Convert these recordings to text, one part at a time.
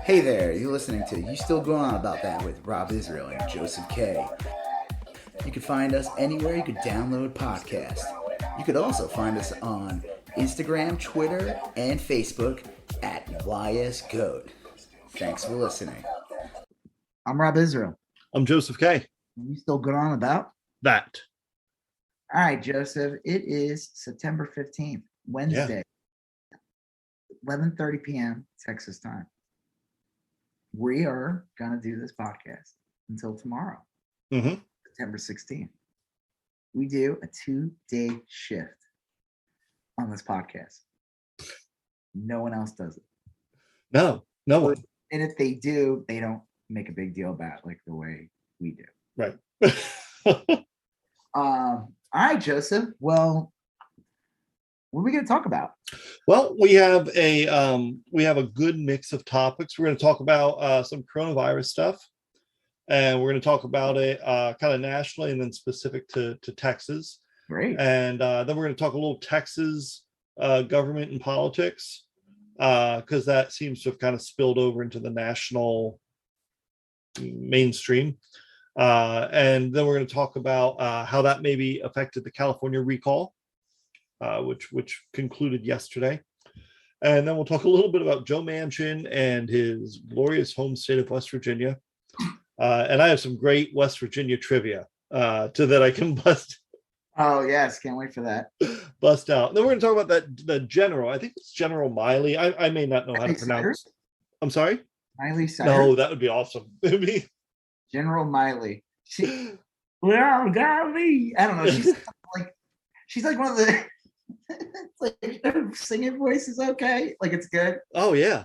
Hey there, you're listening to You Still Going On About That with Rob Israel and Joseph K. You can find us anywhere you could download podcasts. You could also find us on Instagram, Twitter, and Facebook at YSGOAT. Thanks for listening. I'm Rob Israel. I'm Joseph K. You still good on about that? All right, Joseph. It is September 15th, Wednesday, 11:30 p.m. Texas time. We are going to do this podcast until tomorrow, September 16th. We do a 2-day shift on this podcast. No one else does it. No one. And if they do, they don't make a big deal about it like the way we do. Right. All right, Joseph. Well, what are we going to talk about? Well, we have a good mix of topics. We're going to talk about some coronavirus stuff, and we're going to talk about it kind of nationally and then specific to Texas. Great. And then we're going to talk a little Texas government and politics, because that seems to have kind of spilled over into the national mainstream. And then we're going to talk about how that maybe affected the California recall, which concluded yesterday. And then we'll talk a little bit about Joe Manchin and his glorious home state of West Virginia. And I have some great West Virginia trivia that I can bust. Oh, yes. Can't wait for that. Bust out. And then we're going to talk about the general. I think it's General Milley. I may not know how to pronounce. I'm sorry? Miley Cyrus? No, that would be awesome. General Milley. Well, golly. I don't know. She's like one of the like her singing voice is okay. Like it's good. Oh yeah.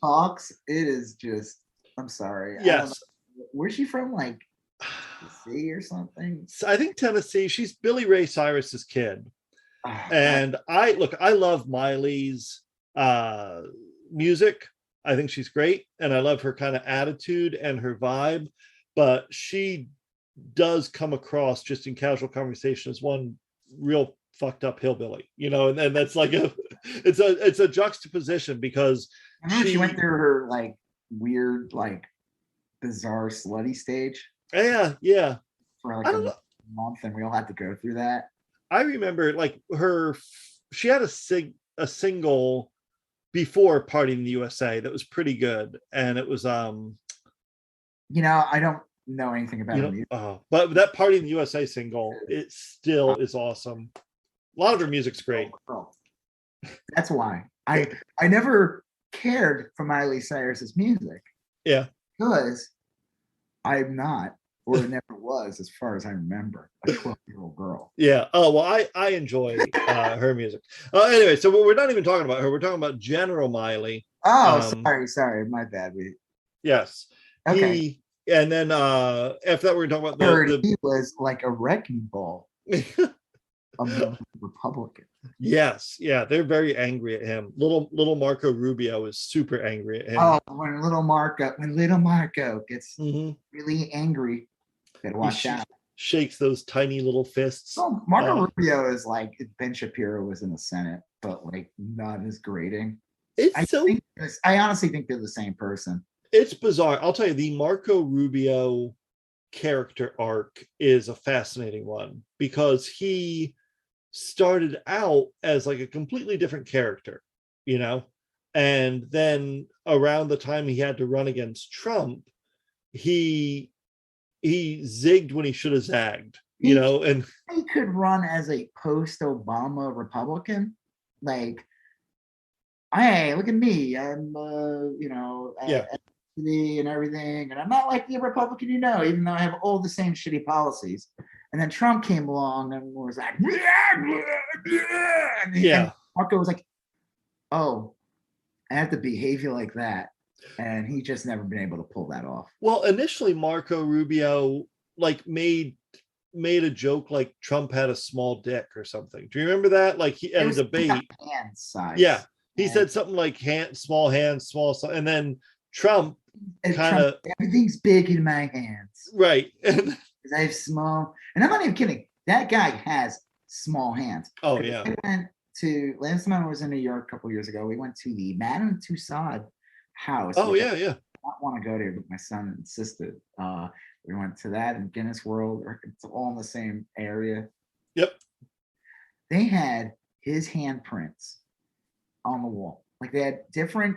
Talks. It is just. I'm sorry. Yes. Where's she from? Like Tennessee or something? I think Tennessee. She's Billy Ray Cyrus's kid. And I love Miley's music. I think she's great, and I love her kind of attitude and her vibe. But she does come across just in casual conversation as one real fucked up hillbilly, and that's like it's a juxtaposition because I remember she went through her like weird, like bizarre slutty stage. Yeah. For like a month, and we all had to go through that. I remember like she had a single before Party in the USA that was pretty good, and it was I don't know anything about it. But that Party in the USA single, it still is awesome. A lot of her music's great. That's why I never cared for Miley Cyrus's music. Yeah, because I'm not, or never was, as far as I remember, a 12-year-old girl. Yeah. Oh well, I enjoy her music. Anyway, so we're not even talking about her. We're talking about General Milley. Oh, sorry, my bad. Yes. Okay. And then after that, we're talking about he was like a wrecking ball of Republican. Yes, yeah, they're very angry at him. Little Marco Rubio is super angry at him. Oh, when little Marco gets really angry, better watch out. Shakes those tiny little fists. So Marco Rubio is like if Ben Shapiro was in the Senate, but like not as grating. I honestly think they're the same person. It's bizarre. I'll tell you, the Marco Rubio character arc is a fascinating one because he started out as like a completely different character, and then around the time he had to run against Trump, he zigged when he should have zagged, and he could run as a post-Obama Republican, like, hey, look at me, I'm and everything, and I'm not like the Republican, even though I have all the same shitty policies. And then Trump came along and was like, and Marco was like, oh, I have to behave you like that. And he just never been able to pull that off. Well, initially Marco Rubio like made a joke like Trump had a small dick or something. Do you remember that? Like he at a debate. Hand size. Yeah. He said something like small hands, small, and then Trump kind of everything's big in my hands. Right. I have small, and I'm not even kidding. That guy has small hands. Oh yeah. Last time I was in New York a couple years ago, we went to the Madame Tussauds house. Oh, which yeah. I did not want to go there, but my son insisted. We went to that and Guinness World. It's all in the same area. Yep. They had his handprints on the wall. Like they had different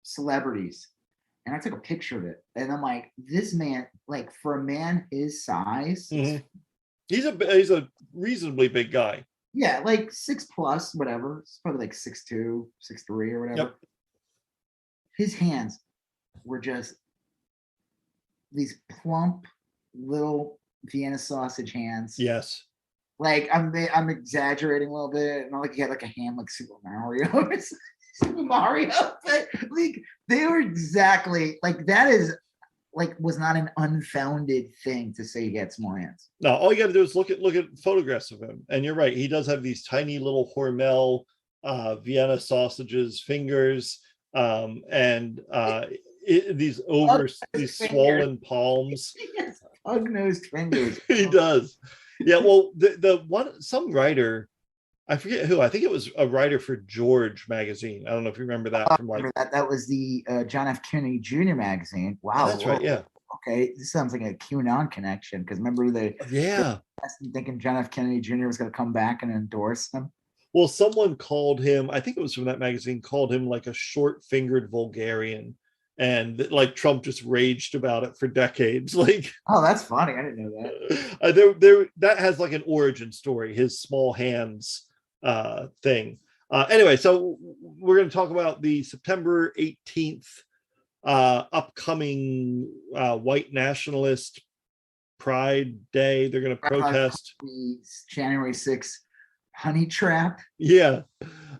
celebrities. And I took a picture of it. And I'm like, this man, like for a man his size, Mm-hmm. He's a reasonably big guy. yeah, like 6+, whatever. It's probably like 6'2", 6'3", or whatever. Yep. His hands were just these plump little Vienna sausage hands. Yes. Like I'm exaggerating a little bit, and like he had like a hand like Super Mario. Super Mario. But, like they were exactly like that is like was not an unfounded thing to say he had small hands. No, all you got to do is look at photographs of him, and you're right. He does have these tiny little Hormel Vienna sausages fingers, and these swollen palms. Pug-nosed fingers. He does. Yeah. Well, some writer, I forget who. I think it was a writer for George magazine. I don't know if you remember that from like that was the John F. Kennedy Jr. magazine. Wow, that's right. Yeah. Okay, this sounds like a QAnon connection because remember thinking John F. Kennedy Jr. was going to come back and endorse him. Well, someone called him. I think it was from that magazine. Called him like a short-fingered vulgarian, and like Trump just raged about it for decades. Like, oh, that's funny. I didn't know that. That has like an origin story. His small hands thing. Anyway, so we're going to talk about the September 18th upcoming white nationalist Pride Day. They're going to protest the January 6th honey trap. Yeah.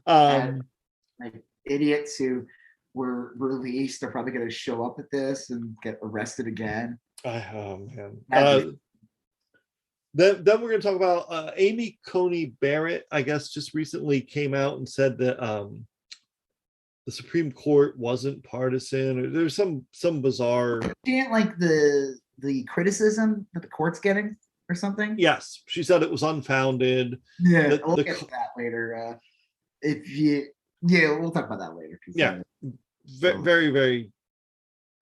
Like idiots who were released are probably going to show up at this and get arrested again. Oh man. Then we're going to talk about Amy Coney Barrett. I guess just recently came out and said that the Supreme Court wasn't partisan, or there's some bizarre. Can't like the criticism that the court's getting or something. Yes, she said it was unfounded. Yeah, we'll get to that later. We'll talk about that later. Yeah, very, very.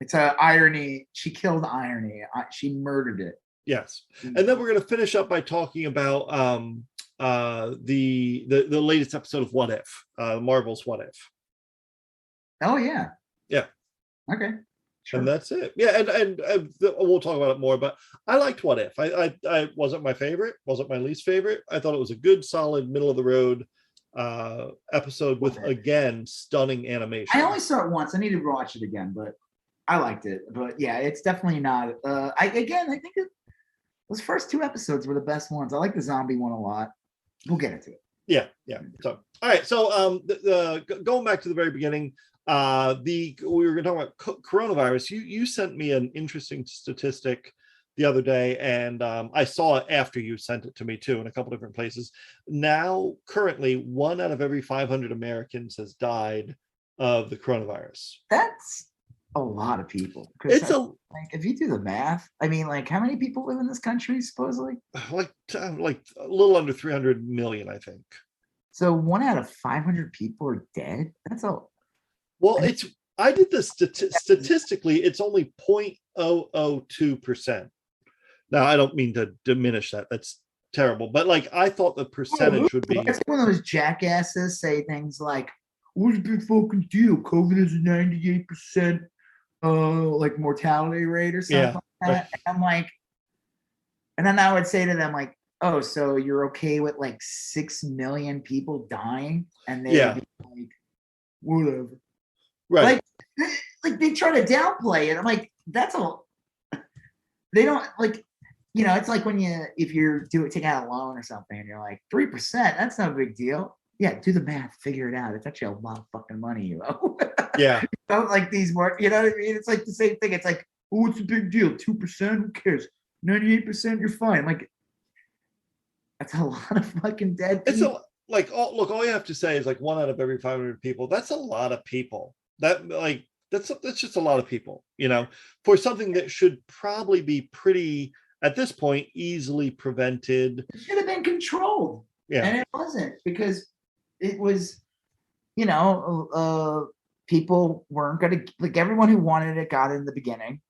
It's an irony. She killed irony. She murdered it. Yes, and then we're going to finish up by talking about the latest episode of What If, Marvel's What If. Oh yeah. Okay. Sure. And that's it. Yeah, and we'll talk about it more. But I liked What If. I wasn't my favorite. Wasn't my least favorite. I thought it was a good, solid, middle of the road episode with again stunning animation. I only saw it once. I need to watch it again, but I liked it. But yeah, it's definitely not. I think those first two episodes were the best ones. I like the zombie one a lot. We'll get into it. Yeah. So all right. So going back to the very beginning. We were going to talk about coronavirus. You sent me an interesting statistic the other day, and I saw it after you sent it to me too in a couple different places. Now, currently, 1 out of every 500 Americans has died of the coronavirus. That's a lot of people. If you do the math, I mean, like, how many people live in this country supposedly? Like a little under 300 million, I think. So 1 out of 500 people are dead. That's a Well, I did this statistically, it's only 0.002%. Now, I don't mean to diminish that. That's terrible. But like, I thought the percentage would be. That's when those jackasses say things like, what's the big fucking deal? COVID is a 98% like mortality rate or something like that. Right. And I'm like, and then I would say to them like, oh, so you're okay with like 6 million people dying? And they'd be like, whatever. Right. Like they try to downplay it. I'm like, that's all. They don't like, it's like when if you're take out a loan or something and you're like 3%, that's no big deal. Yeah, do the math, figure it out. It's actually a lot of fucking money you owe. Yeah. Don't like these work, you know what I mean? It's like the same thing. It's like, oh, what's the big deal? 2%? Who cares? 98%, you're fine. Like, that's a lot of fucking dead people. It's all you have to say is like 1 out of every 500 people. That's a lot of people. That's just a lot of people, for something that should probably be pretty, at this point, easily prevented. It should have been controlled. Yeah. And it wasn't because it was, people weren't going to, like, everyone who wanted it got it in the beginning.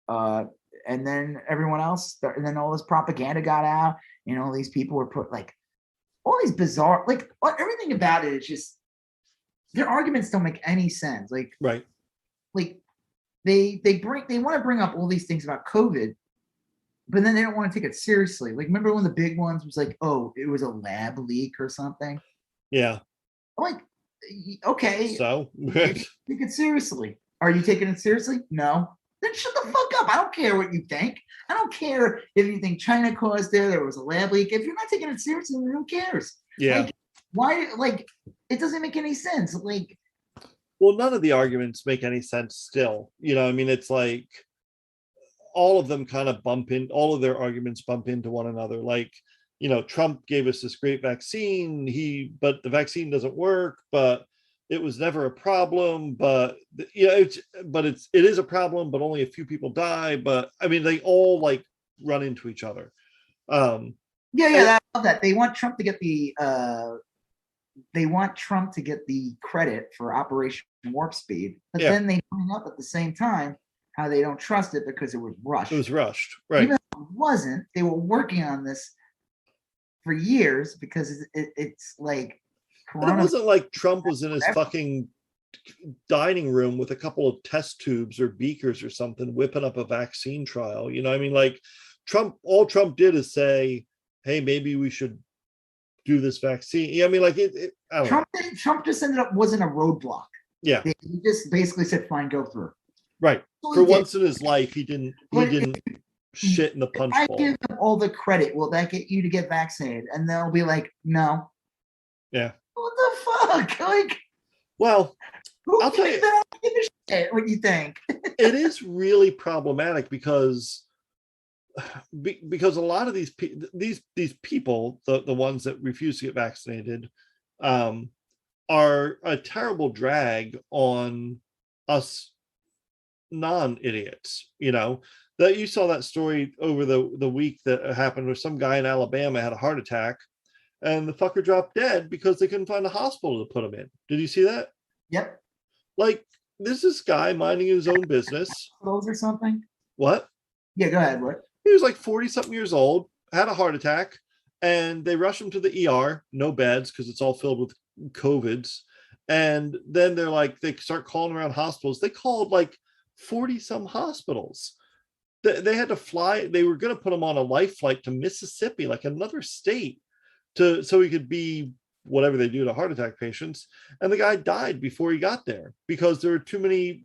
And then everyone else, and then all this propaganda got out, and all these people were put, like, all these bizarre, like, everything about it is just, their arguments don't make any sense. Like, right. Like, they want to bring up all these things about COVID, but then they don't want to take it seriously. Like, remember when the big ones was like, oh, it was a lab leak or something? Yeah. I'm like, okay. So take it seriously. Are you taking it seriously? No. Then shut the fuck up. I don't care what you think. I don't care if you think China caused it or it was a lab leak. If you're not taking it seriously, then who cares? Yeah. Like, why? Like, it doesn't make any sense. Like, well, none of the arguments make any sense still. You know, I mean, it's like all of them kind of all of their arguments bump into one another. Like, you know, Trump gave us this great vaccine, but the vaccine doesn't work, but it was never a problem, but you know, it is a problem, but only a few people die. But I mean, they all like run into each other. I love that. They want Trump to get the credit for Operation Warp Speed, but then they bring up at the same time how they don't trust it because it was rushed. It was rushed, right? Even though it wasn't. They were working on this for years because it's like. It wasn't like Trump was in his fucking dining room with a couple of test tubes or beakers or something, whipping up a vaccine trial. You know, I mean, like all Trump did is say, hey, maybe we should do this vaccine. Yeah, I mean, like Trump just wasn't a roadblock. Yeah. He just basically said, fine, go through. Right. For once in his life, he didn't shit in the punch bowl. I give them all the credit. Will that get you to get vaccinated? And they'll be like, no. Yeah. What the fuck? Like, well, I'll tell you, what you think. It is really problematic because a lot of these people, the ones that refuse to get vaccinated, are a terrible drag on us non-idiots. You know, that you saw that story over the week that happened where some guy in Alabama had a heart attack and the fucker dropped dead because they couldn't find a hospital to put him in. Did you see that? Yep. Like, this guy minding his own business. Those or something? What? Yeah, go ahead. What? He was like 40-something years old, had a heart attack, and they rushed him to the ER, no beds because it's all filled with COVIDs. And then they start calling around hospitals. They called like 40-some hospitals. They had to fly. They were going to put him on a life flight to Mississippi, like another state, so he could be whatever they do to heart attack patients. And the guy died before he got there because there were too many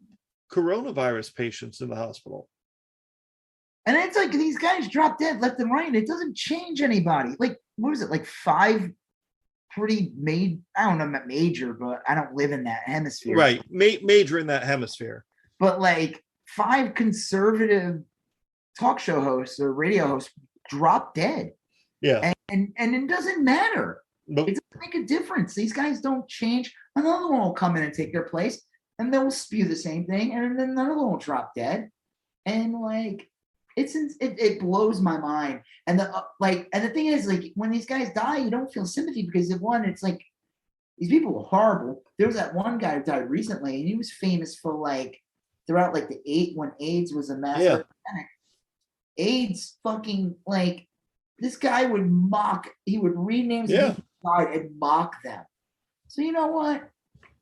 coronavirus patients in the hospital. And it's like these guys drop dead left and right. It doesn't change anybody. Like, what was it? Like 5 pretty I don't know, not major, but I don't live in that hemisphere. Right. Major in that hemisphere. But like 5 conservative talk show hosts or radio hosts drop dead. Yeah. And it doesn't matter. Nope. It doesn't make a difference. These guys don't change. Another one will come in and take their place, and they'll spew the same thing, and then another one will drop dead. And like, it blows my mind. And the thing is, like, when these guys die, you don't feel sympathy because it's like these people are horrible. There was that one guy who died recently, and he was famous for like throughout like when AIDS was a massive epidemic. AIDS fucking like this guy would read names of people who died and mock them. So you know what?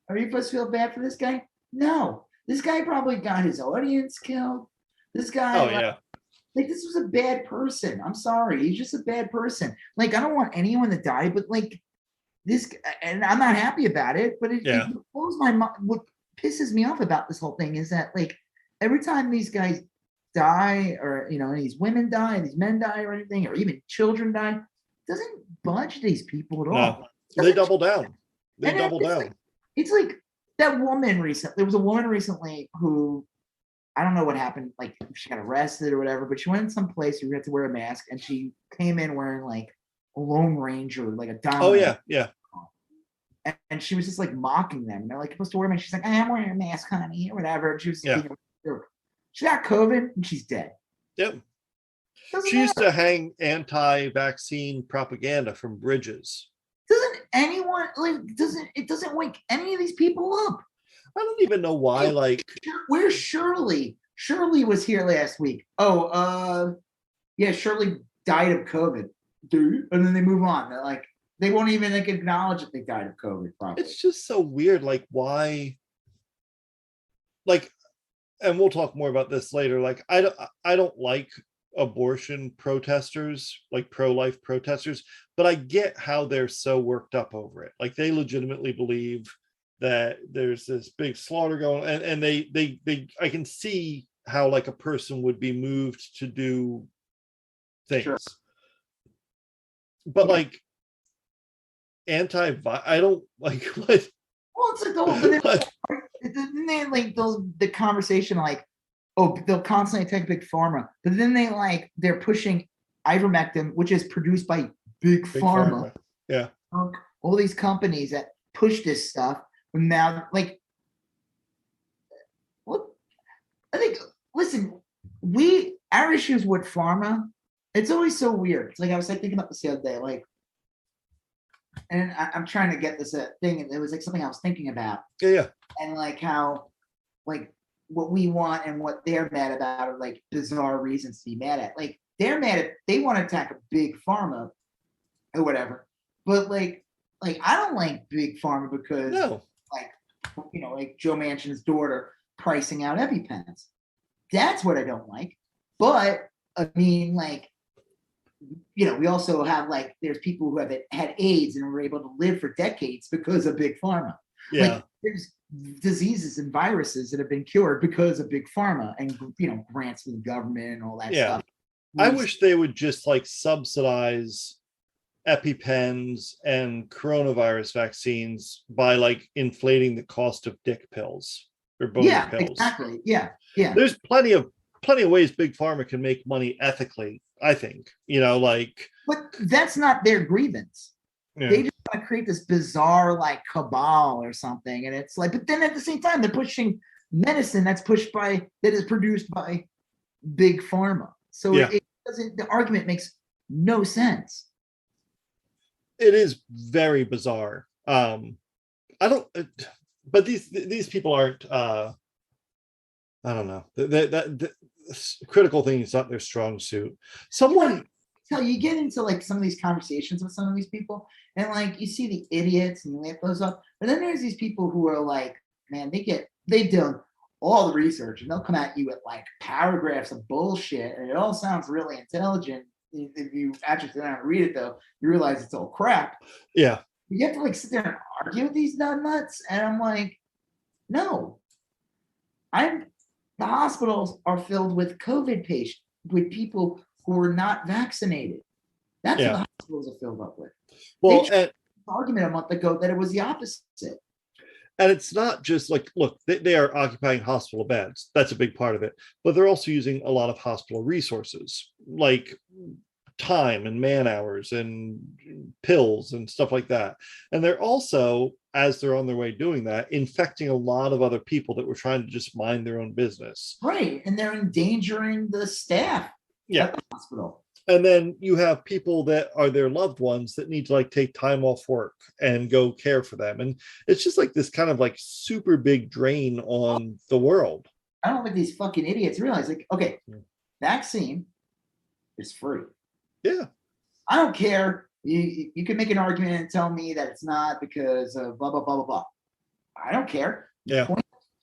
Are you supposed to feel bad for this guy? No. This guy probably got his audience killed. This guy like this was a bad person. I'm sorry. He's just a bad person. Like, I don't want anyone to die, but like this, and I'm not happy about it, but it blows my mind. What pisses me off about this whole thing is that like every time these guys die, or you know, these women die, these men die, or anything, or even children die, it doesn't budge these people at all. No, they double down. They double down. It's like that woman recently. There was a woman recently who, I don't know what happened. Like, she got arrested or whatever, but she went in some place where you had to wear a mask, and she came in wearing like a Lone Ranger, like a diamond. Oh yeah. And she was just like mocking them. And they're like, "You're supposed to wear a mask." She's like, "I'm wearing a mask, honey," or whatever. And she was she got COVID and she's dead. Yep. She used to hang anti-vaccine propaganda from bridges. Doesn't anyone like? It doesn't wake any of these people up? I don't even know why. Like, where's Shirley? Shirley was here last week. Oh, yeah, Shirley died of COVID, dude. And then they move on. They're like, they won't even like acknowledge that they died of COVID. Probably. It's just so weird. Like, why? Like, and we'll talk more about this later. Like, I don't like abortion protesters, like pro-life protesters, but I get how they're so worked up over it. Like, they legitimately believe that there's this big slaughter going, and they I can see how like a person would be moved to do things. Sure. But like I don't like what. Well, it's like the conversation like, oh, they'll constantly attack big pharma, but then they're pushing ivermectin, which is produced by big pharma. Yeah, all these companies that push this stuff. But now, like, what I think. Listen, our issues with pharma. It's always so weird. It's like I was thinking about this the other day, like. And I'm trying to get this thing, and it was like something I was thinking about. Yeah. And like how, like what we want and what they're mad about are like bizarre reasons to be mad at. Like they're mad at, they want to attack a big pharma or whatever. But like I don't like big pharma because like, you know, like Joe Manchin's daughter pricing out EpiPens. That's what I don't like. But I mean, like, you know, we also have like, there's people who have had AIDS and were able to live for decades because of big pharma. Yeah. Like, there's diseases and viruses that have been cured because of big pharma and, you know, grants from the government and all that stuff. I wish they would just like subsidize EpiPens and coronavirus vaccines by like inflating the cost of dick pills or boner pills. Exactly. Yeah. There's plenty of ways big pharma can make money ethically, I think, you know, like. But that's not their grievance. Yeah. They just want to create this bizarre like cabal or something, and it's like, but then at the same time they're pushing medicine that is produced by big pharma. So it doesn't. The argument makes no sense. It is very bizarre. I don't. But these people aren't. I don't know. That critical thing is not their strong suit. You get into like some of these conversations with some of these people, and like you see the idiots and you lamp those up, but then there's these people who are like, man, they've done all the research and they'll come at you with like paragraphs of bullshit, and it all sounds really intelligent. If you actually sit down and read it, though, you realize it's all crap. Yeah, you have to like sit there and argue with these nuts, and I'm like, no, the hospitals are filled with COVID patients, with people who are not vaccinated. That's what the hospitals are filled up with. Well, they an argument a month ago that it was the opposite. And it's not just like, look, they are occupying hospital beds. That's a big part of it. But they're also using a lot of hospital resources, like time and man hours and pills and stuff like that. And they're also, as they're on their way doing that, infecting a lot of other people that were trying to just mind their own business. Right. And they're endangering the staff at the hospital. And then you have people that are their loved ones that need to like take time off work and go care for them. And it's just like this kind of like super big drain on the world. I don't think these fucking idiots realize, like, okay, vaccine is free. Yeah. I don't care. You can make an argument and tell me that it's not because of blah, blah, blah, blah, blah. I don't care. Yeah.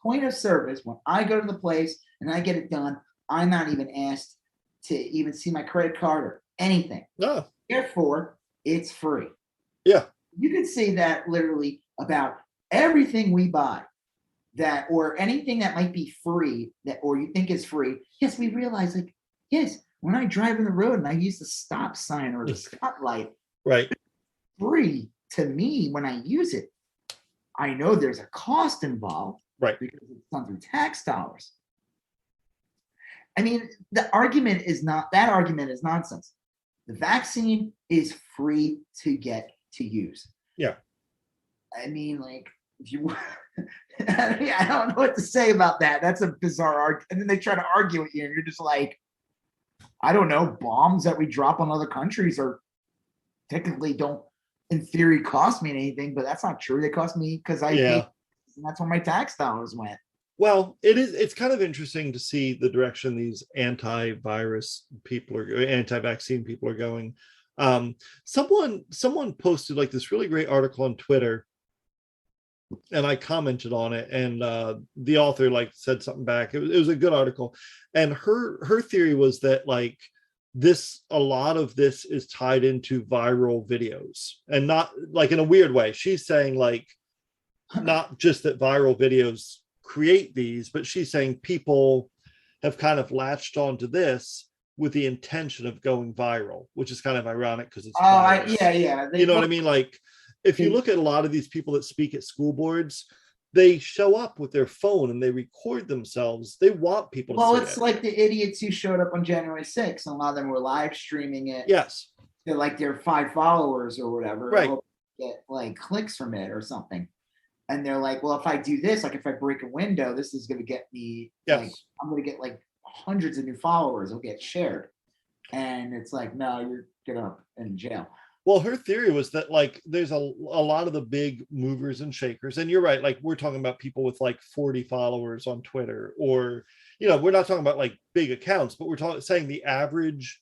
Point of service, when I go to the place and I get it done, I'm not even asked to even see my credit card or anything. No. Therefore, it's free. Yeah. You can say that literally about everything we buy, that or anything that might be free, that or you think is free. Yes, we realize, like, yes, when I drive in the road and I use the stop sign or the spotlight, right, it's free to me when I use it. I know there's a cost involved, right, because it's done through tax dollars. I mean, that argument is nonsense. The vaccine is free to get to use. Yeah. I mean, like, if you I don't know what to say about that. That's a bizarre argument. And then they try to argue with you, and you're just like, I don't know, bombs that we drop on other countries are technically don't, in theory, cost me anything, but that's not true. They cost me because I pay and that's where my tax dollars went. Well, it's kind of interesting to see the direction these anti-virus people are, anti-vaccine people are going. Someone posted like this really great article on Twitter, and I commented on it, and the author like said something back. It was a good article, and her theory was that like a lot of this is tied into viral videos, and not like in a weird way. She's saying like not just that viral videos create these, but she's saying people have kind of latched onto this with the intention of going viral, which is kind of ironic because it's yeah. You know what I mean? Like if you look at a lot of these people that speak at school boards, they show up with their phone and they record themselves. They want people to see it's like the idiots who showed up on January 6th, and a lot of them were live streaming it. Yes. They're like their 5 followers or whatever. Right. Get like clicks from it or something. And they're like, well, if I do this, like if I break a window, this is going to get me, like, I'm going to get like hundreds of new followers. It'll get shared. And it's like, no, you're going to in jail. Well, her theory was that like there's a lot of the big movers and shakers. And you're right. Like we're talking about people with like 40 followers on Twitter, or, you know, we're not talking about like big accounts, but we're saying the average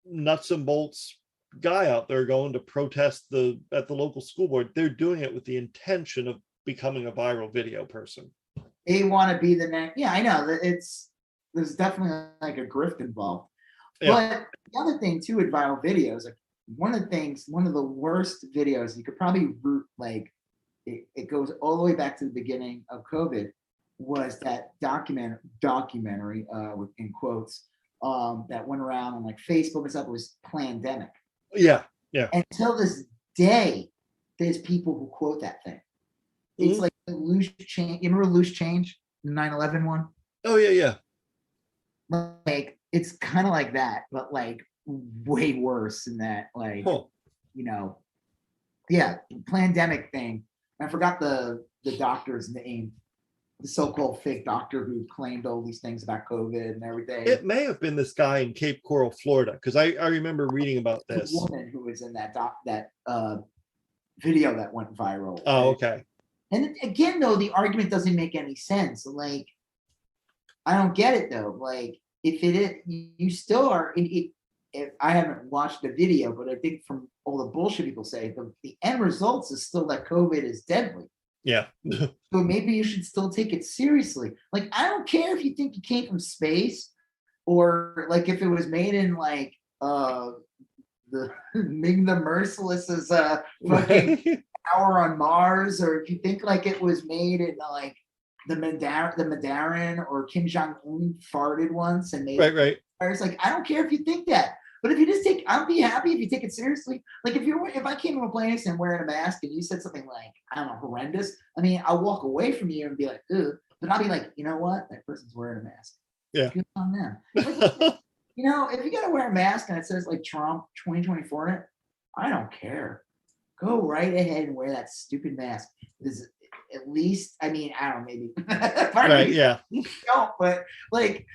nuts and bolts guy out there going to protest at the local school board. They're doing it with the intention of becoming a viral video person. They want to be the next. Yeah, I know that there's definitely like a grift involved. Yeah. But the other thing too with viral videos, like one of the worst videos you could probably root, like it goes all the way back to the beginning of COVID, was that documentary in quotes that went around on like Facebook and stuff. It was Plandemic. Yeah. Until this day, there's people who quote that thing. It's like loose change. You remember loose change, the 9/11 one? Oh yeah. Like it's kind of like that, but like way worse than that. Like you know, yeah, Plandemic thing. I forgot the doctor's name. The so-called fake doctor who claimed all these things about COVID and everything. It may have been this guy in Cape Coral, Florida, because I remember reading about this. The woman who was in that video that went viral. Oh, okay. And again, though, the argument doesn't make any sense. Like, I don't get it though. Like, if it is, you still are. If I haven't watched the video, but I think from all the bullshit people say, the end results is still that COVID is deadly. Yeah. So maybe you should still take it seriously. Like, I don't care if you think you came from space, or like if it was made in like the Ming the Merciless's fucking power on Mars, or if you think like it was made in like the Mandarin or Kim Jong-un farted once and made right. It's like, I don't care if you think that. But if you just I'll be happy if you take it seriously. Like if I came to a place and wearing a mask and you said something like, I don't know, horrendous, I mean, I'll walk away from you and be like, ugh, but I'll be like, you know what? That person's wearing a mask. Yeah. Good on them. Like, you know, if you got to wear a mask and it says like Trump 2024 in it, I don't care. Go right ahead and wear that stupid mask. Because at least, I mean, I don't know, maybe. Right, yeah. Don't, but like,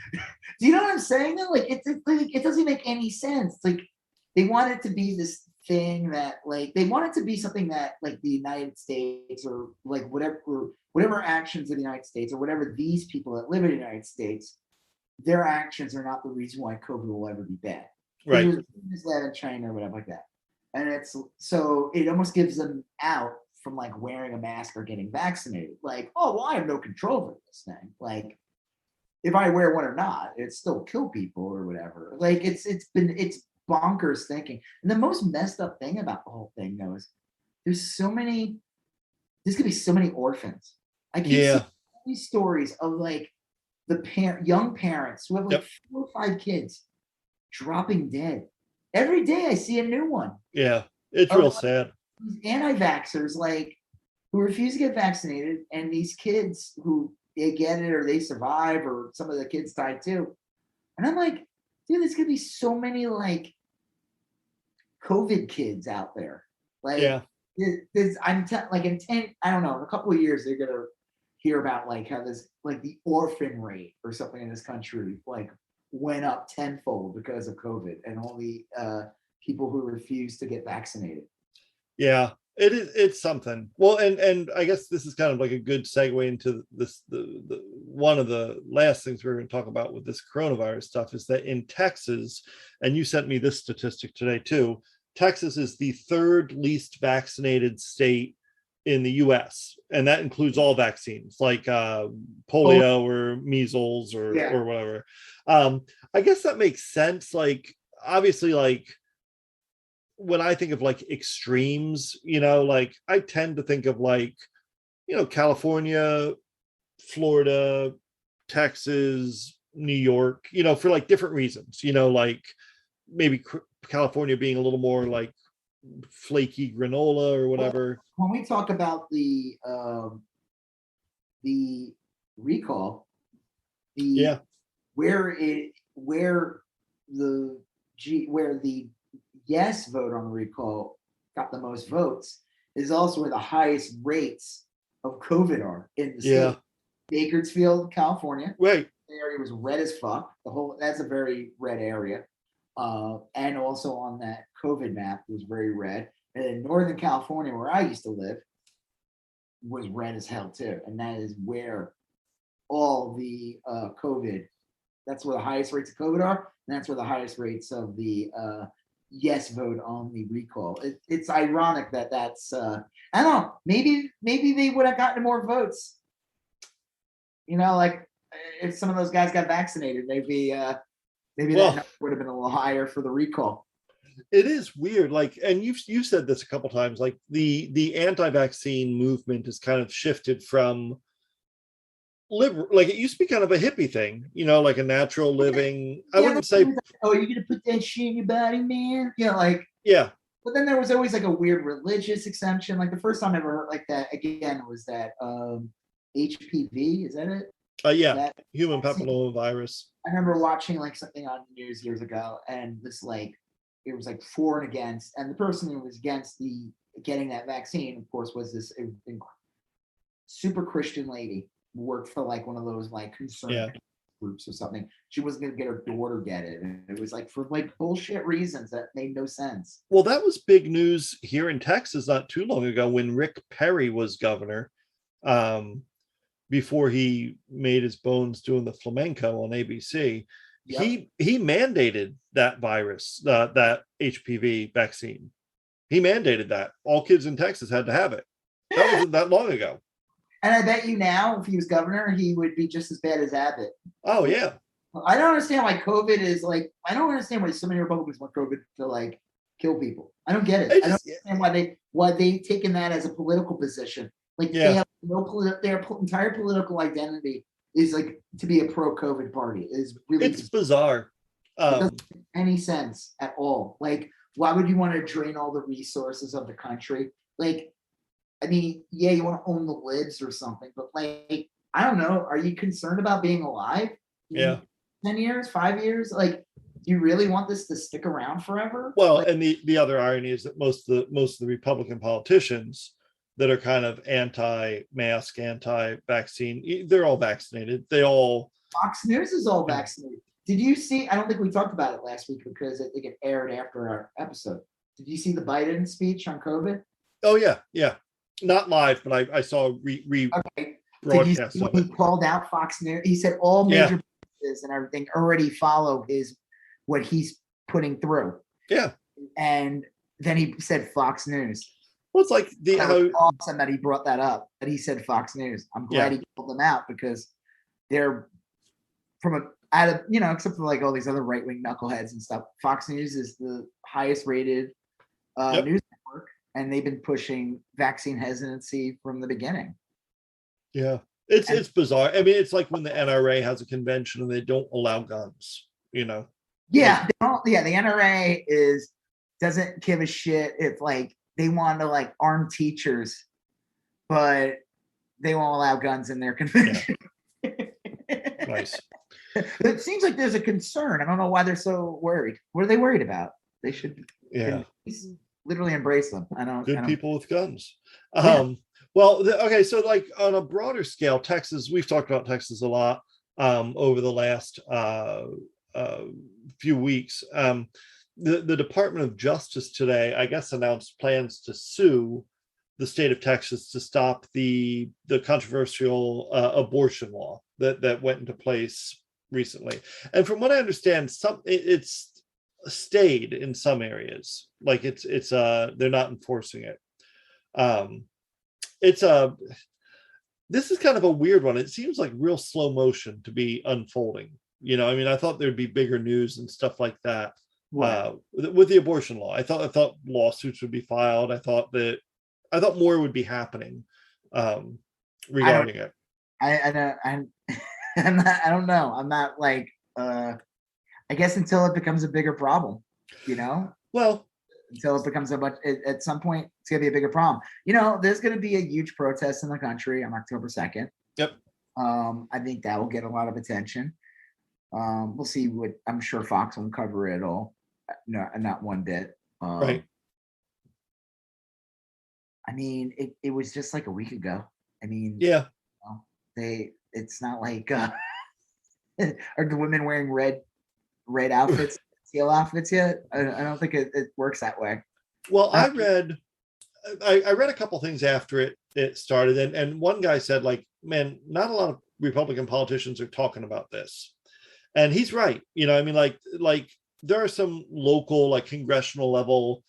do you know what I'm saying though? Like, it doesn't make any sense. Like, they want it to be this thing that, like, they want it to be something that, like, the United States or like whatever actions of the United States or whatever these people that live in the United States, their actions are not the reason why COVID will ever be bad. Right. It was led in China or whatever like that. And it's so it almost gives them out from like wearing a mask or getting vaccinated. Like, oh, well, I have no control over this thing. Like, if I wear one or not, it still kill people or whatever. Like, it's bonkers thinking. And the most messed up thing about the whole thing though is there's could be so many orphans. I keep seeing these stories of like the young parents who have like 4 or 5 kids dropping dead. Every day I see a new one. Yeah, it's real sad. These anti-vaxxers, like, who refuse to get vaccinated, and these kids who they get it or they survive, or some of the kids died too. And I'm like, dude, there's gonna be so many like COVID kids out there. Like, like in 10, I don't know, in a couple of years they're gonna hear about like how this, like the orphan rate or something in this country like went up tenfold because of COVID and all the people who refuse to get vaccinated. Yeah, It's something. Well, and I guess this is kind of like a good segue into this. The one of the last things we're going to talk about with this coronavirus stuff is that in Texas, and you sent me this statistic today too, Texas is the third least vaccinated state in the US, and that includes all vaccines like polio or measles or whatever. I guess that makes sense. Like, obviously, like, when I think of like extremes, like I tend to think of like, California, Florida, Texas, New York, for like different reasons, like maybe California being a little more like flaky granola or whatever. When we talk about the recall, where the yes vote on the recall got the most votes is also where the highest rates of COVID are in the state. Bakersfield, California. Right. The area was red as fuck. That's a very red area. And also on that COVID map was very red. And then Northern California, where I used to live, was red as hell too. And that is where all the COVID, that's where the highest rates of COVID are. And that's where the highest rates of the yes vote on the recall. It's ironic that's I don't know, maybe they would have gotten more votes, like if some of those guys got vaccinated, maybe that number would have been a little higher for the recall. It is weird, like, and you've said this a couple times, like the anti-vaccine movement has kind of shifted from liberal, like it used to be kind of a hippie thing, like a natural living. I wouldn't say, oh, you're gonna put that shit in your body, man. But then there was always like a weird religious exemption. Like the first time I ever heard like that again was that HPV. Is that it? Human papillomavirus. I remember watching like something on the news years ago, and this it was like for and against, and the person who was against the getting that vaccine, of course, was this super Christian lady who worked for like one of those like concerned groups or something. She wasn't gonna get her daughter get it, and it was like for like bullshit reasons that made no sense. Well, that was big news here in Texas not too long ago when Rick Perry was governor. Before he made his bones doing the flamenco on ABC, he mandated that virus, that HPV vaccine. He mandated that all kids in Texas had to have it. That wasn't that long ago. And I bet you now, if he was governor, he would be just as bad as Abbott. Oh yeah. I don't understand why COVID is like. I don't understand why so many Republicans want COVID to like kill people. I don't get it. I don't understand why they taken that as a political position. Like they have their entire political identity is like to be a pro-COVID party. It's bizarre. It doesn't make any sense at all. Like, why would you want to drain all the resources of the country? Like, I mean, you want to own the libs or something, but like, I don't know. Are you concerned about being alive? 10 years, 5 years? Like, do you really want this to stick around forever? Well, and the other irony is that most of the Republican politicians that are kind of anti-mask, anti-vaccine, they're all vaccinated. Fox News is all vaccinated. Did you see? I don't think we talked about it last week because I think it aired after our episode. Did you see the Biden speech on COVID? Oh yeah. Not live, but I saw broadcast of it. He called out Fox News. He said all major businesses and everything already follow what he's putting through. Yeah. And then he said Fox News. Well, it's like awesome that he brought that up, that he said Fox News. I'm glad he called them out because they're except for like all these other right-wing knuckleheads and stuff. Fox News is the highest rated news network, and they've been pushing vaccine hesitancy from the beginning. Yeah, it's bizarre. I mean, it's like when the NRA has a convention and they don't allow guns. Yeah, the NRA doesn't give a shit if like they want to like arm teachers, but they won't allow guns in their convention. Nice. It seems like there's a concern. I don't know why they're so worried. What are they worried about? They should literally embrace them. Good people with guns. Okay, so like on a broader scale, Texas, we've talked about Texas a lot over the last few weeks. The Department of Justice today, I guess, announced plans to sue the state of Texas to stop the controversial abortion law that went into place recently. And from what I understand, it's stayed in some areas. Like it's they're not enforcing it. This is kind of a weird one. It seems like real slow motion to be unfolding. You know, I mean, I thought there'd be bigger news and stuff like that. Right. With the abortion law. I thought lawsuits would be filed. I thought more would be happening regarding it. I don't know. I'm not like I guess until it becomes a bigger problem, you know? Well, until it becomes at some point it's gonna be a bigger problem. You know, there's gonna be a huge protest in the country on October 2nd. Yep. I think that will get a lot of attention. We'll see what I'm sure Fox won't cover it all. No, not one bit. Right. I mean, it was just like a week ago. I mean, yeah. You know, it's not like are the women wearing red outfits, teal outfits yet? I don't think it works that way. Well, I read a couple things after it started, and one guy said, like, man, not a lot of Republican politicians are talking about this. And he's right. You know, I mean, like there are some local, like congressional level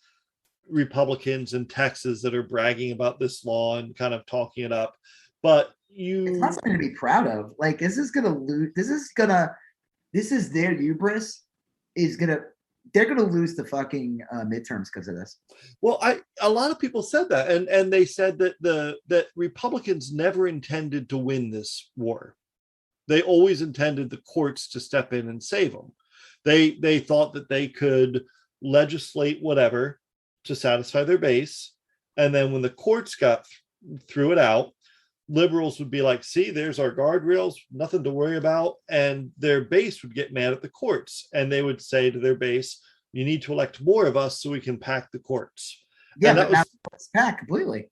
Republicans in Texas that are bragging about this law and kind of talking it up. But it's not something to be proud of. Like, this is their hubris they're gonna lose the fucking midterms because of this. Well, a lot of people said that, and they said that Republicans never intended to win this war. They always intended the courts to step in and save them. They thought that they could legislate whatever to satisfy their base, and then when the courts threw it out, liberals would be like, see, there's our guardrails, nothing to worry about, and their base would get mad at the courts, and they would say to their base, you need to elect more of us so we can pack the courts. Yeah, and but now it's packed completely.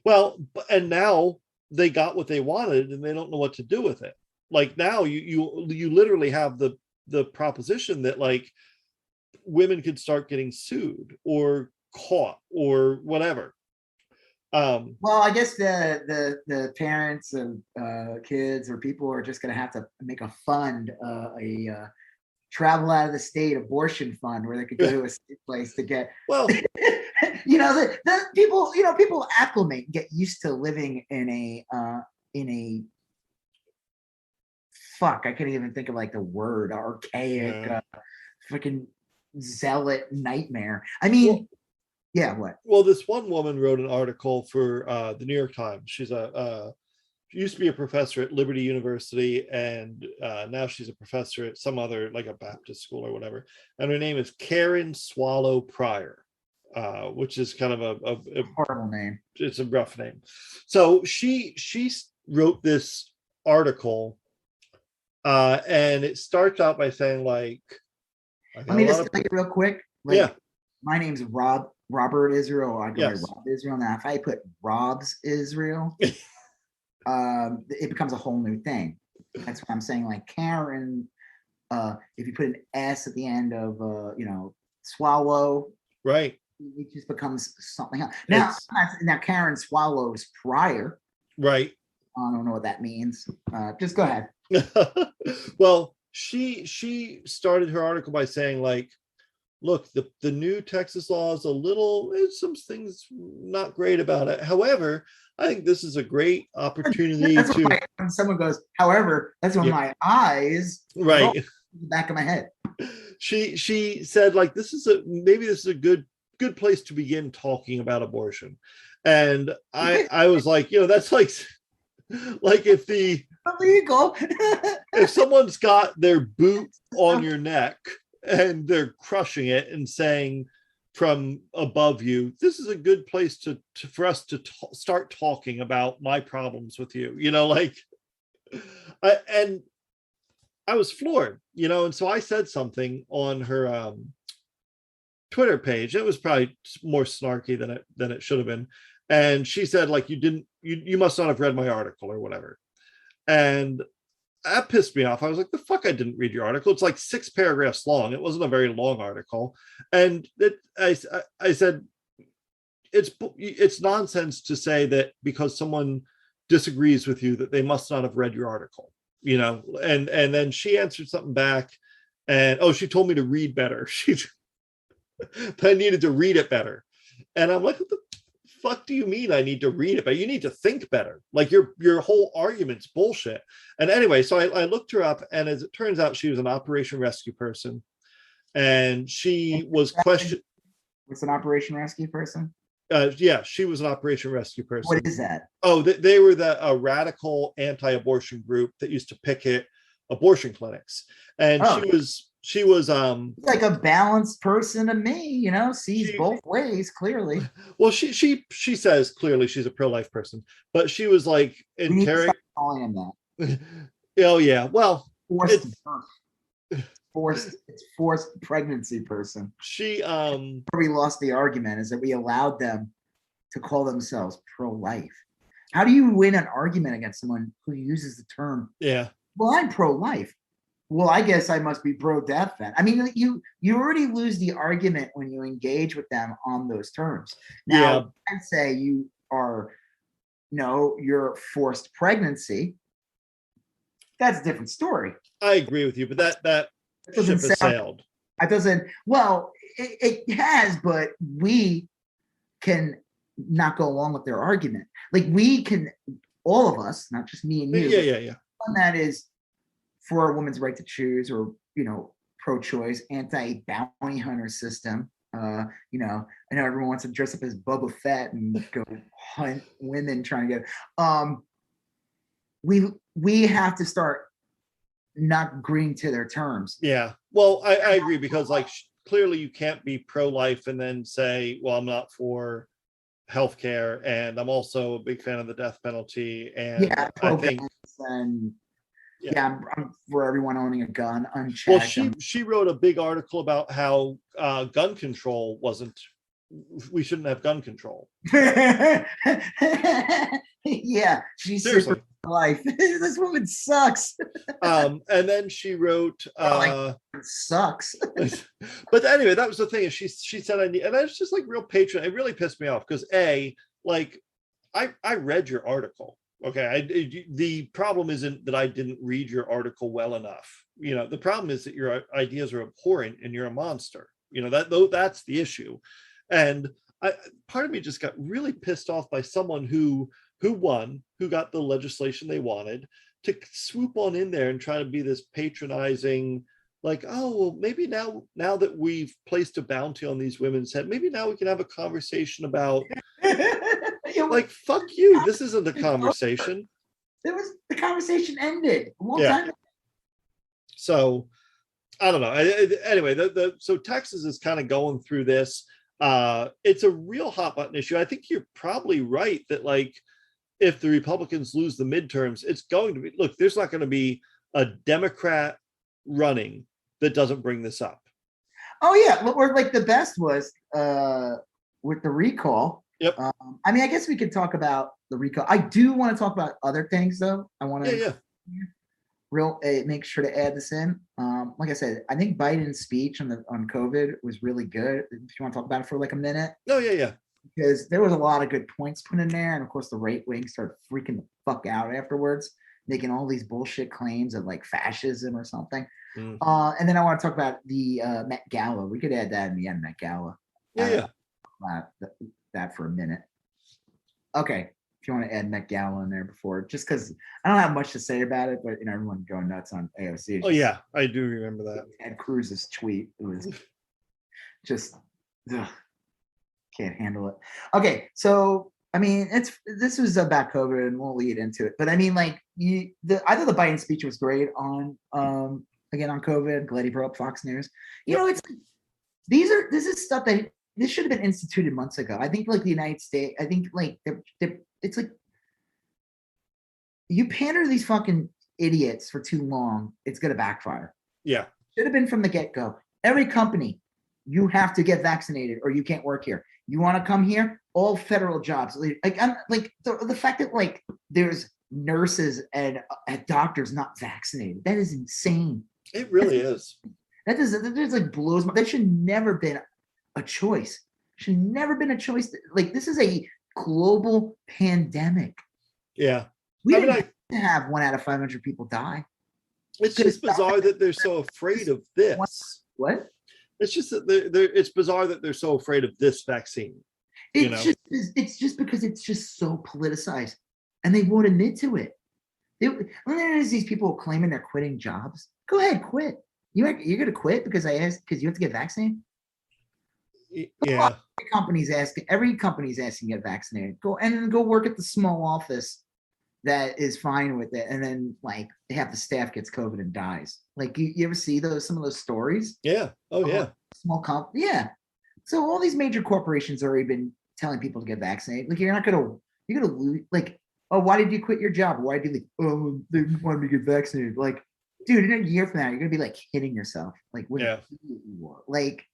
Well, and now they got what they wanted, and they don't know what to do with it. Like now you literally have the proposition that like women could start getting sued or caught or whatever. Well, I guess the parents and kids or people are just going to have to make a fund, a travel out of the state abortion fund where they could go to a state place to get. Well, you know, the people, you know, people acclimate and get used to living in a fuck. I can't even think of like the word archaic, freaking zealot nightmare. I mean. Well, yeah, what? Well, this one woman wrote an article for the New York Times. She's she used to be a professor at Liberty University, and now she's a professor at some other, like a Baptist school or whatever. And her name is Karen Swallow Pryor, which is kind of a horrible name. It's a rough name. So she wrote this article, and it starts out by saying, like, let me just tell you real quick. Like, yeah. My name's Robert Israel. I go by Rob Israel. Now, if I put Rob's Israel, it becomes a whole new thing. That's what I'm saying. Like Karen, if you put an S at the end of, Swallow, right? It just becomes something else. Now Karen Swallows Pryor, right? I don't know what that means. Just go ahead. Well, she started her article by saying, like, look, the new Texas law is some things not great about it. However, I think this is a great opportunity to. When someone goes, however, that's when my eyes right in the back of my head. She said, like, this is a good place to begin talking about abortion, and I was like, you know, that's like if the illegal if someone's got their boot on your neck and they're crushing it and saying from above you, this is a good place for us to start talking about my problems with you, you know, like, and I was floored, you know, and so I said something on her Twitter page. It was probably more snarky than it should have been, and she said, like, you must not have read my article or whatever, and that pissed me off. I was like, the fuck, I didn't read your article. It's like 6 paragraphs long. It wasn't a very long article. And I said, it's nonsense to say that because someone disagrees with you that they must not have read your article, and then she answered something back, and she told me to read better. I needed to read it better. And I'm like, what the fuck do you mean I need to read it better? You need to think better. Like your whole argument's bullshit. And anyway, so I looked her up, and as it turns out, she was an Operation Rescue person. And she was questioned. What's an Operation Rescue person? Yeah, she was an Operation Rescue person. What is that? Oh, they were a radical anti-abortion group that used to picket abortion clinics. And she was like a balanced person to me, sees both ways clearly. Well, she says clearly she's a pro-life person, but she was like calling him that. Oh yeah, well, forced pregnancy person. She where we lost the argument is that we allowed them to call themselves pro-life. How do you win an argument against someone who uses the term? Yeah. Well, I'm pro-life. Well, I guess I must be pro-death then. I mean, you already lose the argument when you engage with them on those terms. Now, I'd say you are, you're forced pregnancy. That's a different story. I agree with you, but that ship has sailed. It doesn't. Well, it has, but we can not go along with their argument. Like we can, all of us, not just me and you. Yeah. One that is for a woman's right to choose, or pro-choice, anti-bounty hunter system. I know everyone wants to dress up as Boba Fett and go hunt women trying to get. We have to start not agreeing to their terms. Yeah. Well, I agree, because like clearly you can't be pro-life and then say, well, I'm not for healthcare, and I'm also a big fan of the death penalty. And I think. I'm for everyone owning a gun unchecked. Well, she wrote a big article about how gun control we shouldn't have gun control. Yeah, she's seriously super life. This woman sucks. And then she wrote sucks. But anyway, that was the thing. Is she said and I was just like real patron. It really pissed me off because I read your article. Okay, the problem isn't that I didn't read your article well enough. The problem is that your ideas are abhorrent and you're a monster. That's the issue. And part of me just got really pissed off by someone who got the legislation they wanted, to swoop on in there and try to be this patronizing, like, oh, well, maybe now that we've placed a bounty on these women's head, maybe now we can have a conversation about. Like, fuck you. This isn't a conversation. The conversation ended a long time ago. So I don't know. Anyway, so Texas is kind of going through this. It's a real hot button issue. I think you're probably right that, like, if the Republicans lose the midterms, it's going to be, look, there's not going to be a Democrat running that doesn't bring this up. Oh yeah. Or like the best was with the recall. Yep. I guess we could talk about the recall. I do want to talk about other things though. I want to make sure to add this in. Like I said, I think Biden's speech on COVID was really good. If you want to talk about it for like a minute. Oh yeah. Because there was a lot of good points put in there, and of course the right wing started freaking the fuck out afterwards, making all these bullshit claims of like fascism or something. And then I want to talk about the Met Gala. We could add that in the end, Met Gala. That for a minute. Okay, if you want to add Met Gala in there before, just because I don't have much to say about it, but everyone going nuts on AOC. Oh yeah, I do remember that. Ted Cruz's tweet. It was just can't handle it. Okay, so this was about COVID, and we'll lead into it. But I thought the Biden speech was great on again on COVID. Glad he brought up Fox News. It's this is stuff that. This should have been instituted months ago. I think like the United States, I think like it's like you pander to these fucking idiots for too long, it's going to backfire. Yeah. Should have been from the get-go. Every company, you have to get vaccinated or you can't work here. You want to come here? All federal jobs. Like I'm like the fact that like there's nurses and doctors not vaccinated. That is insane. It really is. That like blows my. That should never been a choice. Should never been a choice. Like, this is a global pandemic. Yeah. We didn't have to have 1 out of 500 people die. It's just bizarre that they're so afraid of this. What? It's just that it's bizarre that they're so afraid of this vaccine. It's just because it's just so politicized, and they won't admit to it. There's these people claiming they're quitting jobs. Go ahead, quit. You're gonna quit because you have to get vaccinated? Yeah. Every company's asking to get vaccinated. Go work at the small office that is fine with it, and then like half the staff gets COVID and dies. Like, you ever see some of those stories? Yeah. Oh yeah. Small company. Yeah. So all these major corporations already been telling people to get vaccinated. Like, you're gonna lose. Like, oh, why did you quit your job? Why did you they wanted me to get vaccinated? Like, dude, in a year from now, you're gonna be like hitting yourself. Like, like,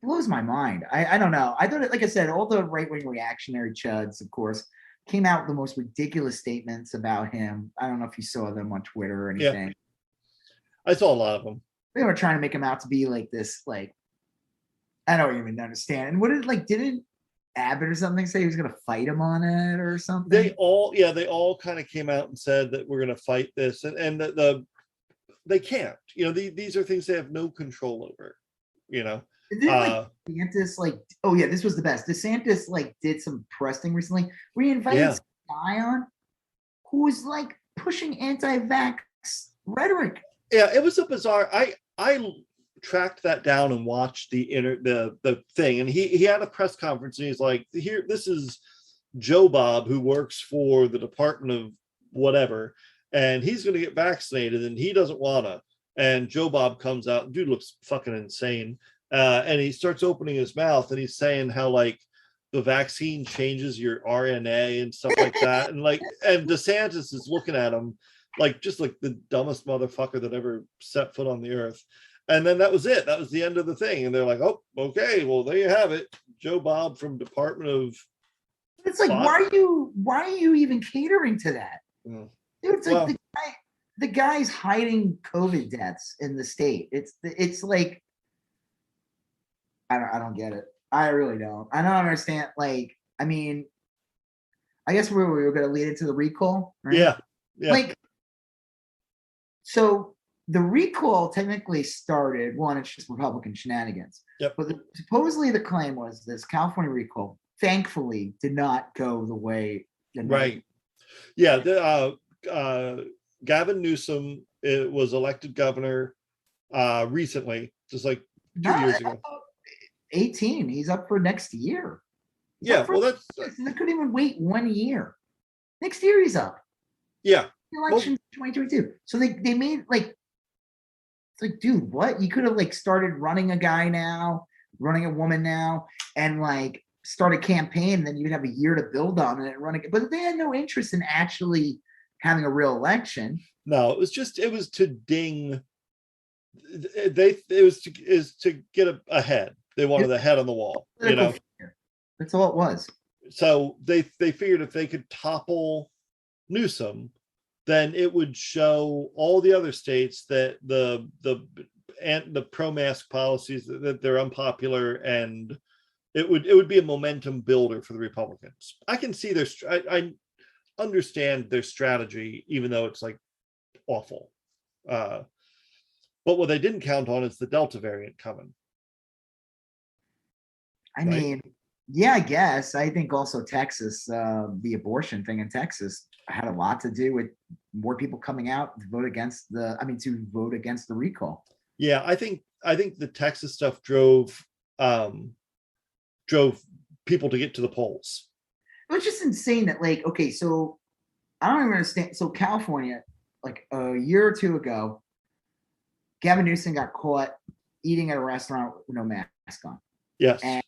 blows my mind. I don't know. I thought, like I said, all the right-wing reactionary chuds, of course, came out with the most ridiculous statements about him. I don't know if you saw them on Twitter or anything. Yeah. I saw a lot of them. They were trying to make him out to be like this, like, I don't even understand. And didn't Abbott or something say he was going to fight him on it or something? They all kind of came out and said that we're going to fight this, and they can't. These are things they have no control over. DeSantis, this was the best. DeSantis did some pressing recently where he invited some guy on who was pushing anti-vax rhetoric. Yeah, it was a bizarre. I tracked that down and watched the thing, and he had a press conference, and he's like, "Here, this is Joe Bob, who works for the Department of whatever, and he's going to get vaccinated, and he doesn't wanna." And Joe Bob comes out, dude looks fucking insane. And he starts opening his mouth, and he's saying how the vaccine changes your RNA and stuff like that. And DeSantis is looking at him just the dumbest motherfucker that ever set foot on the earth. And then that was it. That was the end of the thing. And they're like, "Oh, okay, well, there you have it. Joe Bob from Department of..." It's like, why are you even catering to that? Dude, it's like the guy's hiding COVID deaths in the state. It's like, I don't get it. I really don't. I don't understand. I guess we were going to lead into the recall, right? Yeah. So the recall technically started, it's just Republican shenanigans. Yep. But supposedly the claim was this California recall, thankfully, did not go the way. Right. Yeah. Gavin Newsom was elected governor recently, just 2 years ago. 18. He's up for next year. They couldn't even wait 1 year. Next year he's up. Yeah. The election's 2022. So they made it's like, dude, what? You could have started running a woman now, and start a campaign, then you'd have a year to build on it and run it. But they had no interest in actually having a real election. No, it was to ding. It was to get ahead. They wanted a head on the wall, That's all it was. So they figured if they could topple Newsom, then it would show all the other states that the pro-mask policies that they're unpopular, and it would be a momentum builder for the Republicans. I can see I understand their strategy, even though it's awful. But what they didn't count on is the Delta variant coming. I mean, yeah, I guess. I think also Texas, the abortion thing in Texas had a lot to do with more people coming out to vote against the recall. Yeah, I think the Texas stuff drove people to get to the polls. It was just insane that okay, so I don't even understand. So California, a year or two ago, Gavin Newsom got caught eating at a restaurant with no mask on. Yes. And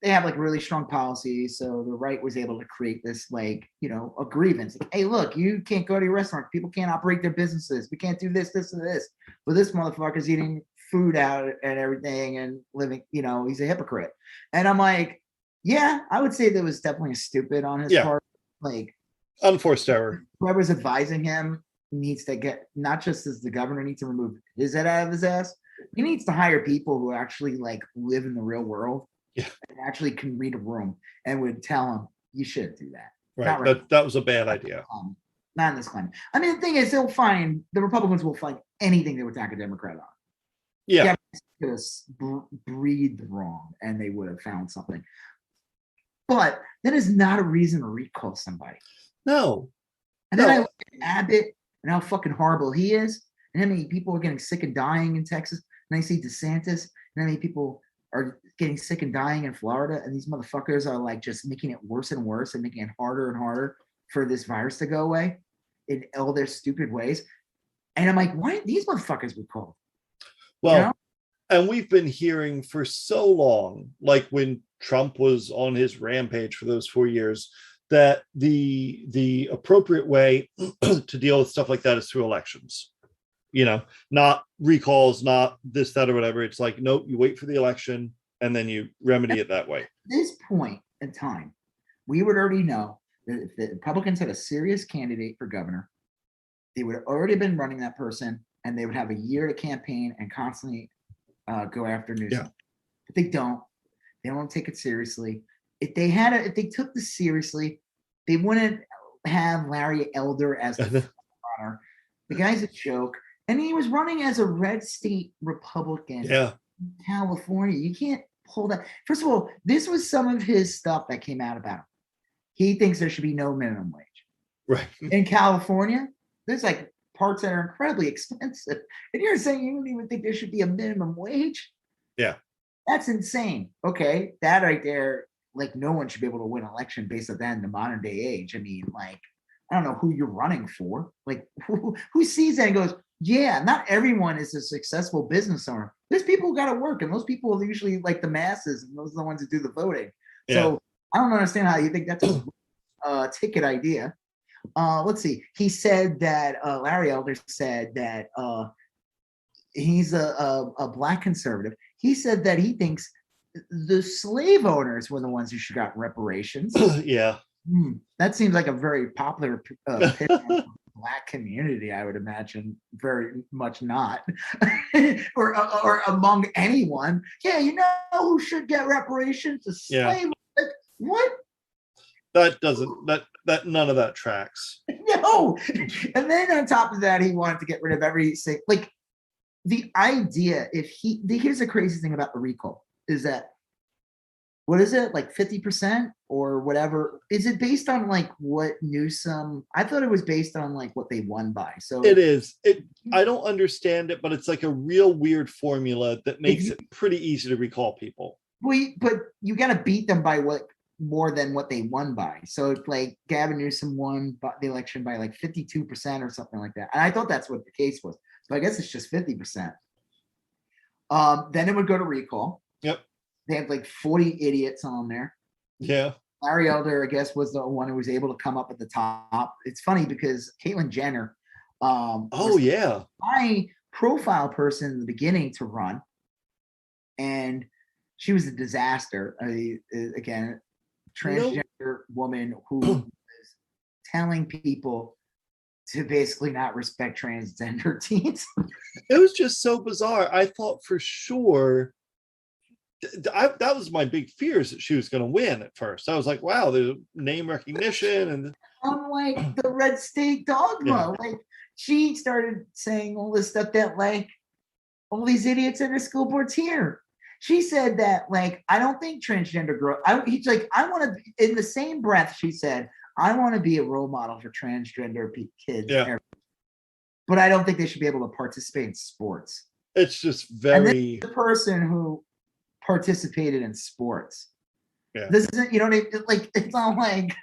they have really strong policies, so the right was able to create this a grievance. Hey, look, you can't go to your restaurant. People can't operate their businesses. We can't do this, this, and this. But this motherfucker's eating food out and everything and living. He's a hypocrite. And I'm like, yeah, I would say that was definitely stupid on his part. Unforced error. Whoever's advising him needs to get, not just as the governor needs to remove his head out of his ass. He needs to hire people who actually live in the real world. Yeah. And actually can read a room and would tell him, you shouldn't do that. Right. That was a bad idea. Not in this climate. I mean, the thing is, the Republicans will find anything they would attack a Democrat on. Yeah. Just breathed wrong, and they would have found something. But that is not a reason to recall somebody. No. And then I look at Abbott and how fucking horrible he is, and how many people are getting sick and dying in Texas. And I see DeSantis, and how many people are getting sick and dying in Florida, and these motherfuckers are like just making it worse and worse and making it harder and harder for this virus to go away in all their stupid ways. And I'm like, why these motherfuckers recalled? Well, you know? And we've been hearing for so long, like when Trump was on his rampage for those 4 years, that the appropriate way to deal with stuff like that is through elections. You know, not recalls, not this, that, or whatever. It's like, nope, you wait for the election and then you remedy it that way. At this point in time, we would already know that if the Republicans had a serious candidate for governor, they would have already been running that person, and they would have a year to campaign and constantly go after Newsom. Yeah. But they don't. They don't take it seriously. If they took this seriously, they wouldn't have Larry Elder as the runner. The guy's a joke. And he was running as a red state Republican in California. You can't pull that. First of all, this was some of his stuff that came out about him. He thinks there should be no minimum wage. Right. In California, there's like parts that are incredibly expensive. And you're saying you don't even think there should be a minimum wage? Yeah. That's insane. Okay. That right there, like no one should be able to win an election based on that in the modern day age. I mean, like, I don't know who you're running for. Like who sees that and goes, yeah, not everyone is a successful business owner. There's people who got to work, and those people are usually like the masses, and those are the ones who do the voting. Yeah. So I don't understand how you think that's a ticket idea. Let's see. He said that Larry Elder said that he's a black conservative. He said that he thinks the slave owners were the ones who should got reparations. Yeah. That seems like a very popular pitch in the black community, I would imagine. Very much not. or among anyone. Yeah, you know who should get reparations? The slave. Like, what? That doesn't that none of that tracks. No. And then on top of that, he wanted to get rid of every like the idea. Here's the crazy thing about the recall is that, what is it, like 50% or whatever? Is it based on like what Newsom? I thought it was based on like what they won by. So it is. I don't understand it, but it's like a real weird formula that makes it pretty easy to recall people. But you got to beat them by what more than what they won by. So like Gavin Newsom won the election by like 52% or something like that. And I thought that's what the case was. So I guess it's just 50%. Then it would go to recall. Yep. They have like 40 idiots on there. Yeah. Larry Elder, I guess, was the one who was able to come up at the top. It's funny because Caitlyn Jenner was my profile person in the beginning to run. And she was a disaster. Again, transgender woman who was telling people to basically not respect transgender teens. It was just so bizarre. I thought for sure that was my big fears that she was going to win at first. I was like, wow, there's name recognition. And I'm like the red state dogma. Like she started saying all this stuff that like all these idiots in her school boards here. She said that like, I don't think transgender girl, he's like, I want to, in the same breath, she said, I want to be a role model for transgender kids. Yeah. But I don't think they should be able to participate in sports. It's just very. And the person who participated in sports. Yeah. This isn't, you know, like it's not like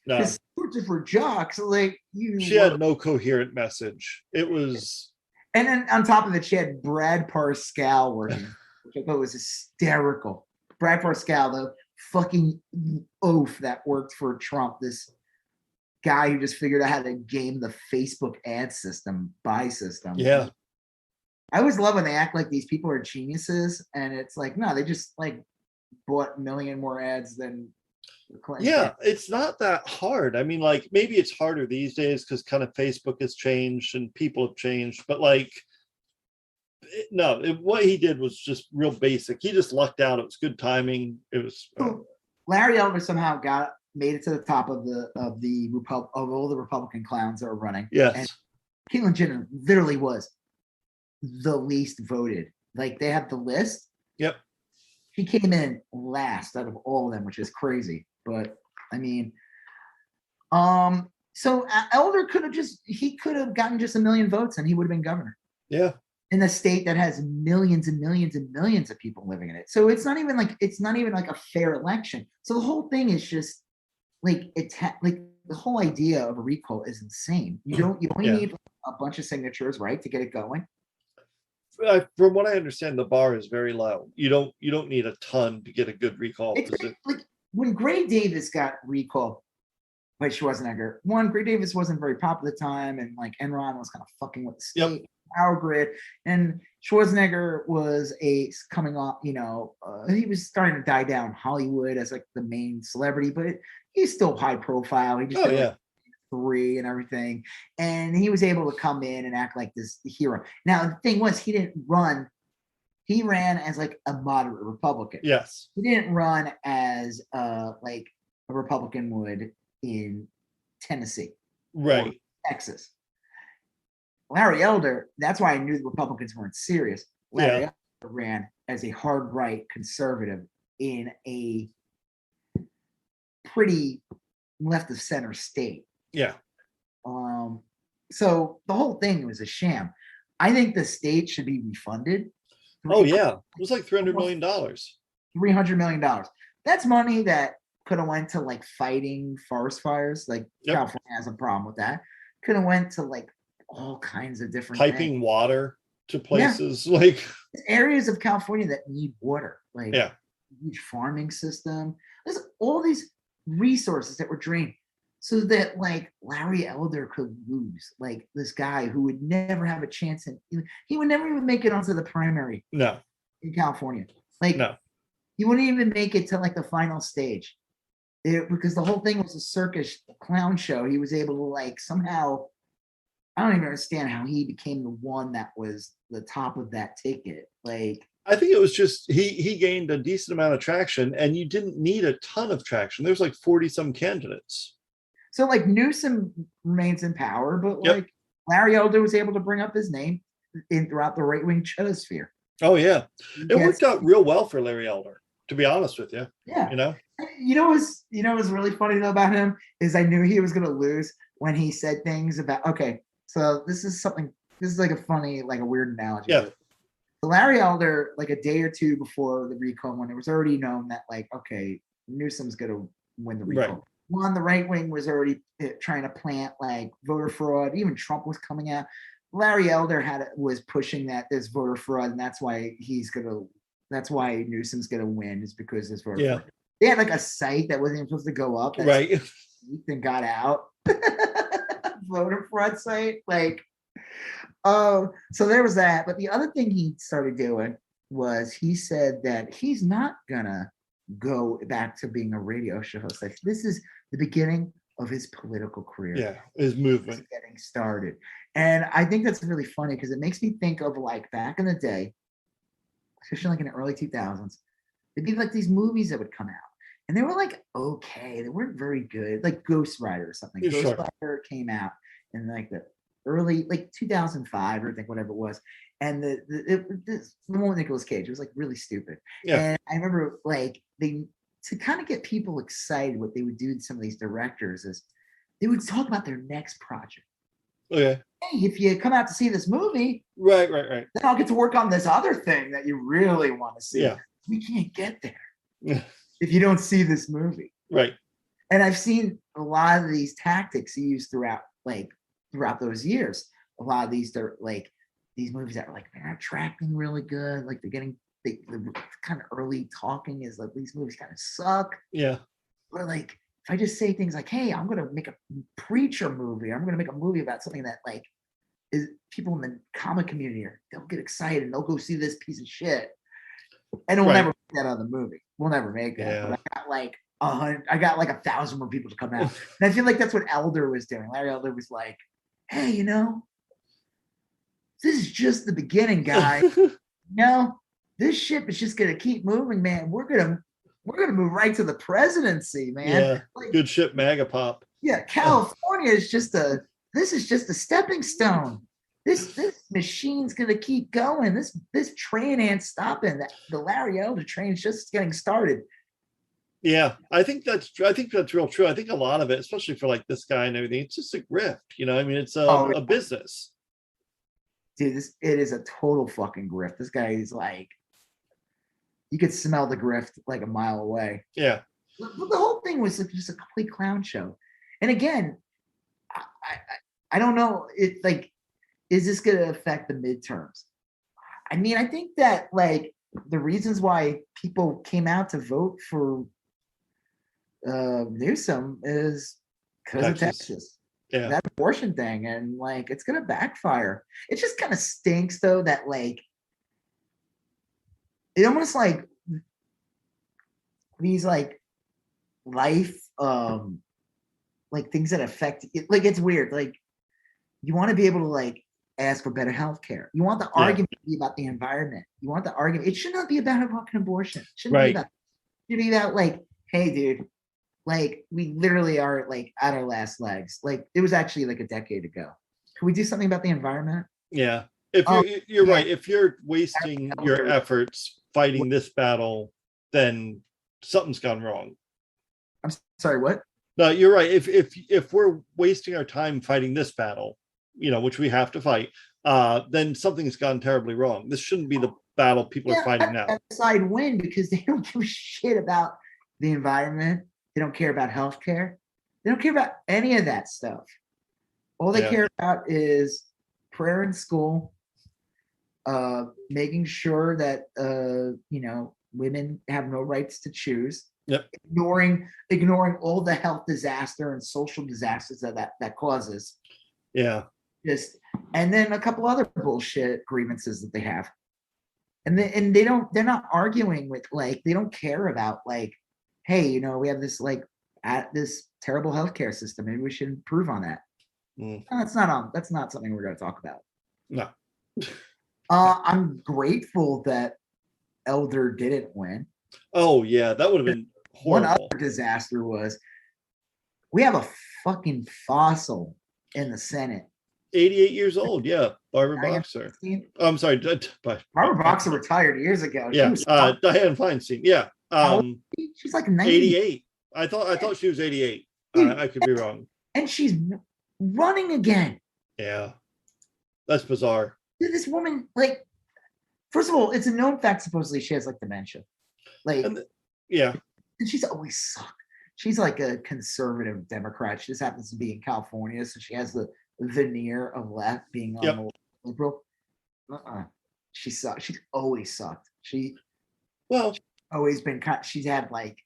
no. Sports are for jocks. Like she had no coherent message. It was. And then on top of it, she had Brad Parscale working, which I thought was hysterical. Brad Parscale, the fucking oaf that worked for Trump, this guy who just figured out how to game the Facebook ad system, buy system. Yeah. I always love when they act like these people are geniuses, and it's like, no, they just like bought a million more ads than the Clinton. Yeah, it's not that hard. I mean, like maybe it's harder these days because kind of Facebook has changed and people have changed, but like What he did was just real basic. He just lucked out. It was good timing. It was. Larry Elder somehow made it to the top of all the Republican clowns that were running. Yes. And Caitlyn Jenner literally was the least voted. Like, they had the list. Yep. She came in last out of all of them, which is crazy. But I mean, so Elder could have gotten just 1 million votes and he would have been governor. Yeah. In a state that has millions and millions and millions of people living in it. So it's not even like a fair election. So the whole thing is just like the whole idea of a recall is insane. You only need a bunch of signatures, right, to get it going. From what I understand, the bar is very low. You don't need a ton to get a good recall. Like when Gray Davis got recalled by Schwarzenegger, Gray Davis wasn't very popular at the time, and like Enron was kind of fucking with the state power grid, and Schwarzenegger was coming off, he was starting to die down Hollywood as like the main celebrity, but he's still high profile. He just did 3 and everything, and he was able to come in and act like this hero. Now the thing was, he didn't run. He ran as like a moderate Republican. Yes. He didn't run as like a Republican would in Tennessee, right, or Texas. Larry Elder, that's why I knew the Republicans weren't serious. Larry Elder ran as a hard right conservative in a pretty left of center state. Yeah. So the whole thing was a sham. I think the state should be refunded. Oh yeah, it was like $300 million. $300 million. That's money that could have went to like fighting forest fires. Like California has a problem with that. Could have went to like all kinds of different piping water to places like areas of California that need water, like huge farming system. There's all these resources that were drained so that like Larry Elder could lose, like this guy who would never have a chance, and he would never even make it onto the primary. No, in California, like no, he wouldn't even make it to like the final stage, because the whole thing was a circus clown show. He was able to like somehow. I don't even understand how he became the one that was the top of that ticket. Like, I think it was just he gained a decent amount of traction, and you didn't need a ton of traction. There's like 40 some candidates. So like Newsom remains in power, but like Larry Elder was able to bring up his name throughout the right wing chodosphere. Oh yeah, it worked out real well for Larry Elder, to be honest with you. Yeah, what's really funny though about him is I knew he was going to lose when he said things about So this is like a funny, like a weird analogy. Yeah. So Larry Elder, like a day or two before the recall, when it was already known that like, Newsom's going to win the recall. Right. One, the right wing was already trying to plant like voter fraud. Even Trump was coming out. Larry Elder was pushing that there's voter fraud, and that's why Newsom's going to win, is because there's voter fraud. They had like a site that wasn't even supposed to go up. Right. And got out. Voter fraud site, so there was that. But the other thing he started doing was he said that he's not gonna go back to being a radio show host. Like, this is the beginning of his political career. Yeah, his movement getting started. And I think that's really funny because it makes me think of like back in the day, especially like in the early 2000s, there'd be like these movies that would come out. And they were like, okay, they weren't very good, like Ghost Rider or something. Yeah, Ghost Rider came out in like the early, like 2005 or I think whatever it was. And the one with Nicolas Cage, it was like really stupid. Yeah. And I remember like to kind of get people excited, what they would do to some of these directors is they would talk about their next project. Okay. Hey, if you come out to see this movie, right, then I'll get to work on this other thing that you really want to see. Yeah. We can't get there. If you don't see this movie. Right. And I've seen a lot of these tactics used throughout those years. A lot of these, they're like these movies that are like, they're not tracking really good. Like the kind of early talking is like, these movies kind of suck. Yeah. But like, if I just say things like, hey, I'm going to make a preacher movie. I'm going to make a movie about something that like is people in the comic community they'll get excited and they'll go see this piece of shit. And we'll never make that other movie. We'll never make that. Yeah. But I got like 1,000 more people to come out. And I feel like that's what Elder was doing. Larry Elder was like, hey, this is just the beginning, guys. No, this ship is just gonna keep moving, man. We're gonna move right to the presidency, man. Yeah, like, good ship, MAGA pop. Yeah, California is just a stepping stone. This machine's gonna keep going. This train ain't stopping. The Larry Elder train's just getting started. Yeah, I think that's real true. I think a lot of it, especially for like this guy and everything, it's just a grift. I mean, it's a business. Dude, it is a total fucking grift. This guy is like, you could smell the grift like a mile away. Yeah. But the whole thing was just a complete clown show. And again, I don't know. It's like, is this going to affect the midterms? I mean, I think that like the reasons why people came out to vote for Newsom is because of Texas. Yeah. That abortion thing, and like it's gonna backfire. It just kind of stinks though that like it almost like these like life like things that affect it, like it's weird. Like you want to be able to like ask for better health care. You want the argument to be about the environment. You want the argument. It should not be about a fucking abortion. It shouldn't be about. It should be about like, hey, dude. Like we literally are like at our last legs. Like it was actually like a decade ago. Can we do something about the environment? Yeah. If you're right. If you're wasting your efforts fighting this battle, then something's gone wrong. I'm sorry, what? No, you're right. If we're wasting our time fighting this battle, which we have to fight, then something's gone terribly wrong. This shouldn't be the battle people are fighting now. Side win because they don't give a shit about the environment. They don't care about healthcare. They don't care about any of that stuff. All they care about is prayer in school, making sure that women have no rights to choose. Yep. Ignoring all the health disaster and social disasters that causes. Yeah. And then a couple other bullshit grievances that they have. And they're not arguing with like they don't care about like, hey, we have this like this terrible healthcare system. Maybe we should improve on that. No, that's not something we're going to talk about. No. I'm grateful that Elder didn't win. Oh yeah, that would have been horrible. One other disaster was we have a fucking fossil in the Senate. 88 years old, yeah. Barbara Boxer. Oh, I'm sorry. Barbara Boxer retired years ago. Yeah, Dianne Feinstein. Yeah. She's like 90. 88. I thought she was 88. I could be wrong. And she's running again. Yeah. That's bizarre. Dude, this woman, like, first of all, it's a known fact supposedly she has like dementia. Like, and she's always sucked. She's like a conservative Democrat. She just happens to be in California, so she has the veneer of left being on the liberal. She sucked. She's always sucked. She's always been she's had like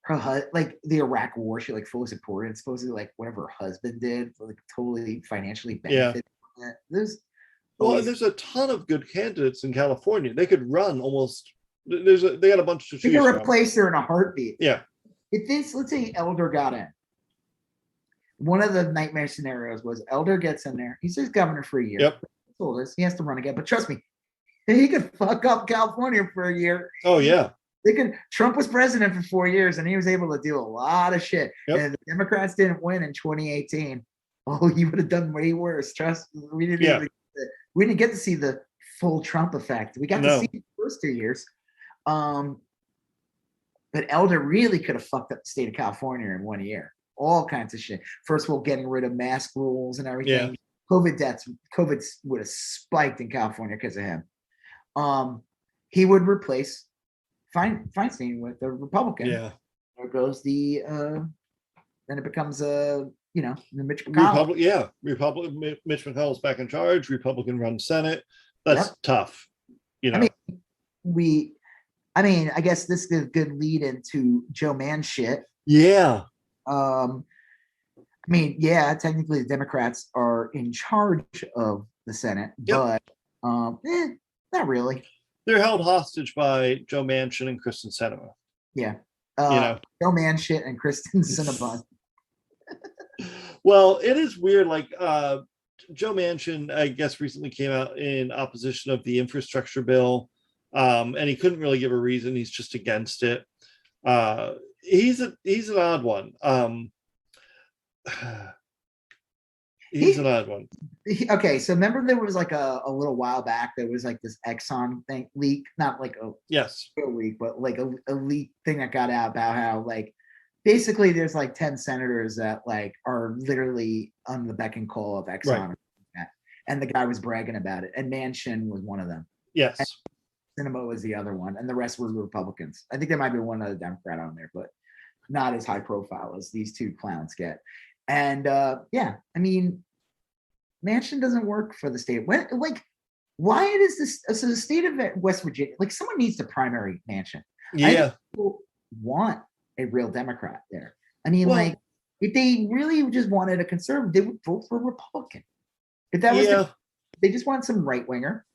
her like the Iraq war, she like fully supported, supposedly like whatever her husband did, like totally financially benefited from it. There's a ton of good candidates in California. They could run almost. They got a bunch to choose from. They could replace her in a heartbeat. Yeah. Let's say Elder got in. One of the nightmare scenarios was Elder gets in there. He's just governor for a year. Yep. He has to run again, but trust me, he could fuck up California for a year. Oh yeah. Trump was president for 4 years and he was able to do a lot of shit. Yep. And the Democrats didn't win in 2018. Oh, he would have done way worse. Trust we didn't get to see the full Trump effect. We got to see the first 2 years. But Elder really could have fucked up the state of California in 1 year. All kinds of shit. First of all, getting rid of mask rules and everything. Yeah. COVID would have spiked in California because of him. He would replace Feinstein with a Republican. Yeah. There goes then it becomes the Mitch McConnell. Republican Mitch McConnell's back in charge. Republican run Senate. That's tough. I mean, I guess this is a good lead into Joe Manchin. Yeah. Technically the Democrats are in charge of the Senate, but not really. They're held hostage by Joe Manchin and Kristen Sinema. Yeah. Joe Manchin and Kristen Sinema. Well, it is weird. Like Joe Manchin, I guess, recently came out in opposition of the infrastructure bill, and he couldn't really give a reason. He's just against it. He's an odd one. He's an odd one. Okay, so remember there was like a little while back there was like this Exxon thing leak, not like a leak, but like a leak thing that got out about how like basically there's like 10 senators that like are literally on the beck and call of Exxon, right. And the guy was bragging about it, and Manchin was one of them. Yes. And Sinema was the other one, and the rest were Republicans. I think there might be one other Democrat on there, but not as high profile as these two clowns get. And yeah, I mean, Manchin doesn't work for the state. When, like, why is this? So the state of West Virginia, like, someone needs to primary Manchin. Yeah, people want a real Democrat there. I mean, like, if they really just wanted a conservative, they would vote for a Republican. If that was, they just want some right winger,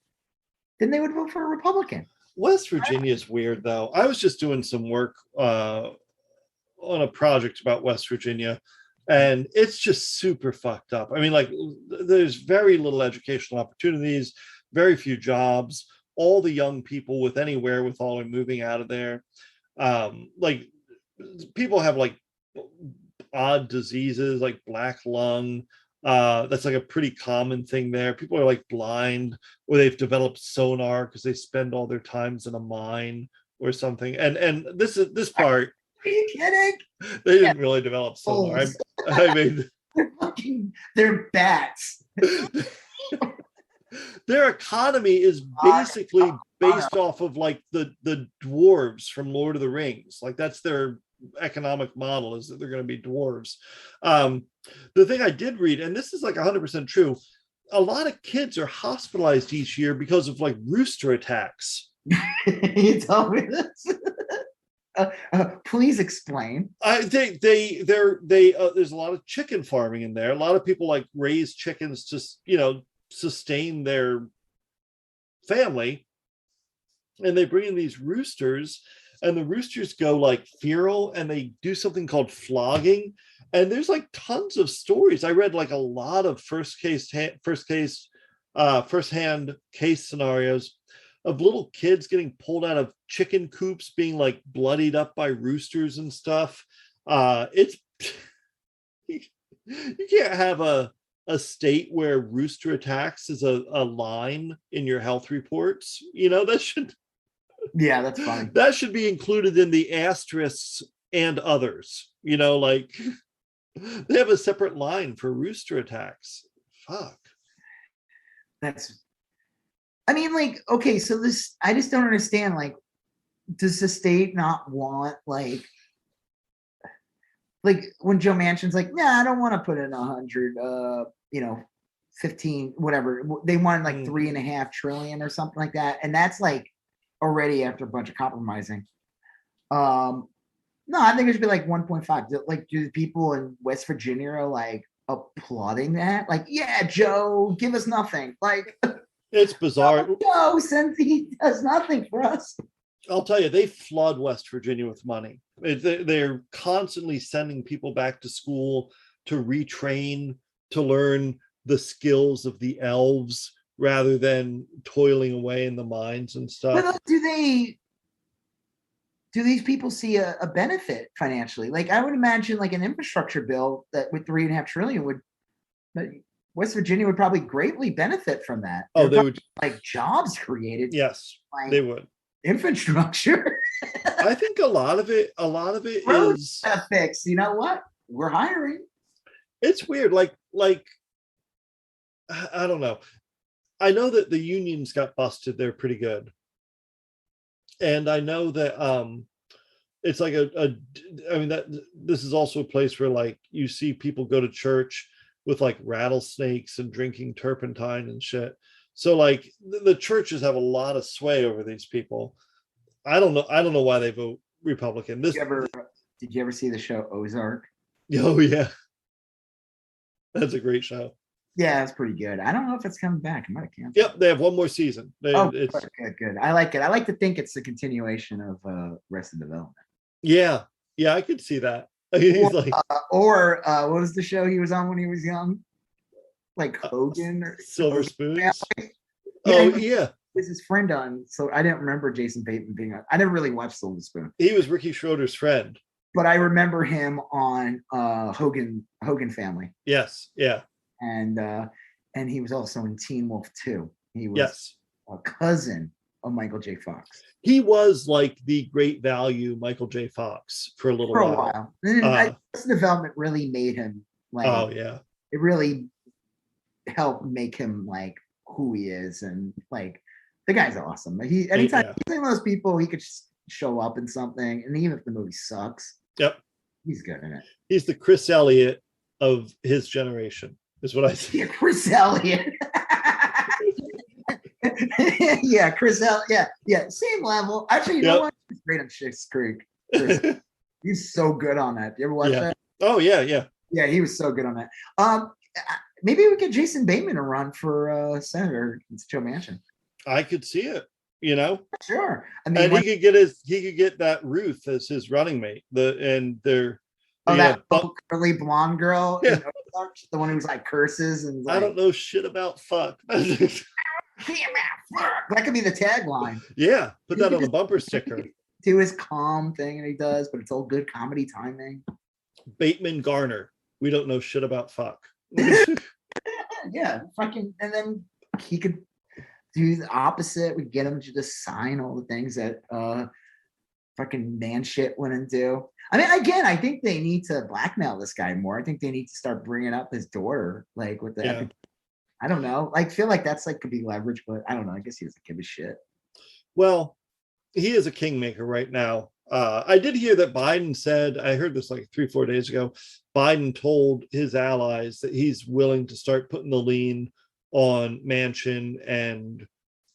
then they would vote for a Republican. West Virginia is weird, though. I was just doing some work on a project about West Virginia, and it's just super fucked up. I mean, like, there's very little educational opportunities, very few jobs. All the young people with any wherewithal are moving out of there. Like, people have like odd diseases like black lung. That's like a pretty common thing there. People are like blind, or they've developed sonar because they spend all their times in a mine or something. And this part. Are you kidding? They didn't really develop sonar. I mean, they're bats. Their economy is basically based off of like the dwarves from Lord of the Rings. Like, that's their economic model, is that they're going to be dwarves. The thing I did read, and this is like 100% true, a lot of kids are hospitalized each year because of like rooster attacks. You told me this. Please explain. There's a lot of chicken farming in there. A lot of people like raise chickens to, you know, sustain their family, and they bring in these roosters, and the roosters go like feral, and they do something called flogging. And there's like tons of stories. I read like a lot of first-hand case scenarios of little kids getting pulled out of chicken coops, being like bloodied up by roosters and stuff. It's you can't have a state where rooster attacks is a line in your health reports. You know, that should. Yeah, that's funny. That should be included in the asterisks and others. You know, like, they have a separate line for rooster attacks. Fuck. I mean, like, okay, so this, I just don't understand. Like, does the state not want, like when Joe Manchin's like, nah, I don't want to put in 100, 15, whatever. They wanted like 3.5 trillion or something like that. And that's like already after a bunch of compromising. No, I think it should be like 1.5. Like, do the people in West Virginia are like applauding that? Like, yeah, Joe, give us nothing. Like, it's bizarre. Joe, since he does nothing for us. I'll tell you, they flood West Virginia with money. They're constantly sending people back to school to retrain, to learn the skills of the elves rather than toiling away in the mines and stuff. But do these people see a benefit financially? Like, I would imagine like an infrastructure bill that with 3.5 trillion would, West Virginia would probably greatly benefit from that. Oh, they would, like, jobs created. Yes, like, they would. Infrastructure. I think a lot of it Roads is fixed. You know what? We're hiring. It's weird. Like I don't know. I know that the unions got busted. They're pretty good. And I know that it's like I mean, that this is also a place where like you see people go to church with like rattlesnakes and drinking turpentine and shit. So like the churches have a lot of sway over these people. I don't know why they vote Republican. Did you ever see the show Ozark? Oh yeah. That's a great show. Yeah, it's pretty good. I don't know if it's coming back. It might have canceled. Yep, they have one more season. Good. I like it. I like to think it's a continuation of Arrested Development. Yeah, I could see that. He's what was the show he was on when he was young? like Hogan or Silver Spoons. Yeah, Oh yeah, was his friend on. So I didn't remember Jason Bateman being on. I never really watched Silver Spoon. he was Ricky Schroeder's friend. But I remember him on Hogan Family. Yes, yeah, and he was also in Teen Wolf 2. He was a cousin of Michael J. Fox. He was like the great value Michael J. Fox for a little while. And then this development really made him like. Oh yeah, it really helped make him like who he is, and like the guy's awesome. Anytime he's one of those people, he could show up in something, and even if the movie sucks, he's good in it. He's the Chris Elliott of his generation, is what I say. Yeah, Chris Elliott. Yeah, Chris Elliott. Yeah, same level. Actually, you know what? He's great on Schitt's Creek. He's so good on that. You ever watch that? Oh yeah. Yeah, he was so good on that. Maybe we get Jason Bateman to run for senator against Joe Manchin. I could see it. You know, sure. I mean, and he could get that Ruth as his running mate. That curly blonde girl, the one who's like curses and like, I don't know shit about fuck. That could be the tagline. Yeah, put that on the bumper sticker. Do his calm thing, and he does, but it's all good comedy timing. Bateman Garner. We don't know shit about fuck. Yeah, fucking, and then he could do the opposite. We get him to just sign all the things that fucking man shit wouldn't do. I mean, again, I think they need to blackmail this guy more. I think they need to start bringing up his daughter, like with the. I don't know. Like, feel like that's like could be leverage, but I don't know. I guess he doesn't give a shit. Well, he is a kingmaker right now. I did hear that Biden said, I heard this like 3-4 days ago, Biden told his allies that he's willing to start putting the lean on Manchin and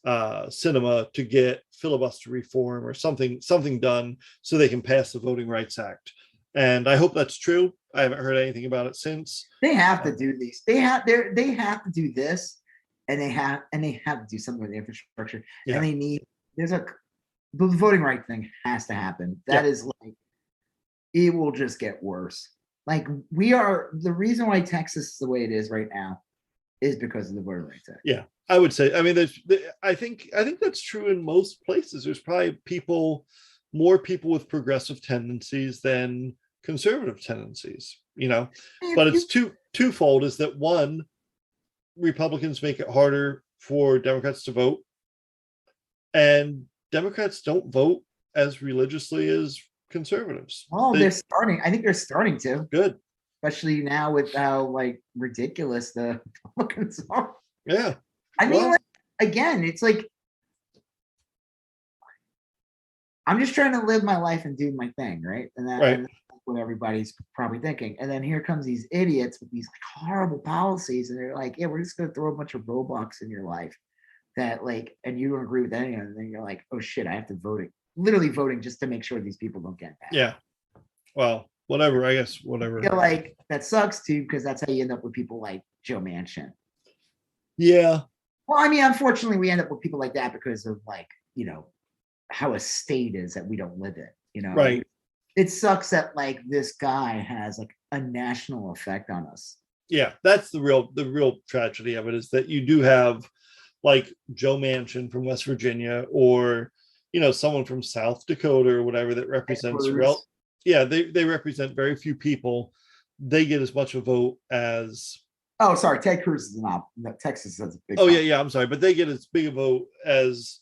Sinema to get filibuster reform or something done so they can pass the Voting Rights Act. And I hope that's true. I haven't heard anything about it since. They have to do these. They have to do this, and they have to do something with the infrastructure. Yeah. And the voting right thing has to happen. That is like, it will just get worse. Like, the reason why Texas is the way it is right now is because of the Voting Rights Act. Yeah, I would say. I mean, I think that's true in most places. There's probably more people with progressive tendencies than conservative tendencies, you know. But it's twofold. Is that one, Republicans make it harder for Democrats to vote, and Democrats don't vote as religiously as conservatives. Oh, they're starting. I think they're starting to. Good. Especially now with how like ridiculous the Republicans are. Yeah. I mean, like, again, it's like I'm just trying to live my life and do my thing, right? And that's what everybody's probably thinking. And then here comes these idiots with these like horrible policies, and they're like, "Yeah, we're just gonna throw a bunch of roadblocks in your life that like," and you don't agree with any of them. And then you're like, "Oh shit, I have to vote." Literally voting just to make sure these people don't get back. Yeah. Well, whatever. I guess whatever. I feel like that sucks too, because that's how you end up with people like Joe Manchin. Yeah. Well, I mean, unfortunately, we end up with people like that because of like, you know, how a state is that we don't live in. You know, right? It sucks that like this guy has like a national effect on us. Yeah, that's the real tragedy of it, is that you do have like Joe Manchin from West Virginia, or you know, someone from South Dakota or whatever that represents they represent very few people. They get as much a vote as Ted Cruz is not. Texas has a big I'm sorry, but they get as big a vote as,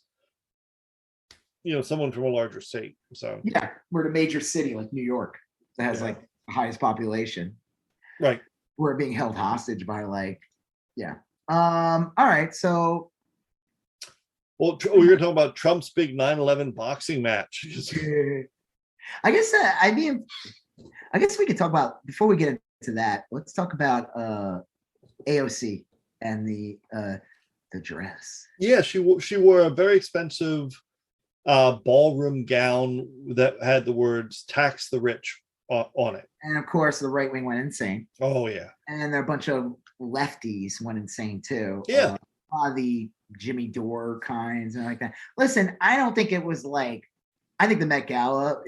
you know, someone from a larger state. So yeah, we're a major city like New York that has like the highest population. Right. We're being held hostage by like all right, so well, we were talking about Trump's big 9/11 boxing match. I guess we could talk about, before we get into that, let's talk about AOC and the dress. Yeah, she wore a very expensive ballroom gown that had the words "tax the rich" on it. And of course, the right wing went insane. Oh yeah. And there are a bunch of lefties went insane too. Yeah. The Jimmy Dore kinds and like that. Listen, I don't think it was like. I think the Met Gala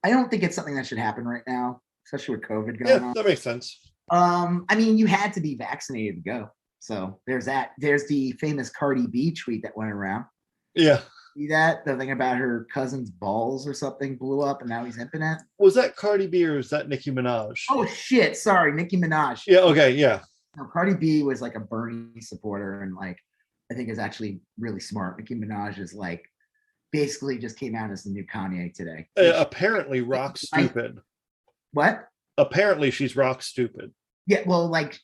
I don't think it's something that should happen right now, especially with COVID going on. Yeah, that makes sense. I mean, you had to be vaccinated to go. So there's that. There's the famous Cardi B tweet that went around. Yeah. See that? The thing about her cousin's balls or something blew up and now he's impotent. Was that Cardi B or was that Nicki Minaj? Oh shit! Sorry, Nicki Minaj. Yeah. Okay. Yeah. No, Cardi B was like a Bernie supporter and like I think is actually really smart. Nicki Minaj is like basically just came out as the new Kanye today. Apparently, rock stupid. What? Apparently, she's rock stupid. Yeah. Well, like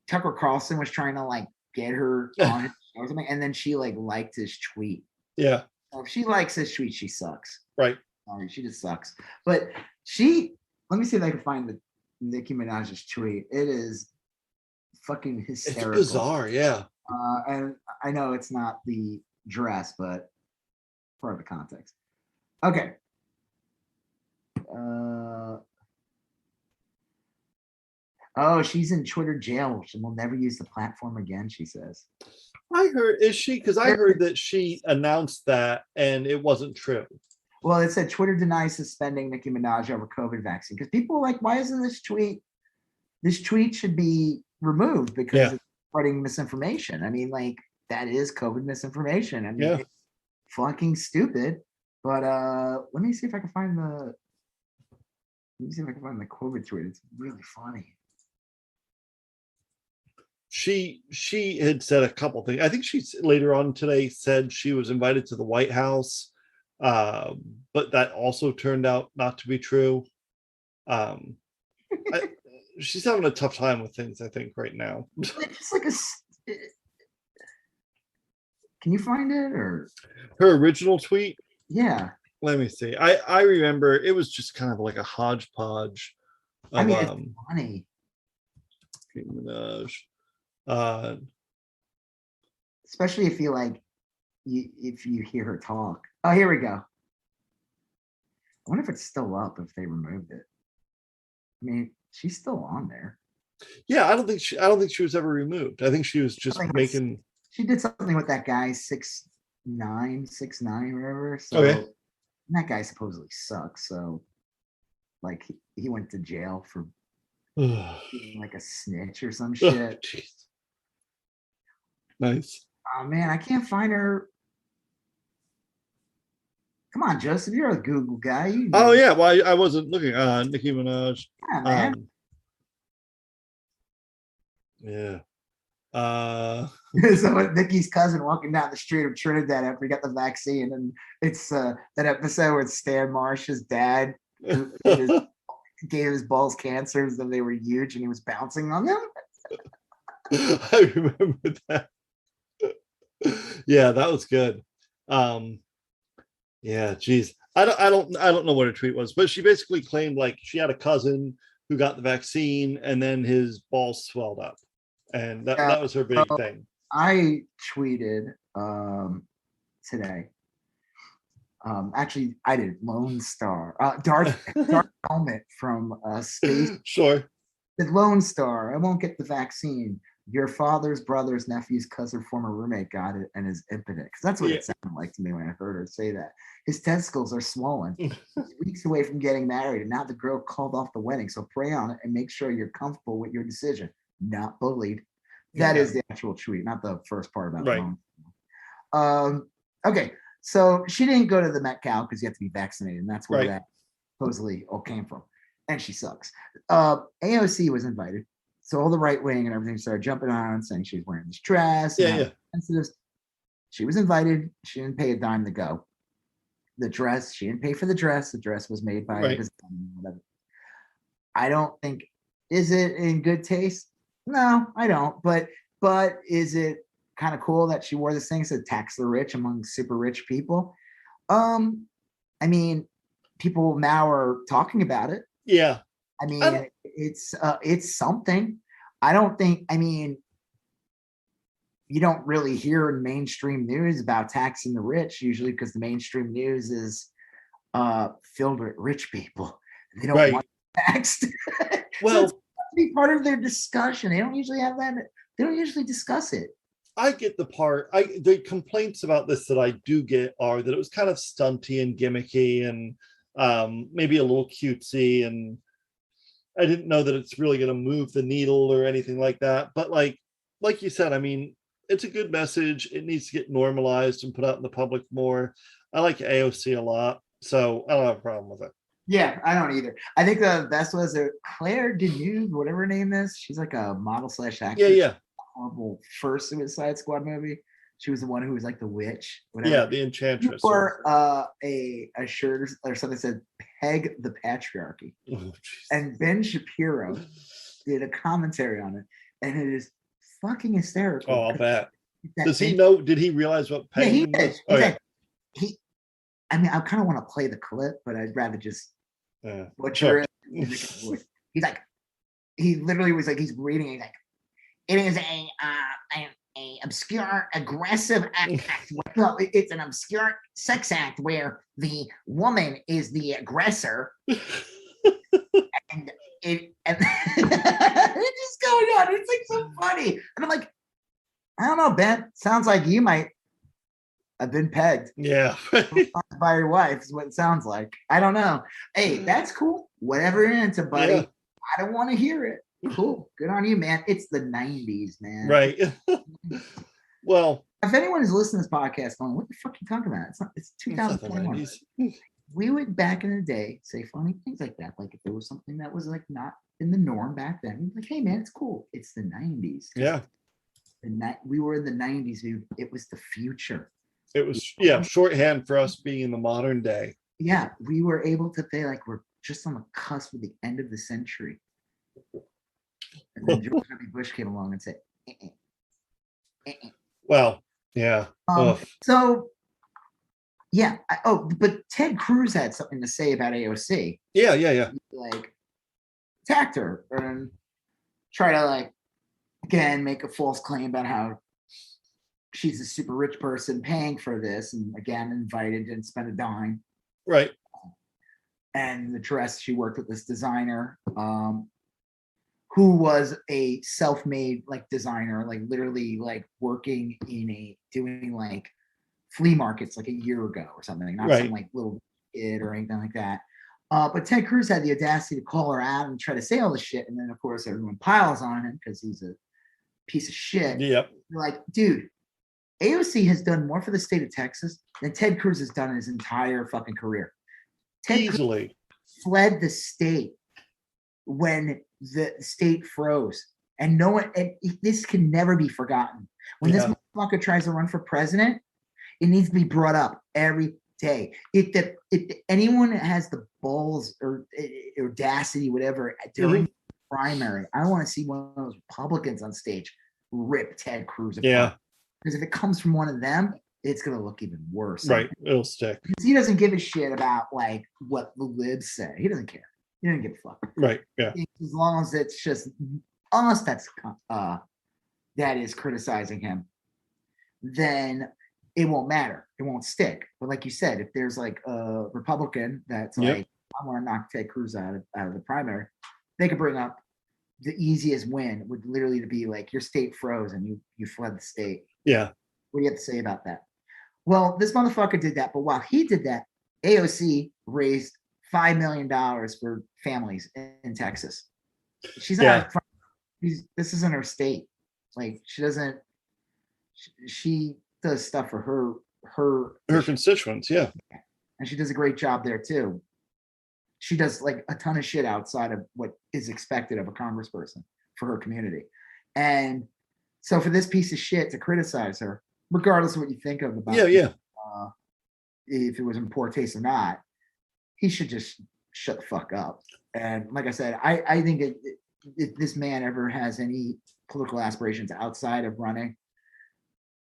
Tucker Carlson was trying to like get her on his show or something, and then she like liked his tweet. Yeah. So if she likes his tweet, she sucks. Right. Sorry, she just sucks. But let me see if I can find the Nicki Minaj's tweet. It is fucking hysterical. It's bizarre, yeah. And I know it's not the dress, but part of the context. Okay. Oh, she's in Twitter jail. She will never use the platform again, she says. I heard, is she? Because I heard that she announced that and it wasn't true. Well, it said Twitter denies suspending Nicki Minaj over COVID vaccine. Because people are like, why isn't this tweet should be removed because it's spreading misinformation. I mean, like, that is COVID misinformation. I mean, it's fucking stupid. But let me see if I can find the COVID tweet. It's really funny. She had said a couple things. I think she later on today said she was invited to the White House, but that also turned out not to be true. She's having a tough time with things, I think, right now. It's like can you find it or her original tweet? Yeah. Let me see. I remember it was just kind of like a hodgepodge of, I mean, it's funny. Minaj. Especially if you like if you hear her talk. Oh, here we go. I wonder if it's still up if they removed it. I mean, she's still on there. Yeah, I don't think she was ever removed. I think she was just making. She did something with that guy 6'9", whatever. So okay. That guy supposedly sucks. So, like, he went to jail for being like a snitch or some shit. Oh, nice. Oh man, I can't find her. Come on, Joseph, you're a Google guy. Oh yeah, well I wasn't looking. Nicki Minaj. Yeah, man. Yeah. So Nicki's cousin walking down the street of Trinidad after he got the vaccine, and it's that episode where Stan Marsh's dad gave his balls cancers and they were huge, and he was bouncing on them. I remember that. Yeah, that was good. Yeah, geez. I don't know what her tweet was, but she basically claimed like she had a cousin who got the vaccine and then his balls swelled up. And that was her big thing. I tweeted today. Actually, I did Lone Star. Dark Helmet from Space. Sure. The Lone Star. I won't get the vaccine. Your father's brother's nephew's cousin, former roommate got it and is impotent. Because that's what it sounded like to me when I heard her say that. His testicles are swollen. He's weeks away from getting married, and now the girl called off the wedding. So pray on it and make sure you're comfortable with your decision. Not bullied. That is the actual tweet, not the first part about right. Okay, so she didn't go to the Met Cal because you have to be vaccinated, and that's where that supposedly all came from. And she sucks. AOC was invited, so all the right wing and everything started jumping on and saying she's wearing this dress. She was invited. She didn't pay a dime to go. The dress, she didn't pay for the dress. The dress was made by whatever. I don't think, is it in good taste? No, I don't. But is it kind of cool that she wore this thing said tax the rich among super rich people? I mean, people now are talking about it. Yeah. I mean, it's something. I don't think, I mean, you don't really hear in mainstream news about taxing the rich usually because the mainstream news is filled with rich people. They don't want taxed. Well, so be part of their discussion. They don't usually have that. They don't usually discuss it. I get the complaints about this that I do get are that it was kind of stunty and gimmicky and maybe a little cutesy, and I didn't know that it's really going to move the needle or anything like that. But like you said, I mean, it's a good message. It needs to get normalized and put out in the public more. I like AOC a lot, so I don't have a problem with it. Yeah, I don't either. I think the best was Claire Denude, whatever her name is. She's like a model / actress. Yeah. Horrible first Suicide Squad movie. She was the one who was like the witch. Whatever. Yeah, the Enchantress. Or a shirt or something that said "Peg the Patriarchy," and Ben Shapiro did a commentary on it, and it is fucking hysterical. Oh, I'll bet. Does he know? Did he realize what pegging was? I mean, I kind of want to play the clip, but I'd rather just butcher it. He's like, he literally was like, he's reading. He's like, it is a obscure, aggressive act. Well, it's an obscure sex act where the woman is the aggressor, and it's just going on. It's like so funny, and I'm like, I don't know, Ben. Sounds like you might have been pegged. Yeah. By your wife is what it sounds like. I don't know. Hey, that's cool. Whatever you're into, buddy. Yeah. I don't want to hear it. Cool. Good on you, man. It's the 90s, man. Right. Well, if anyone is listening to this podcast going, what the fuck are you talking about? It's 2021. We would back in the day say funny things like that. Like if there was something that was like not in the norm back then, like, hey man, it's cool. It's the 90s. Yeah. We were in the 90s. It was the future. It was shorthand for us being in the modern day. Yeah, we were able to say like we're just on the cusp of the end of the century. And then George W. Bush came along and said, Well, yeah. So, yeah. But Ted Cruz had something to say about AOC. Yeah. He, like, attacked her and try to, like, again, make a false claim about how she's a super rich person paying for this, and again, invited, didn't spend a dime. Right. And the dress, she worked with this designer, who was a self-made like designer, like literally like working doing like flea markets like a year ago or something, not some like little kid or anything like that. But Ted Cruz had the audacity to call her out and try to say all this shit, and then of course everyone piles on him because he's a piece of shit. Yep. You're like, dude, AOC has done more for the state of Texas than Ted Cruz has done in his entire fucking career. Ted Easily Cruz fled the state when the state froze, and no one. And this can never be forgotten. When this motherfucker tries to run for president, it needs to be brought up every day. If anyone has the balls or audacity, whatever, during the primary, I want to see one of those Republicans on stage rip Ted Cruz apart. Yeah. Because if it comes from one of them, it's going to look even worse. Right. It'll stick. Because he doesn't give a shit about like what the libs say. He doesn't care. He doesn't give a fuck. Right. Yeah. As long as it's just us that is criticizing him, then it won't matter. It won't stick. But like you said, if there's like a Republican that's like, I want to knock Ted Cruz out of the primary, they could bring up the easiest win would literally to be like your state froze and you fled the state. Yeah. What do you have to say about that? Well, this motherfucker did that, but while he did that, AOC raised $5 million for families in Texas. She's not. This isn't her state. Like she doesn't. She does stuff for her constituents. Yeah, and she does a great job there too. She does like a ton of shit outside of what is expected of a congressperson for her community, and so for this piece of shit to criticize her, regardless of what you think of about if it was in poor taste or not, he should just shut the fuck up. And like I said, I think if this man ever has any political aspirations outside of running,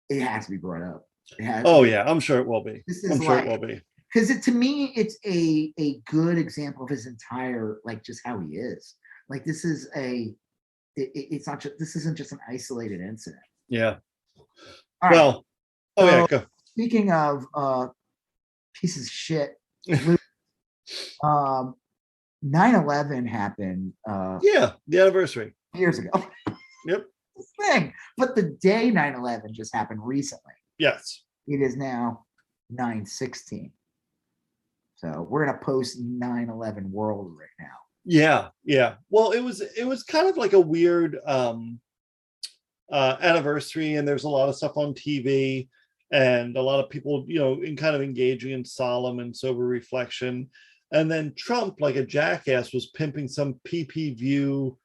it has to be brought up. Yeah, I'm sure it will be. It will be. Because to me, it's a good example of his entire, like, just how he is. Like, this is it's not just, this isn't just an isolated incident. Yeah. All right. Well, go. Speaking of pieces of shit, 9/11 happened. The anniversary. Years ago. Yep. Thing. But the day 9/11 just happened recently. Yes. It is now 9/16. So we're in a post 9/11 world right now. Yeah, yeah. Well, it was kind of like a weird anniversary, and there's a lot of stuff on TV, and a lot of people, in kind of engaging in solemn and sober reflection. And then Trump, like a jackass, was pimping some pay-per-view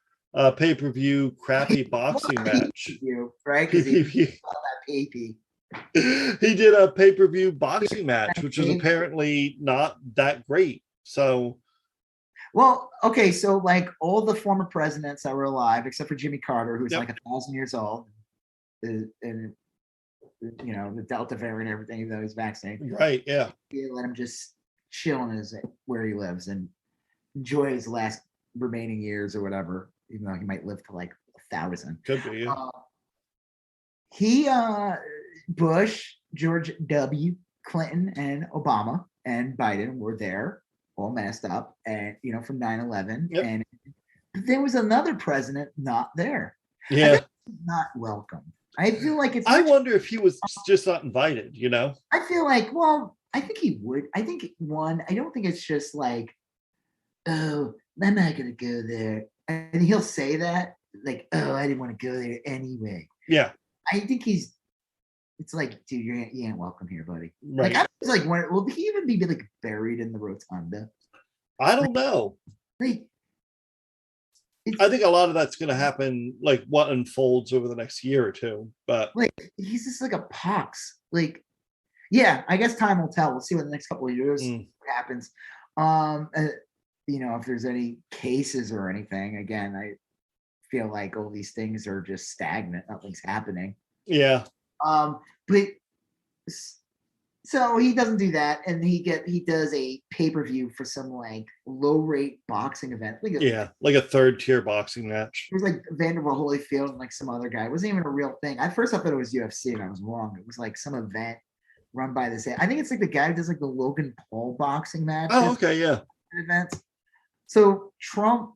crappy boxing match. Right? Because he that PP. He did a pay-per-view boxing match, which was apparently not that great. So, well, okay, so like all the former presidents that were alive, except for Jimmy Carter, who's like 1,000 years old, and the Delta variant and everything, even though he's vaccinated. Right, yeah. Let him just chill in where he lives and enjoy his last remaining years or whatever, even though he might live to like 1,000. Could be, yeah. Bush, George W. Clinton, and Obama and Biden were there, all messed up, and from 9/11. Yep. And there was another president not there. Yeah, not welcome. I feel like I wonder if he was just not invited. I feel like, well, I think he would. I think I don't think it's just like, oh, I'm not gonna go there, and he'll say that like, oh, I didn't want to go there anyway. Yeah, I think it's like, dude, you ain't welcome here, buddy. right. Like, I was like, will he even be like buried in the rotunda? I don't know. Like, I think a lot of that's going to happen, like what unfolds over the next year or two. But like, he's just like a pox. Like, yeah, I guess time will tell. We'll see what the next couple of years happens. If there's any cases or anything. Again, I feel like all these things are just stagnant. Nothing's happening. Yeah. But so he doesn't do that, and he does a pay-per-view for some like low-rate boxing event. Like a third-tier boxing match. It was like Vanderbilt Holyfield and like some other guy. It wasn't even a real thing. At first I thought it was UFC, and I was wrong. It was like some event run by this. I think it's like the guy who does like the Logan Paul boxing match. Oh, okay, yeah. Events. So Trump,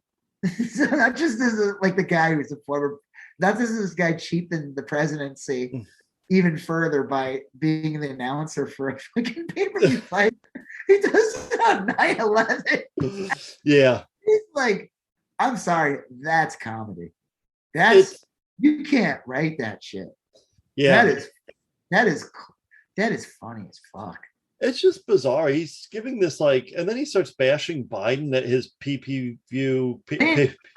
so not just as like the guy who's a former, not just this guy cheapened the presidency even further by being the announcer for a fucking pay-per-view fight. He does it on 9/11. Yeah. He's like, I'm sorry, that's comedy. You can't write that shit. Yeah. That is funny as fuck. It's just bizarre. He's giving this and then he starts bashing Biden at his PPV.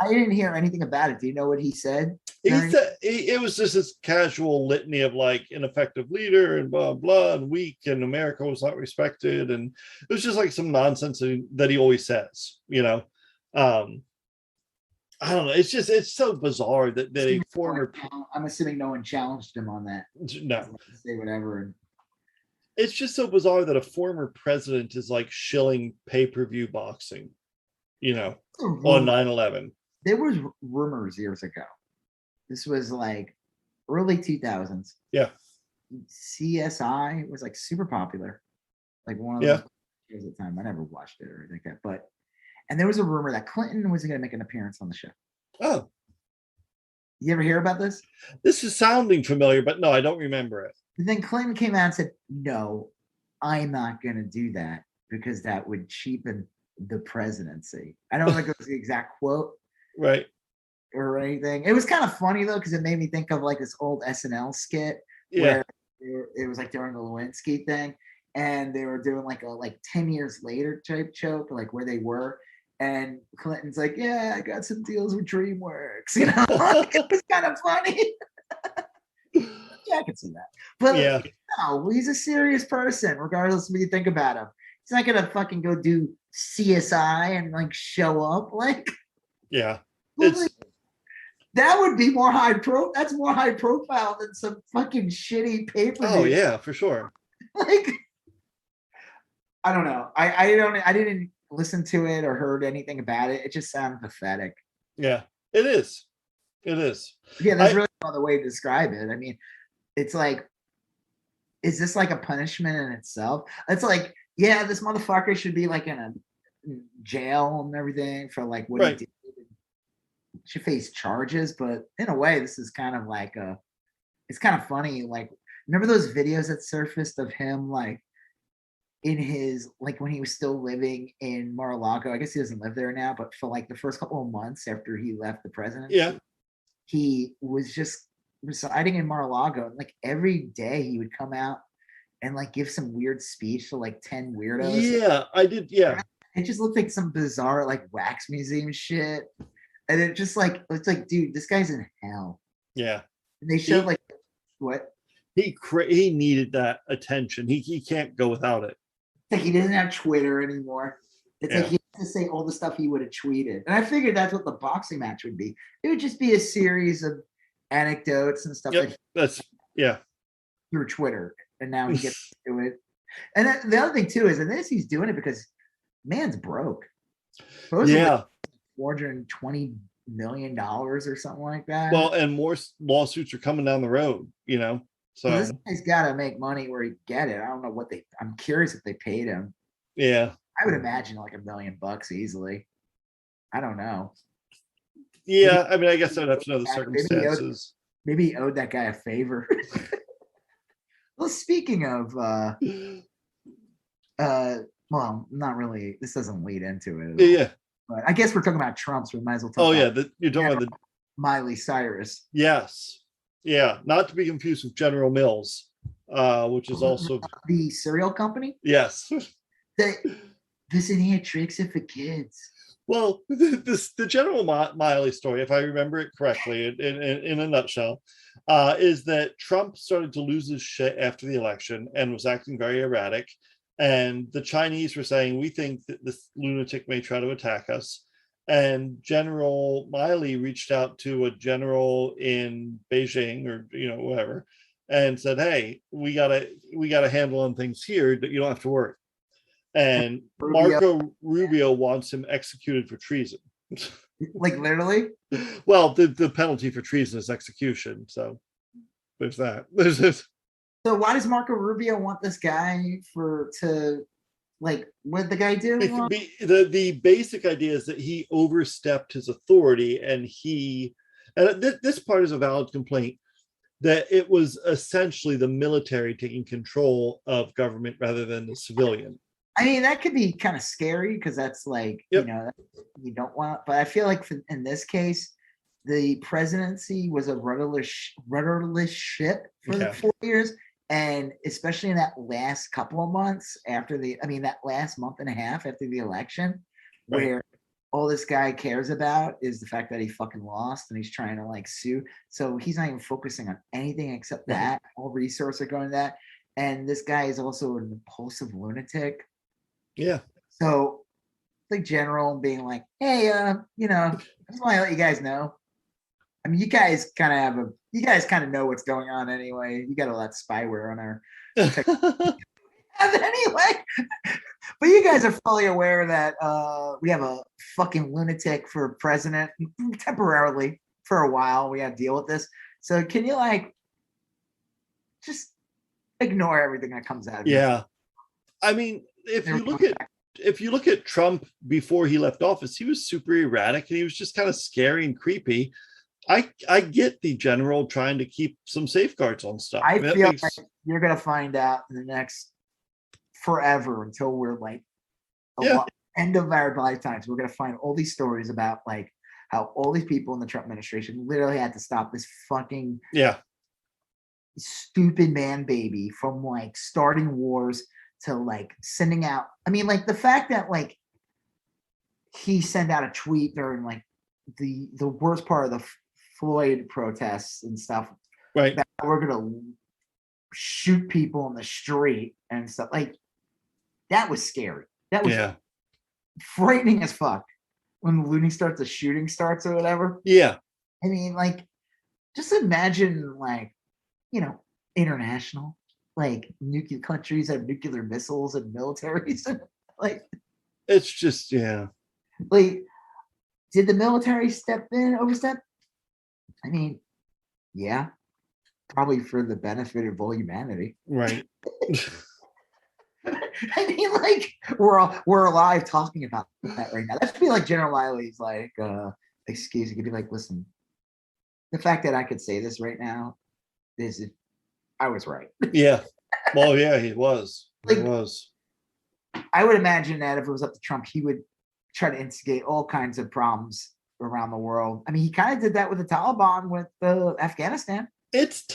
I didn't hear anything about it. Do you know what he said? It was just this casual litany of like ineffective leader and blah blah and weak and America was not respected, and it was just like some nonsense that he always says. I don't know. It's so bizarre that a former. I'm assuming no one challenged him on that. No. Say whatever. It's just so bizarre that a former president is like shilling pay-per-view boxing, on 9/11. There was rumors years ago. This was like early 2000s. Yeah. CSI was like super popular. Like one of those shows at the time. I never watched it or anything like that. And there was a rumor that Clinton was going to make an appearance on the show. Oh. You ever hear about this? This is sounding familiar, but no, I don't remember it. And then Clinton came out and said, no, I'm not going to do that because that would cheapen the presidency. I don't think it was the exact quote. Right. Or anything. It was kind of funny, though, because it made me think of like this old SNL skit where it was like during the Lewinsky thing. And they were doing like a 10 years later type joke, like where they were. And Clinton's like, yeah, I got some deals with DreamWorks. It was kind of funny. Yeah, I can see that. But no, he's a serious person, regardless of what you think about him. He's not gonna fucking go do CSI and like show up. Like, yeah, that would be more that's more high profile than some fucking shitty paper. Oh yeah, for sure. Like, I don't know. I didn't listen to it or heard anything about it. It just sounded pathetic. Yeah, it is. It is. Yeah, there's really no other way to describe it. I mean, it's like, is this like a punishment in itself? It's like, yeah, this motherfucker should be like in a jail and everything for like what he did. Should face charges, but in a way, this is kind of like it's kind of funny. Like, remember those videos that surfaced of him like in his, like, when he was still living in Mar-a-Lago. I guess he doesn't live there now, but for like the first couple of months after he left the presidency, he was just residing in Mar-a-Lago. And like every day he would come out and like give some weird speech to like 10 weirdos. Yeah, I did. Yeah. It just looked like some bizarre like wax museum shit. And it just like, it's like, dude, this guy's in hell. Yeah. And they showed like, what? He needed that attention. He can't go without it. It's like he doesn't have Twitter anymore. It's like he has to say all the stuff he would have tweeted. And I figured that's what the boxing match would be. It would just be a series of anecdotes and stuff through Twitter. And now he gets to do it. And then the other thing too is, and this he's doing it because man's broke. $420 million or something like that. Well, and more lawsuits are coming down the road, you know. So this guy's got to make money where he get it. I don't know what I'm curious if they paid him. Yeah. I would imagine like $1 million easily. I don't know. Yeah, I mean, I guess I'd have to know the circumstances. Maybe he owed that guy a favor. Well, speaking of, well, not really. This doesn't lead into it. Yeah. But I guess we're talking about Trump, so we might as well talk about you're talking about the Miley Cyrus. Yes. Yeah, not to be confused with General Mills, which is also the cereal company. Yes. This idiot tricks it for kids. Well, the General Milley story, if I remember it correctly, in a nutshell, is that Trump started to lose his shit after the election and was acting very erratic. And the Chinese were saying, we think that this lunatic may try to attack us. And General Milley reached out to a general in Beijing or, you know, whatever, and said, hey, we got a handle on things here that you don't have to worry. And Marco Rubio wants him executed for treason. Like literally? Well, the penalty for treason is execution. So there's that. There's this. So why does Marco Rubio want this guy like, what did the guy do? The basic idea is that he overstepped his authority, and this part is a valid complaint, that it was essentially the military taking control of government rather than the civilian. I mean, that could be kind of scary because that's like, you know, you don't want, but I feel like in this case, the presidency was a rudderless ship for 4 years. And especially in that last couple of months that last month and a half after the election, where all this guy cares about is the fact that he fucking lost and he's trying to like sue. So he's not even focusing on anything except that. All resources are going to that. And this guy is also an impulsive lunatic. Yeah. So the general being like, hey, you know, I just want to let you guys know. I mean, you guys kind of know what's going on anyway. You got all that spyware on our anyway. But you guys are fully aware that we have a fucking lunatic for president temporarily for a while. We have to deal with this. So can you like just ignore everything that comes out of you? Yeah. I mean, if you look at Trump before he left office, he was super erratic and he was just kind of scary and creepy. I get the general trying to keep some safeguards on stuff. I feel like you're gonna find out in the next forever until we're like end of our lifetimes. We're gonna find all these stories about like how all these people in the Trump administration literally had to stop this fucking stupid man baby from like starting wars to like sending out. I mean, like the fact that like he sent out a tweet during like the worst part of the Floyd protests and stuff, right? That we're gonna shoot people in the street and stuff like that was scary. That was frightening as fuck when the looting starts, the shooting starts, or whatever. Yeah, I mean, like, just imagine, like, you know, international, like, nuclear countries have nuclear missiles and militaries, and like, it's just like, did the military overstep? I mean, yeah, probably for the benefit of all humanity. Right. I mean, like, we're alive talking about that right now. That should be like General Milley's like excuse. You could be like, listen, the fact that I could say this right now is I was right. Yeah. Well, yeah, he was. Like, he was. I would imagine that if it was up to Trump, he would try to instigate all kinds of problems around the world. I mean, he kind of did that with the Taliban with Afghanistan. It's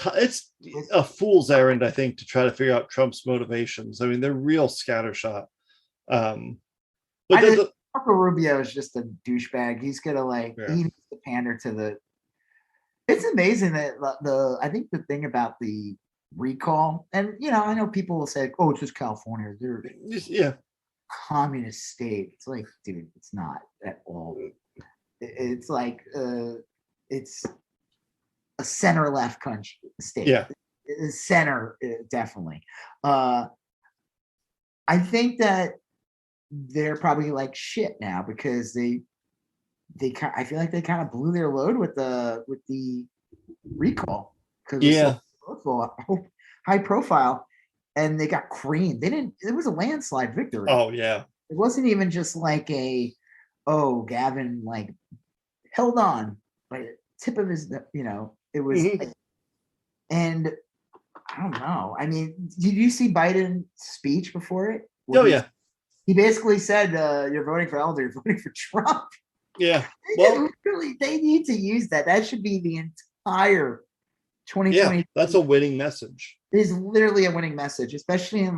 a fool's errand, I think, to try to figure out Trump's motivations. I mean, they're real scattershot. But Marco Rubio is just a douchebag. He's gonna he needs to pander to the. It's amazing that I think the thing about the recall, and I know people will say, "Oh, it's just California. They're communist state." It's like, dude, it's not at all. It's like it's a center left country state. Yeah, center definitely. I think that they're probably like shit now because I feel like they kind of blew their load with the recall because so high profile, and they got creamed. It was a landslide victory. Oh yeah, it wasn't even just like Gavin held on by the tip of his, it was and I don't know. I mean, did you see Biden's speech before it? He basically said, "You're voting for Elder, you're voting for Trump." Yeah. They need to use that. That should be the entire 2020. Yeah, that's a winning message. It is literally a winning message, especially in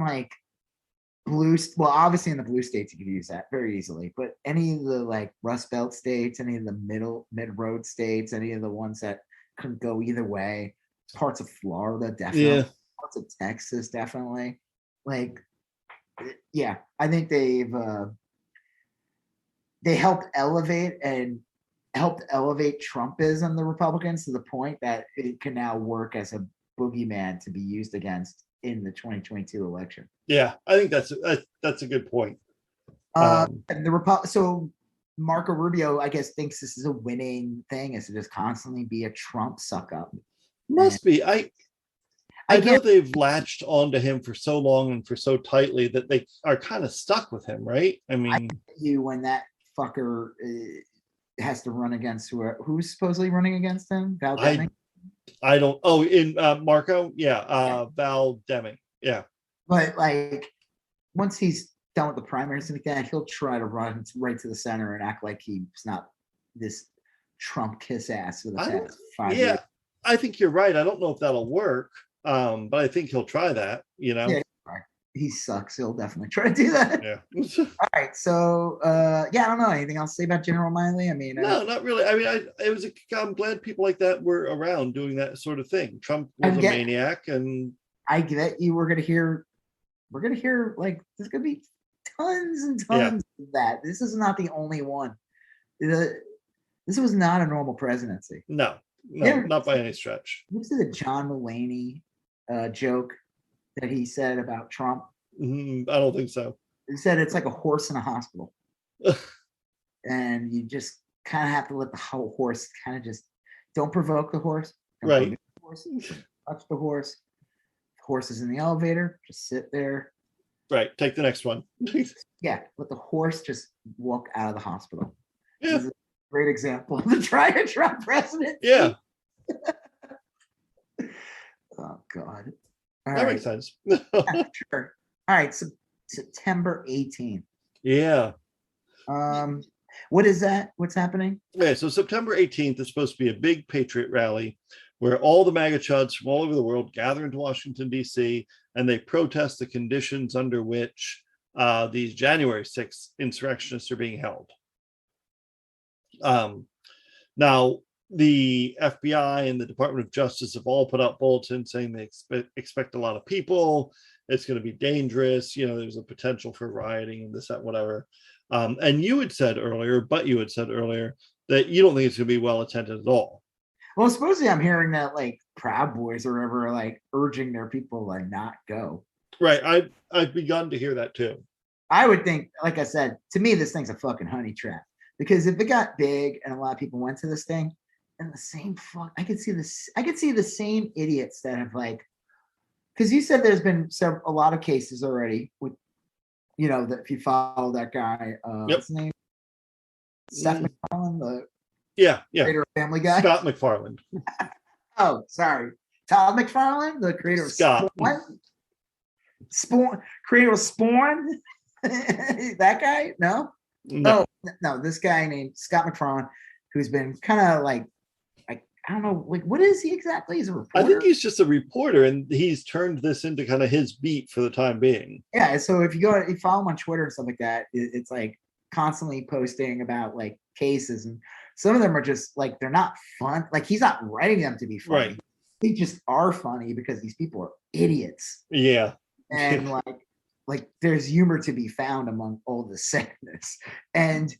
blue. Well, obviously in the blue states you could use that very easily, but any of the Rust Belt states, any of the mid-road states, any of the ones that couldn't go either way, parts of Florida definitely, parts of Texas definitely. I think they helped elevate Trumpism, the Republicans, to the point that it can now work as a boogeyman to be used against in the 2022 election. Yeah, I think that's a good point. So Marco Rubio, I guess, thinks this is a winning thing, is to just constantly be a Trump suck up. Must be. I know they've latched onto him for so long and for so tightly that they are kind of stuck with him, right? I mean, when that fucker has to run against who's supposedly running against him, Val Deming. I don't. Oh, in Marco, Val Deming, yeah. But once he's done with the primaries and like that, he'll try to run right to the center and act like he's not this Trump kiss ass for the past 5 years. I think you're right. I don't know if that'll work, but I think he'll try that. Yeah, he sucks. He'll definitely try to do that. Yeah. All right. So, I don't know. Anything else to say about General Milley? I mean, no, not really. I mean, I'm glad people like that were around doing that sort of thing. Trump was a maniac, and I get you. We're gonna hear there's gonna be tons and tons of that. This is not the only one. This was not a normal presidency. No, not by any stretch. You see the John Mulaney joke that he said about Trump? I don't think so. He said it's like a horse in a hospital. And you just kind of have to let the whole horse kind of just don't provoke the horse. Right. Touch the horse. The horse is in the elevator. Just sit there. Right. Take the next one. Let the horse just walk out of the hospital. Yeah. This is a great example of the Trump president. Yeah. Oh, God. That makes sense. Sure. All right. So September 18th. Yeah. What is that? What's happening? Okay, so September 18th is supposed to be a big patriot rally where all the MAGA chuds from all over the world gather into Washington, D.C., and they protest the conditions under which these January 6th insurrectionists are being held. Now, the FBI and the Department of Justice have all put out bulletins saying they expect a lot of people. It's going to be dangerous. There's a potential for rioting and this, that, whatever. And you had said earlier that you don't think it's going to be well attended at all. Well, supposedly I'm hearing that Proud Boys or whatever are urging their people to not go. Right. I've begun to hear that too. I would think, like I said, to me, this thing's a fucking honey trap. Because if it got big and a lot of people went to this thing, and the same I could see the same idiots that have because you said there's been a lot of cases already with, that if you follow that guy, what's his name? Seth MacFarlane, the creator of Family Guy. Scott MacFarlane. Oh, sorry. Todd McFarlane, the creator of Scott. Spawn. Creator of Spawn. That guy? No. No. Oh no, this guy named Scott McFarlane, who's been kind of like I don't know, like what is he exactly? He's a reporter. I think he's just a reporter, and he's turned this into kind of his beat for the time being. Yeah. So if you follow him on Twitter and stuff like that, it's like constantly posting about like cases, and some of them are just like they're not fun. Like he's not writing them to be funny. Right. They just are funny because these people are idiots. Yeah. And like there's humor to be found among all the sadness. And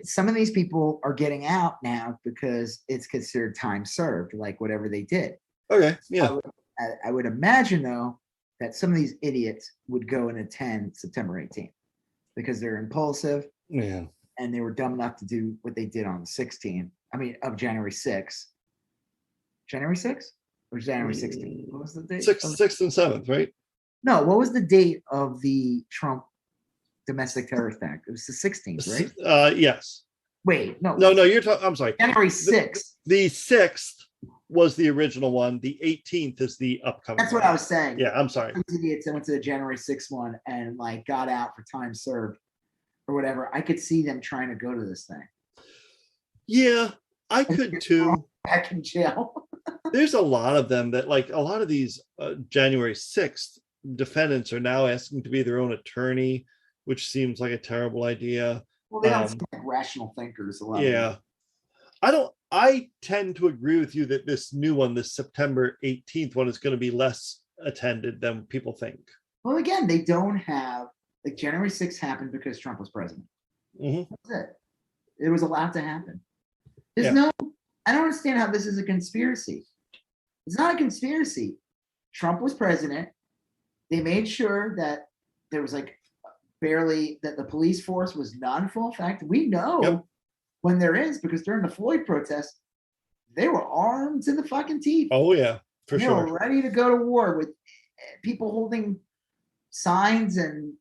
some of these people are getting out now because it's considered time served, like whatever they did. Okay. Yeah. I would imagine though that some of these idiots would go and attend September 18th because they're impulsive. Yeah. And they were dumb enough to do what they did on the 16th. I mean, of January 6th. January 6th or January 16th? What was the date? 6th and 7th, right? No, what was the date of the Trump domestic terrorist act? It was the 16th, right? Yes. Wait, no. No, you're talking. I'm sorry. January 6th. The 6th was the original one. The 18th is the upcoming. That's what I was saying. Yeah, I'm sorry. Idiots that went to the January 6th one and like got out for time served or whatever. I could see them trying to go to this thing. Yeah, I could too. Back in jail. There's a lot of them that like a lot of these January 6th defendants are now asking to be their own attorney, which seems like a terrible idea. Well, they don't seem like rational thinkers. A lot. Yeah. I tend to agree with you that this new one, this September 18th one, is going to be less attended than people think. Well, again, they don't have like January 6th happened because Trump was president. Mm-hmm. That's it. It was allowed to happen. There's I don't understand how this is a conspiracy. It's not a conspiracy. Trump was president. They made sure that there was like barely that the police force was not in full effect. We know when there is because during the Floyd protest, they were armed to the fucking teeth. Oh yeah, for they sure. Were ready to go to war with people holding signs and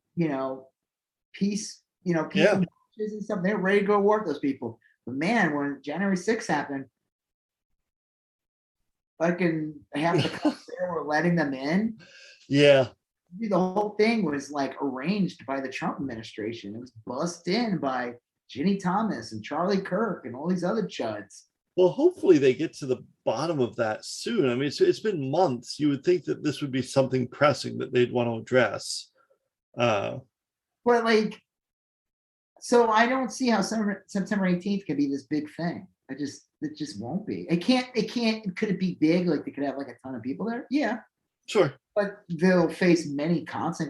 peace, peace and stuff. They were ready to go to war with those people. But man, when January 6th happened, fucking half the cops there were letting them in. Yeah. The whole thing was like arranged by the Trump administration. It was bussed in by Ginny Thomas and Charlie Kirk and all these other chuds. Well, hopefully they get to the bottom of that soon. I mean, it's been months. You would think that this would be something pressing that they'd want to address. But like, so I don't see how September 18th can be this big thing. It just won't be. It can't. Could it be big? Like they could have like a ton of people there? Yeah. Sure. But they'll face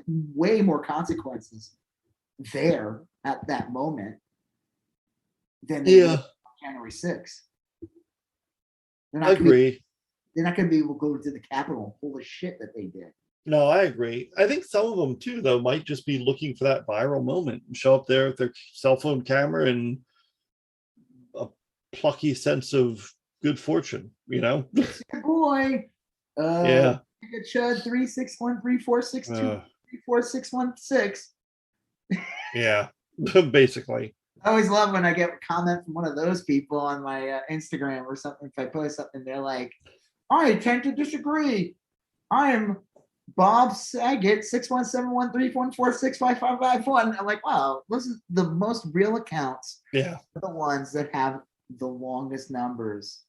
way more consequences there at that moment than they did on January 6th. I agree. They're not going to be able to go to the Capitol and pull the shit that they did. No, I agree. I think some of them too, though, might just be looking for that viral moment and show up there with their cell phone camera and a plucky sense of good fortune, Good boy. Yeah. Chud 36134623416. Yeah, basically. I always love when I get a comment from one of those people on my Instagram or something. If I post something, they're like, I tend to disagree. I am Bob Saget 6171314655551. I'm like, wow, this is the most real accounts. Yeah. The ones that have the longest numbers.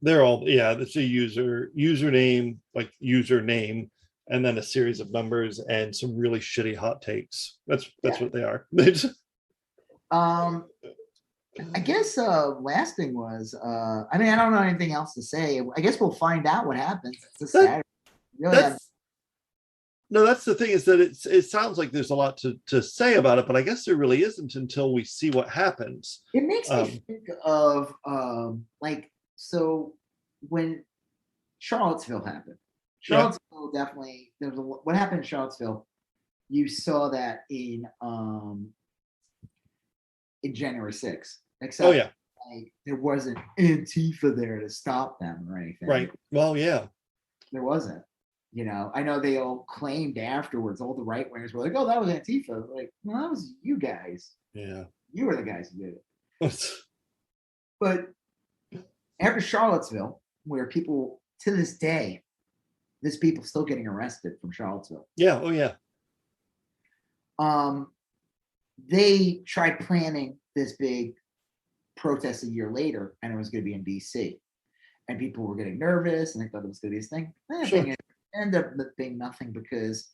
They're all, it's a username, and then a series of numbers and some really shitty hot takes. That's what they are. I guess last thing was I don't know anything else to say. I guess we'll find out what happens. It's a Saturday. That's the thing, is that it sounds like there's a lot to say about it, but I guess there really isn't until we see what happens. It makes me think of so when Charlottesville happened. Charlottesville definitely what happened in Charlottesville. You saw that in January 6th. Except there wasn't Antifa there to stop them or anything. Right. Well, yeah. There wasn't. I know they all claimed afterwards, all the right wingers were like, oh, that was Antifa. Like, well, that was you guys. Yeah. You were the guys who did it. But after Charlottesville, where people to this day, there's people still getting arrested from Charlottesville. Yeah. Oh, yeah. They tried planning this big protest a year later, and it was going to be in DC, and people were getting nervous, and they thought it was going to be this thing. It ended up being nothing because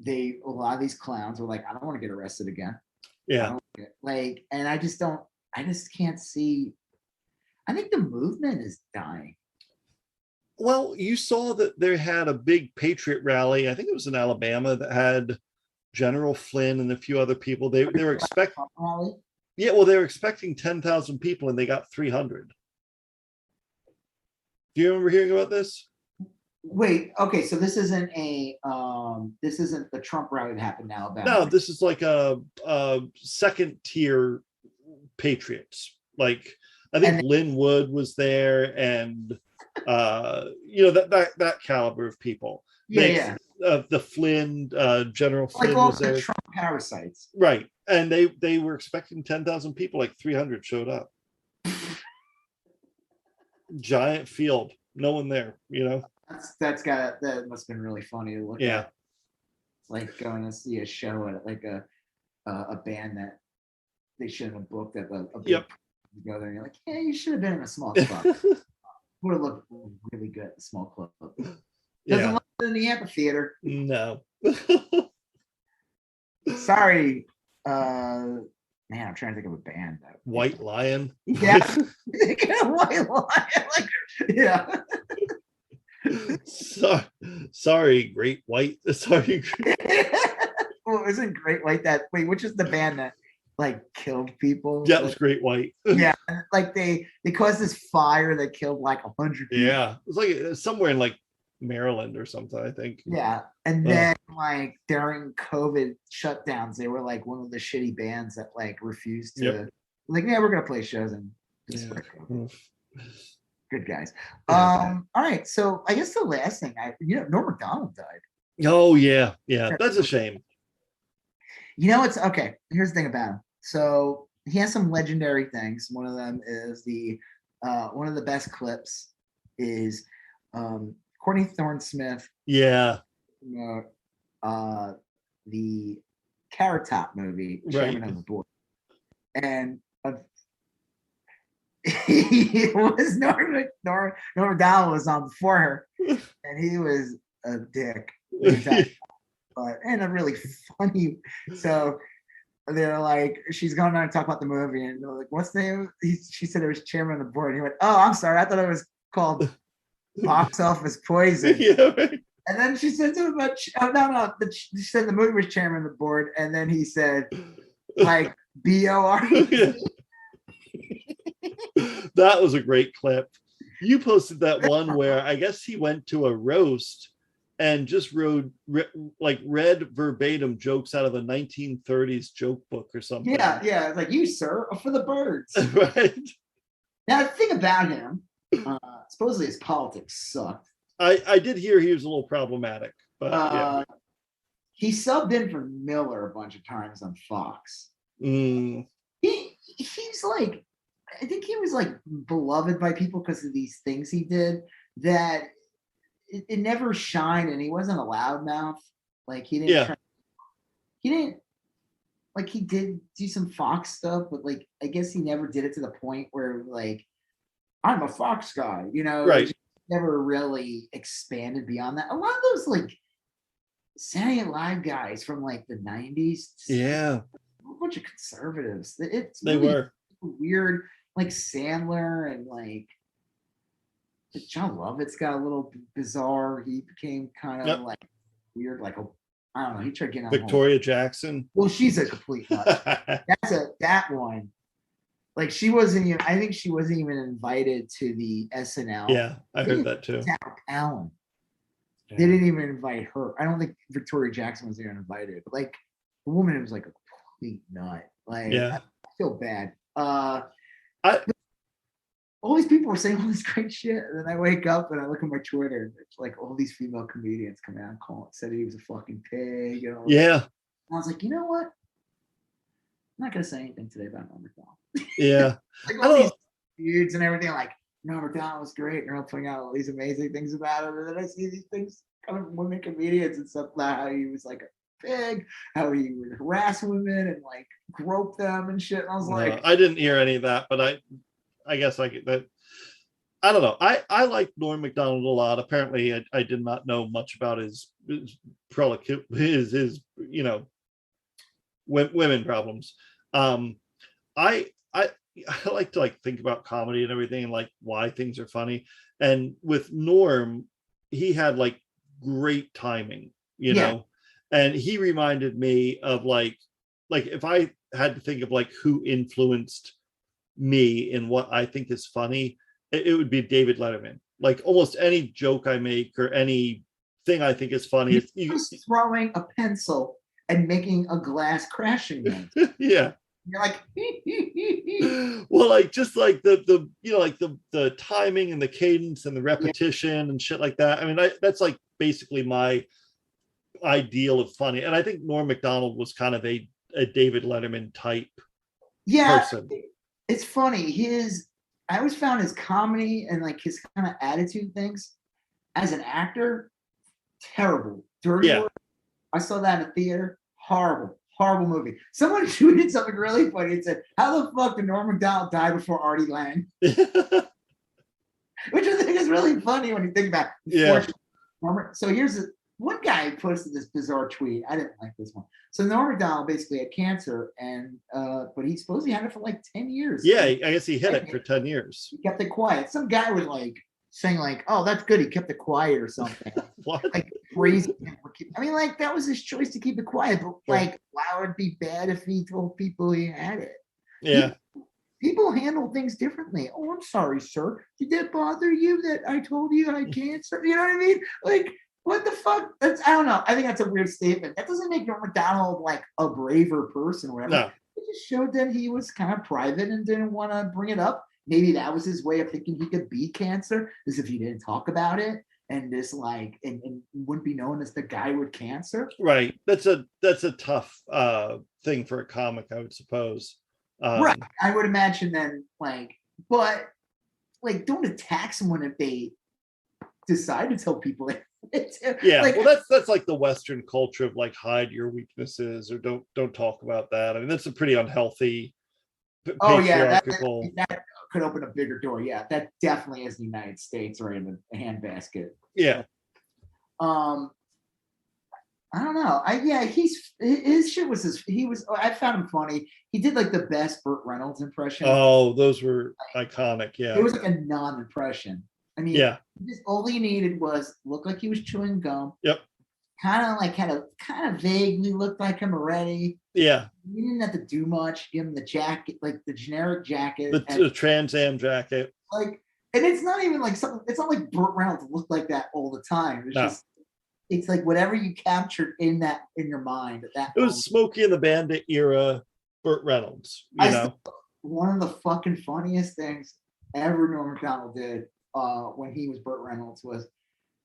a lot of these clowns were like, I don't want to get arrested again. Yeah. And I just can't see. I think the movement is dying. Well, you saw that they had a big patriot rally. I think it was in Alabama that had General Flynn and a few other people. They were expecting. Yeah, well, they were expecting 10,000 people, and they got 300. Do you remember hearing about this? Wait, okay, so this isn't the Trump rally that happened in Alabama. No, this is like a second tier patriots. Like I think Lynn Wood was there, and that caliber of people. Yeah. The Flynn, General Flynn like all was there. The Trump parasites, right? And they were expecting 10,000 people. Like 300 showed up. Giant field, no one there. That must have been really funny to look at. It's like going to see a show at like a band that they shouldn't have booked at a big go there, and you're like, yeah, you should have been in a small club. Would have looked really good at the small club. Doesn't look good in the amphitheater. No. Sorry, man. I'm trying to think of a band. White Lion. Yeah, White Lion. Yeah. Sorry, Great White. Sorry. Well, isn't Great White that? Wait, which is the band that like killed people? Yeah, it was Great White. Yeah, like they caused this fire that killed like 100 people. Yeah, it was like somewhere in like Maryland or something, I think. Yeah, and then like during COVID shutdowns, they were like one of the shitty bands that like refused to like, yeah, we're gonna play shows and good guys. All right, so I guess the last thing Norm Macdonald died. Oh yeah, that's a shame. It's okay. Here's the thing about him. So he has some legendary things. One of them is one of the best clips is Courtney Thorne-Smith. Yeah. The Carrot Top movie, Chairman of the Board, and he was Norm Macdonald was on before her, and he was a dick. And a really funny. So they're like, she's going on to talk about the movie, and they're like, "What's the name?" She said it was Chairman of the Board. And he went, "Oh, I'm sorry, I thought it was called Box Office Poison." Yeah, right. And then she said something about, no. She said the movie was Chairman of the Board, and then he said, like, BOR. That was a great clip. You posted that one where I guess he went to a roast and just read verbatim jokes out of a 1930s joke book or something. Yeah. Like, you, sir, are for the birds. Right. Now, the thing about him, supposedly his politics sucked. I did hear he was a little problematic, but he subbed in for Miller a bunch of times on Fox. He's like, I think he was like beloved by people because of these things he did that it never shined, and he wasn't a loudmouth. Like he didn't like, he did do some Fox stuff, but like I guess he never did it to the point where like, I'm a Fox guy, right. Never really expanded beyond that. A lot of those like Saturday Night Live guys from like the 90s, a bunch of conservatives. They really were weird, like Sandler and like John Lovett's got a little bizarre. He became kind of like weird, like I don't know. He tried getting on Victoria Jackson. Well, she's a complete nut. That one. Like she wasn't even. I think she wasn't even invited to the SNL. Yeah, I heard that too. Allen. Yeah. They didn't even invite her. I don't think Victoria Jackson was even invited. But like the woman was like a complete nut. Like I feel bad. All these people were saying all this great shit, and then I wake up and I look at my Twitter, and it's like all these female comedians come out and said he was a fucking pig. And I was like, you know what? I'm not gonna say anything today about Norm Macdonald. Yeah. Like all these feuds and everything, like Norm Macdonald was great, and they're all putting out all these amazing things about him, and then I see these things coming from women comedians and stuff about how he was like a pig, how he would harass women and like grope them and shit. And I was like, I didn't hear any of that, but I guess I get that. I don't know. I like Norm Macdonald a lot. Apparently, I did not know much about his women problems. I like to like think about comedy and everything and like why things are funny. And with Norm, he had like great timing, you know, and he reminded me of like if I had to think of like who influenced me in what I think is funny, it would be David Letterman. Like almost any joke I make or any thing I think is funny, he's throwing a pencil and making a glass crashing noise. Yeah. You're like, well, like just like the like the timing and the cadence and the repetition and shit like that. I mean, that's like basically my ideal of funny. And I think Norm Macdonald was kind of a David Letterman type person. It's funny. I always found his comedy and like his kind of attitude things as an actor terrible. Dirty Work. I saw that in a theater. Horrible movie. Someone tweeted something really funny and said, "How the fuck did Norm Macdonald die before Artie Lang?" Which I think is really funny when you think about it. Yeah. So here's one guy posted this bizarre tweet. I didn't like this one. So Norm Macdonald basically had cancer, and but he supposedly had it for like 10 years. Yeah, I guess he had it for 10 years. He kept it quiet. Some guy was like saying like, "Oh, that's good. He kept it quiet" or something. What? Like crazy. I mean, like that was his choice to keep it quiet. But like, why would it be bad if he told people he had it? Yeah. People handle things differently. "Oh, I'm sorry, sir. Did that bother you that I told you I had cancer?" You know what I mean? Like, what the fuck? I don't know. I think that's a weird statement. That doesn't make Norm Macdonald like a braver person or whatever. No. It just showed that he was kind of private and didn't want to bring it up. Maybe that was his way of thinking he could beat cancer, is if he didn't talk about it and this like and wouldn't be known as the guy with cancer. Right. That's a tough thing for a comic, I would suppose. Right. I would imagine then but don't attack someone if they decide to tell people yeah, well that's like the Western culture of like hide your weaknesses or don't talk about that. I mean, that's a pretty unhealthy patriarchal. That could open a bigger door. Yeah, that definitely is the United States right in the handbasket. Yeah. I don't know. His shit was I found him funny. He did like the best Burt Reynolds impression. Oh, those were iconic. Yeah. It was like a non-impression. I mean, all he needed was look like he was chewing gum. Yep. Kind of vaguely looked like him already. Yeah. You didn't have to do much. Give him the jacket, like the generic jacket. The Trans Am jacket. And it's not even like something, it's not like Burt Reynolds looked like that all the time. It's like whatever you captured in your mind at that It was Smokey and the Bandit era Burt Reynolds, you know. One of the fucking funniest things ever Norm Macdonald did when he was Burt Reynolds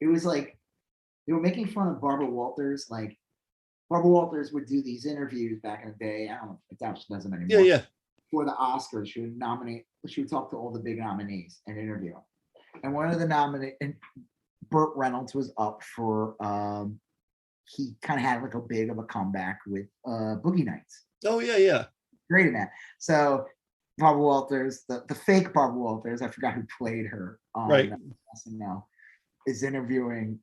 it was like they were making fun of Barbara Walters. Like Barbara Walters would do these interviews back in the day. I don't know if that does them anymore. Yeah. For the Oscars, she would talk to all the big nominees and interview them. And one of the Burt Reynolds was up for he kind of had like a big of a comeback with Boogie Nights. Oh yeah. Great in that. So Barbara Walters, the fake Barbara Walters, I forgot who played her on SNL, is interviewing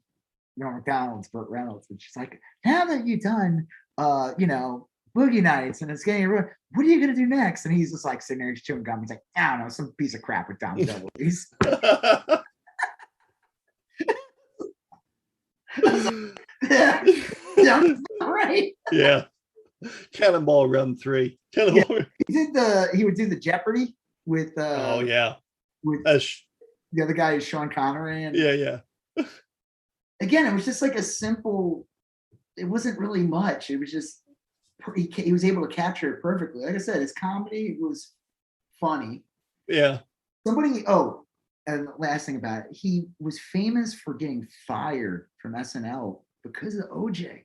Norm Macdonald's Burt Reynolds, and she's like, "Now that you've done, Boogie Nights, and it's getting, what are you gonna do next?" And he's just like sitting there, he's chewing gum. He's like, "I don't know, some piece of crap with Tom DeLuise." Yeah, right. Yeah. Cannonball Run 3. He would do the Jeopardy with with the other guy is Sean Connery and yeah. Again, it was just like a simple, it wasn't really much. It was just he was able to capture it perfectly. Like I said, his comedy was funny. Yeah. And the last thing about it, he was famous for getting fired from SNL because of OJ.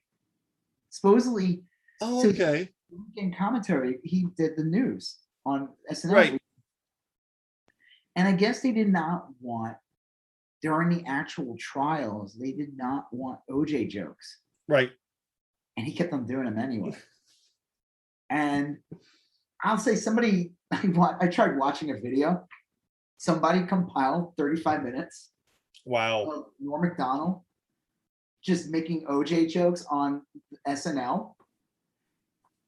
Supposedly. Oh, okay. In commentary, he did the news on SNL. Right. And I guess they did not want, during the actual trials, they did not want OJ jokes. Right. and he kept on doing them anyway. And I'll say I tried watching a video. Somebody compiled 35 minutes. Wow. Of Norm Macdonald just making OJ jokes on SNL.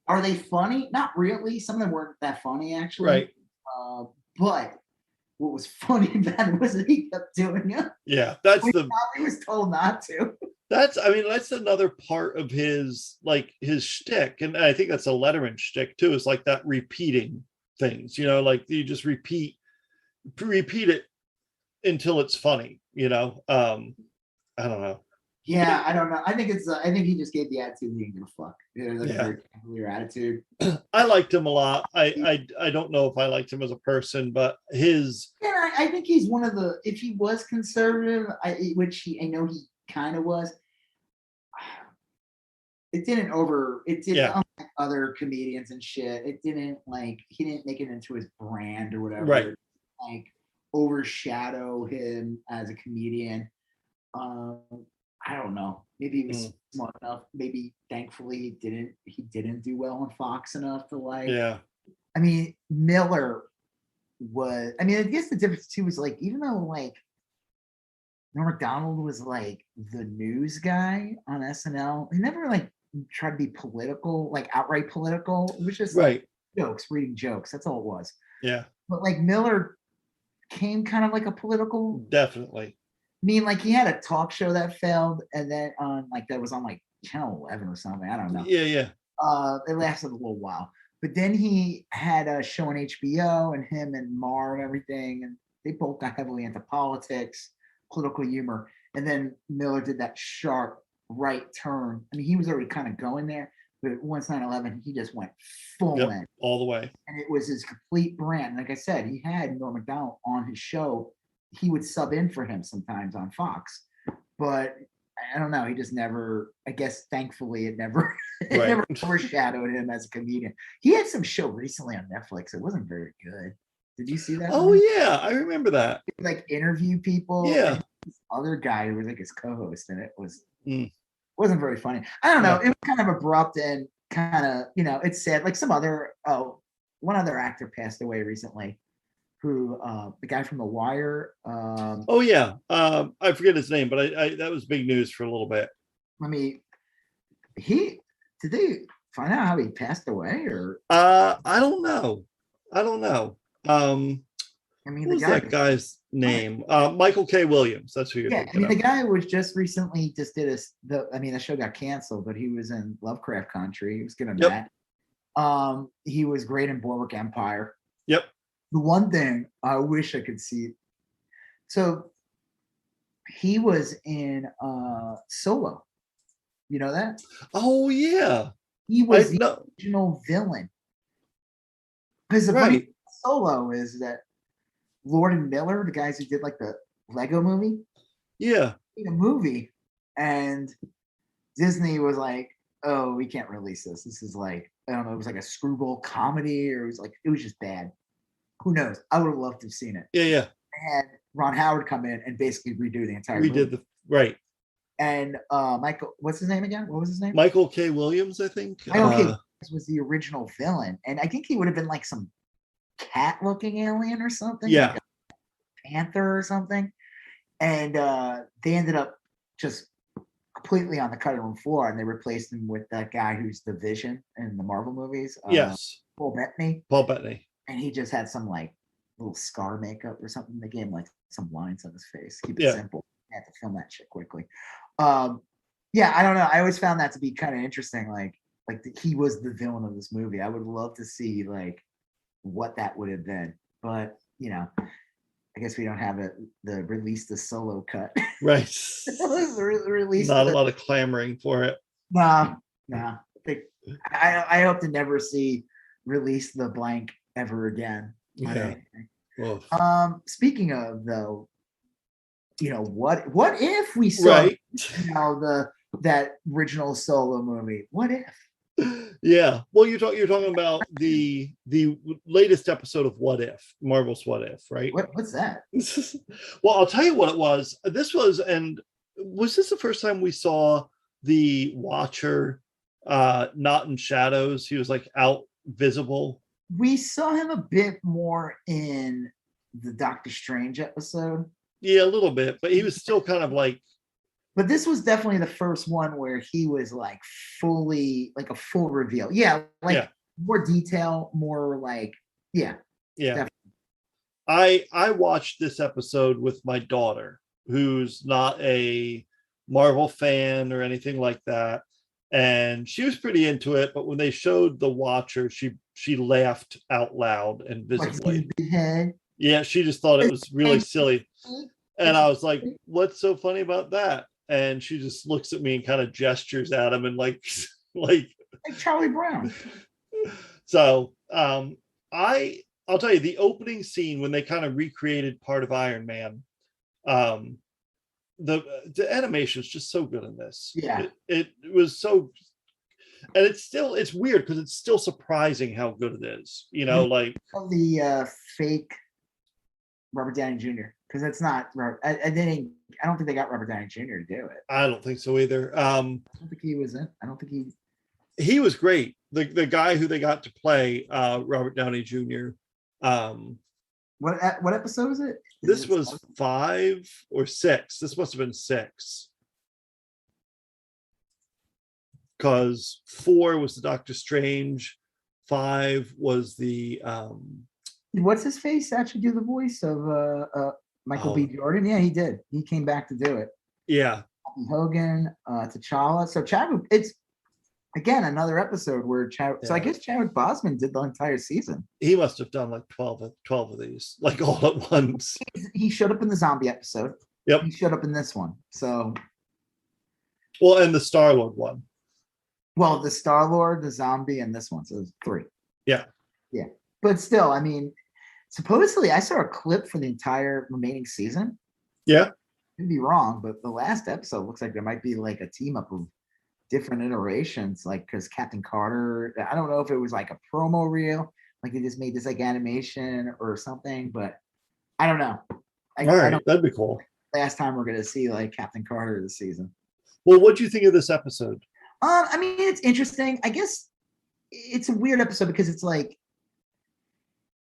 Are they funny? Not really. Some of them weren't that funny, actually. Right. But what was funny about it was that he kept doing it. Yeah, he was told not to. That's another part of his shtick, and I think that's a Letterman shtick too. Is like that repeating things, like you just repeat it until it's funny. I don't know. Yeah, I don't know. I think he just gave the attitude he didn't give a fuck. Yeah. Clear attitude. I liked him a lot. I don't know if I liked him as a person, but I think he's one of the. If he was conservative, which I know he kind of was. It didn't unlike other comedians and shit. It didn't he didn't make it into his brand or whatever. Right. Overshadow him as a comedian. I don't know. Maybe he was smart enough. Maybe thankfully he didn't do well on Fox enough to Yeah. I mean, Miller was. I mean, I guess the difference too was even though Norm Macdonald was the news guy on SNL, he never tried to be political, outright political. It was just reading jokes. That's all it was. Yeah. But Miller came kind of like a political. Definitely. I mean, he had a talk show that failed, and then on that was on Channel 11 or something. I don't know. Yeah. It lasted a little while, but then he had a show on HBO, and him and Marr and everything, and they both got heavily into politics, political humor. And then Miller did that sharp right turn. I mean, he was already kind of going there, but once 9/11, he just went full in all the way, and it was his complete brand. Like I said, he had Norm Macdonald on his show. He would sub in for him sometimes on Fox, but I don't know. He just never. I guess thankfully, it never never overshadowed him as a comedian. He had some show recently on Netflix. It wasn't very good. Did you see that? Oh one? Yeah, I remember that. Interview people. Yeah. This other guy who was his co-host, and it wasn't very funny. I don't know. It was kind of abrupt and kind of it's sad. One other actor passed away recently. Who the guy from The Wire? I forget his name, but I that was big news for a little bit. I mean, did they find out how he passed away, or? I don't know. I mean, what's that guy's name? Michael K. Williams. That's who you're thinking of. The guy was just recently the show got canceled, but he was in Lovecraft Country. He was good in that. He was great in Boardwalk Empire. Yep. The one thing I wish I could see. So he was in Solo. You know that? Oh yeah. He was the original villain. Because the funny Solo is that Lord and Miller, the guys who did the Lego movie, made a movie, and Disney was like, "Oh, we can't release this. This is I don't know. It was a screwball comedy, or it was just bad." Who knows? I would have loved to have seen it. Yeah. I had Ron Howard come in and basically redo the entire movie. And Michael, what's his name again? What was his name? Michael K. Williams, I think. Michael K. Williams was the original villain. And I think he would have been some cat-looking alien or something. Yeah. A panther or something. And they ended up just completely on the cutting room floor, and they replaced him with that guy who's the Vision in the Marvel movies. Yes. Paul Bettany. And he just had some little scar makeup or something. They gave him some lines on his face. Keep it simple. I had to film that shit quickly. I don't know. I always found that to be kind of interesting. He was the villain of this movie. I would love to see what that would have been. But I guess we don't have release the Solo cut. Right. Release. Not a lot of clamoring for it. Nah. I hope to never see release the blank ever again. Yeah. Speaking of though, what if we saw that original Solo movie? What if? Yeah. Well, you're talking about the latest episode of What If, Marvel's What If, right? What's that? Well, I'll tell you what it was. Was this the first time we saw the Watcher not in shadows. He was like out visible. We saw him a bit more in the Doctor Strange episode. Yeah, a little bit, but he was still kind of like. But this was definitely the first one where he was like fully, like a full reveal. Yeah, like more detail, more like, yeah. Definitely. I watched this episode with my daughter, who's not a Marvel fan or anything like that, and she was pretty into it. But when they showed the Watcher, she laughed out loud and visibly. Yeah, she just thought it was really silly. And I was like, what's so funny about that? And she just looks at me and kind of gestures at him and like Charlie Brown. So I'll tell you, the opening scene when they kind of recreated part of Iron Man, the animation is just so good in this. Yeah, it was so, and it's weird because it's still surprising how good it is. You know, like the fake Robert Downey Jr. because it's not. I don't think they got Robert Downey Jr. to do it. I don't think so either. I don't think he was in. I don't think he. He was great. The guy who they got to play Robert Downey Jr. What episode is it? This was 5 or 6. This must have been 6. Because 4 was the Doctor Strange, 5 was the what's his face actually do the voice of Michael B. Jordan? Yeah, he did. He came back to do it. Yeah. Hogan, T'Challa. So Chadwick, it's again another episode where Chadwick. So I guess Chadwick Boseman did the entire season. He must have done like 12 of these, like all at once. He showed up in the zombie episode. Yep. He showed up in this one. So. Well, and the Star-Lord one. Well, the Star-Lord, the zombie, and this one. So there's 3. Yeah. Yeah. But still, I mean, supposedly I saw a clip for the entire remaining season. Yeah. Could be wrong, but the last episode looks like there might be like a team up of different iterations, like because Captain Carter, I don't know if it was like a promo reel, like they just made this like animation or something, but I don't know. All right, that'd be cool. Last time we're gonna see like Captain Carter this season. Well, what do you think of this episode? I mean, it's interesting. I guess it's a weird episode because it's like,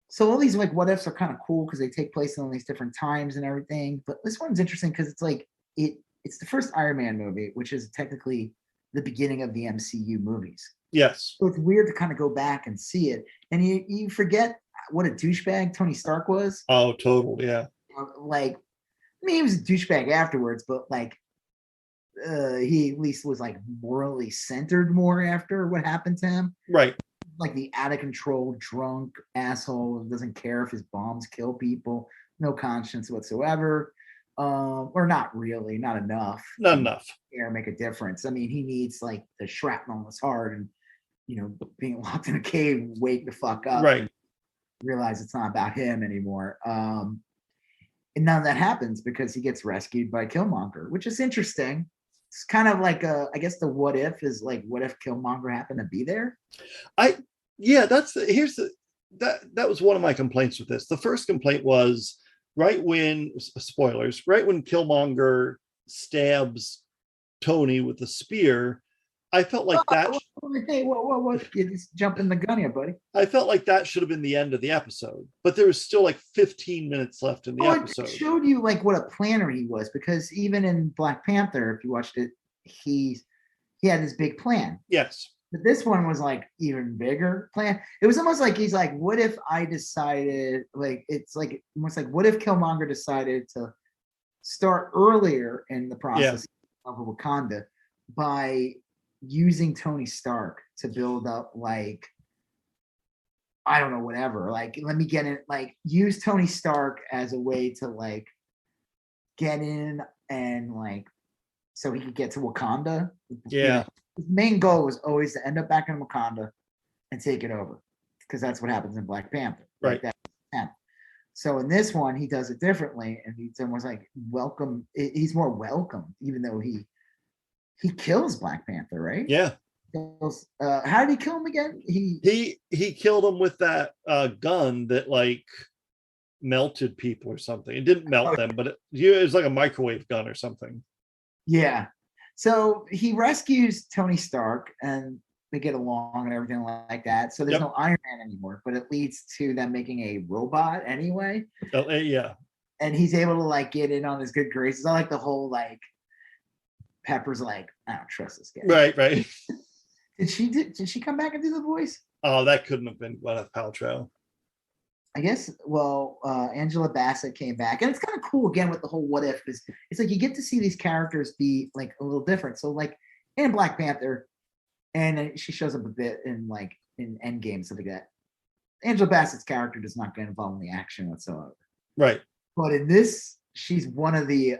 so all these like what ifs are kind of cool because they take place in all these different times and everything. But this one's interesting because it's like it's the first Iron Man movie, which is technically the beginning of the MCU movies. Yes. So it's weird to kind of go back and see it. And you forget what a douchebag Tony Stark was. Oh, total, yeah. Like, I mean, he was a douchebag afterwards, but like he at least was like morally centered more after what happened to him. Right. Like the out of control, drunk asshole who doesn't care if his bombs kill people, no conscience whatsoever. Or not really, not enough. Not enough. Care make a difference. I mean, he needs like the shrapnel in his heart and being locked in a cave, wake the fuck up. Right. Realize it's not about him anymore. And none of that happens because he gets rescued by Killmonger, which is interesting. It's kind of like I guess the what if is like, what if Killmonger happened to be there? That was one of my complaints with this. The first complaint was right when Killmonger stabs Tony with the spear. I felt like Hey, what? You just jumping the gun here, buddy. I felt like that should have been the end of the episode, but there was still like 15 minutes left in the episode. It showed you like what a planner he was, because even in Black Panther, if you watched it, he had this big plan. Yes. But this one was like even bigger plan. It was almost like he's like, what if I decided, like, it's like almost like, what if Killmonger decided to start earlier in the process of Wakanda by using Tony Stark to build up, like, I don't know, whatever. Like, let me get in, like, use Tony Stark as a way to like get in and like so he could get to Wakanda. Yeah. His main goal was always to end up back in Wakanda and take it over, because that's what happens in Black Panther. Right. Like that. So in this one, he does it differently, and he's almost like welcome. He's more welcome, even though he kills Black Panther, right? Yeah. How did he kill him again? He killed him with that gun that like melted people or something. It didn't melt them, but it was like a microwave gun or something. Yeah. So he rescues Tony Stark and they get along and everything like that. So there's no Iron Man anymore, but it leads to them making a robot anyway. Oh, yeah. And he's able to like get in on his good graces. I like the whole like Pepper's like, I don't trust this guy. Right. Did she come back and do the voice? Oh, that couldn't have been Gwyneth Paltrow. I guess, well, Angela Bassett came back, and it's kind of cool again with the whole what if. It's like you get to see these characters be like a little different. So like in Black Panther, and she shows up a bit in like in Endgame, stuff like that. Angela Bassett's character does not get involved in the action whatsoever. Right. But in this, she's one of the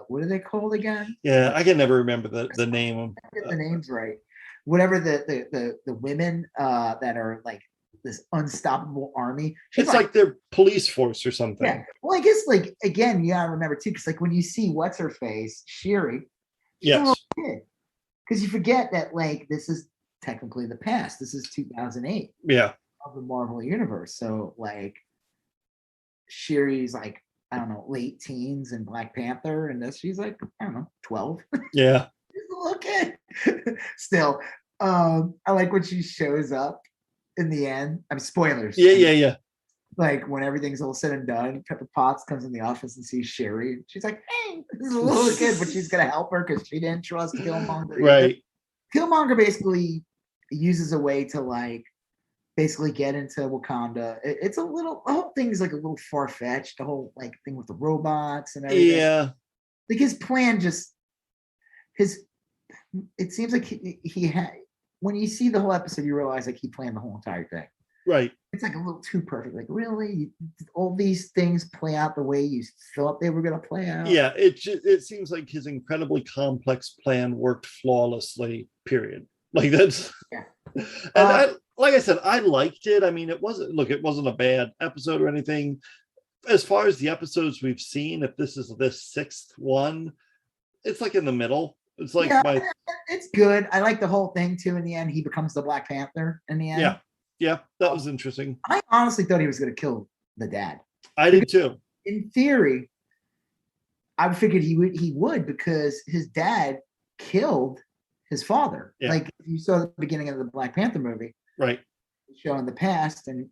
what are they called again? Yeah, I can never remember the name. Get the names right. Whatever the women that are like this unstoppable army. It's like their police force or something. Yeah. Well, I guess like again, you gotta remember too, because like when you see what's her face, Shuri, yes, because you forget that like this is technically the past. This is 2008. Yeah. Of the Marvel universe. So like Shuri's like, I don't know, late teens in Black Panther, and this she's like, I don't know, 12. Yeah. Look at still. I like when she shows up in the end. I'm spoilers. Yeah. Like when everything's all said and done, Pepper Potts comes in the office and sees Sherry. She's like, hey, this is a little kid, but she's gonna help her because she didn't trust Killmonger. Right. Killmonger basically uses a way to like basically get into Wakanda. It's a little, the whole thing is like a little far-fetched, the whole like thing with the robots and everything. Yeah. Like his plan just it seems like he had, when you see the whole episode, you realize like he planned the whole entire thing. Right. It's like a little too perfect. Like, really? All these things play out the way you thought they were going to play out? Yeah, it seems like his incredibly complex plan worked flawlessly, period. Like that's... Yeah. And like I said, I liked it. I mean, it wasn't a bad episode or anything. As far as the episodes we've seen, if this is the sixth one, it's like in the middle. It's like it's good. I like the whole thing too. In the end, he becomes the Black Panther in the end. Yeah, that was interesting. I honestly thought he was going to kill the dad. I did too. In theory, I figured he would because his dad killed his father. Yeah. Like you saw the beginning of the Black Panther movie, right? Show in the past, and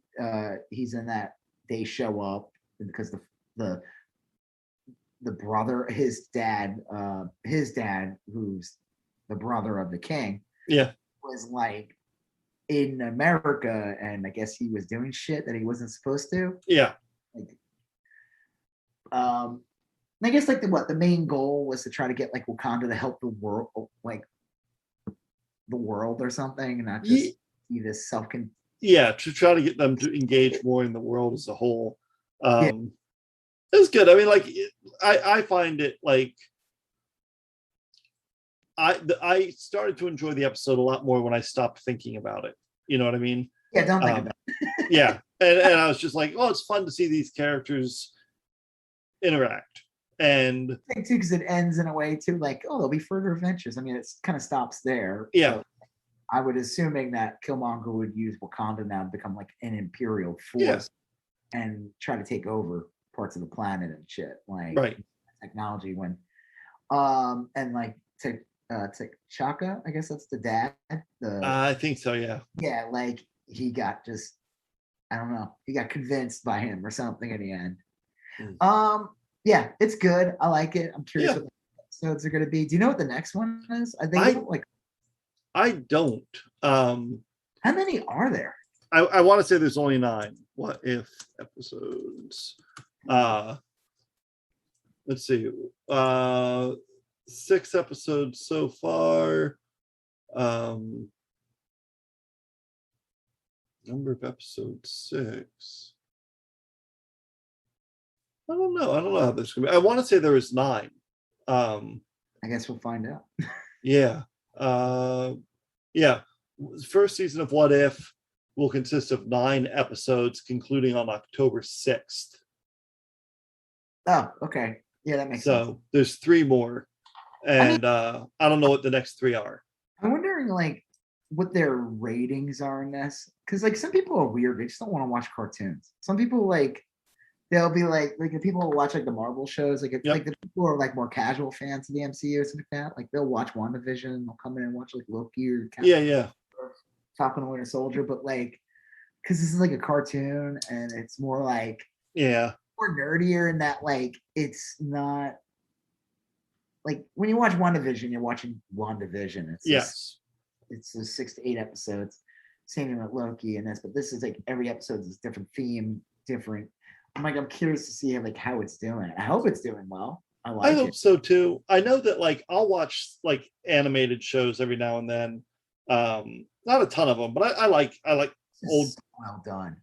he's in that. They show up because the brother, his dad, who's the brother of the king, was like in America, and I guess he was doing shit that he wasn't supposed to. Yeah. Like, I guess like the main goal was to try to get like Wakanda to help the world, like the world or something, and not just be this to try to get them to engage more in the world as a whole. It was good. I mean, like I find it like I started to enjoy the episode a lot more when I stopped thinking about it. You know what I mean? Yeah, don't think about it. Yeah. And I was just like, oh, it's fun to see these characters interact. And I think too, because it ends in a way too, like, oh, there'll be further adventures. I mean, it kind of stops there. Yeah. So I would assuming that Killmonger would use Wakanda now to become like an imperial force and try to take over parts of the planet and shit, like technology when and like T'Chaka, I guess that's the dad. I think so, yeah, like he got just, I don't know, he got convinced by him or something in the end. Yeah, it's good. I like it. I'm curious what the episodes are going to be. Do you know what the next one is? I don't. How many are there? I want to say there's only 9 what if episodes. Let's see, 6 episodes so far. Number of episodes 6. I don't know how this is gonna be. I want to say there is 9. I guess we'll find out. First season of What If will consist of 9 episodes, concluding on October 6th. Oh, okay. Yeah, that makes sense. So there's 3 more, and I don't know what the next 3 are. I'm wondering like what their ratings are in this, because like some people are weird. They just don't want to watch cartoons. Some people like they'll be like if people will watch like the Marvel shows, like if Yep. like the people who are like more casual fans of the MCU or something like that, like they'll watch WandaVision, they'll come in and watch like Loki or Yeah. Falcon and Winter Soldier, but like because this is like a cartoon and it's more like more nerdier in that like it's not like when you watch WandaVision, you're watching WandaVision. It's 6 to 8 episodes. Same thing with Loki and this, but this is like every episode is a different theme, different. I'm curious to see how it's doing. I hope it's doing well. I hope so too. I know that like I'll watch like animated shows every now and then. Not a ton of them, but I like old. So well done.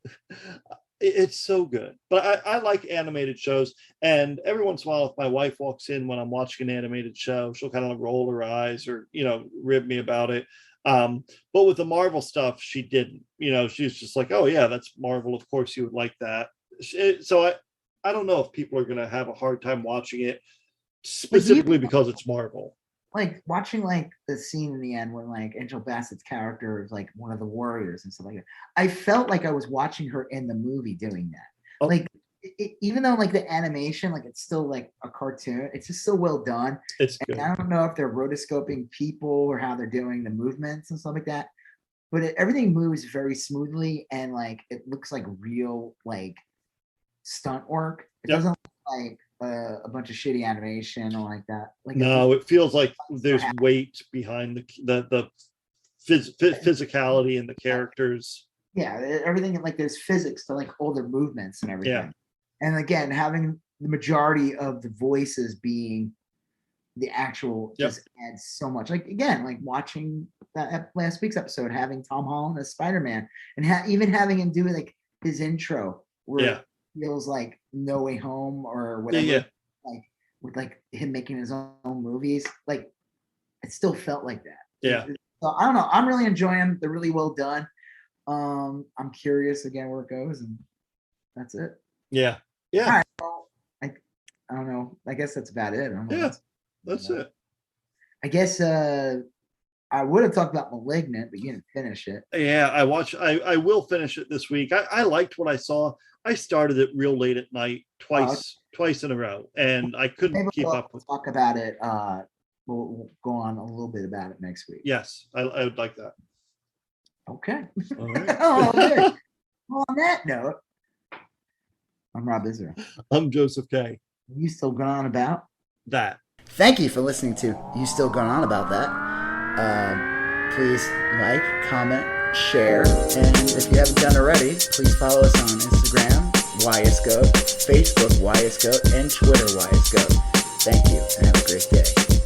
It's so good, but I like animated shows, and every once in a while, if my wife walks in when I'm watching an animated show, she'll kind of roll her eyes or rib me about it. But with the Marvel stuff, she didn't. She's just like, oh yeah, that's Marvel. Of course, you would like that. So I don't know if people are going to have a hard time watching it specifically because it's Marvel. Like watching like the scene in the end when like Angel Bassett's character is like one of the warriors and stuff like that. I felt like I was watching her in the movie doing that. Oh. Like even though like the animation, like it's still like a cartoon, it's just so well done. It's good. I don't know if they're rotoscoping people or how they're doing the movements and stuff like that, but everything moves very smoothly and like it looks like real like stunt work. It doesn't look like a bunch of shitty animation or like that. Like no, it feels like there's weight behind the physicality and the characters. Yeah, everything like there's physics to like all their movements and everything. Yeah. And again, having the majority of the voices being the actual just adds so much. Like again, like watching that last week's episode, having Tom Holland as Spider-Man and even having him do like his intro where it feels like No Way Home or whatever, like with like him making his own movies, like it still felt like that. Yeah. So I don't know. I'm really enjoying them. They're really well done. I'm curious again where it goes, and that's it. Yeah. All right. Well, I don't know. I guess that's about it. I don't know that's it. I guess I would have talked about Malignant, but you didn't finish it. Yeah, I will finish it this week. I liked what I saw. I started it real late at night, twice in a row, and I couldn't keep up with. Talk about it. We'll go on a little bit about it next week. Yes, I would like that. Okay. All right. Good. Well, on that note, I'm Rob Israel. I'm Joseph K. You still going on about that? Thank you for listening to You Still Going On About That. Please like, comment, share, and if you haven't done already, please follow us on Instagram, YSGOAT, Facebook, YSGOAT, and Twitter, YSGOAT. Thank you, and have a great day.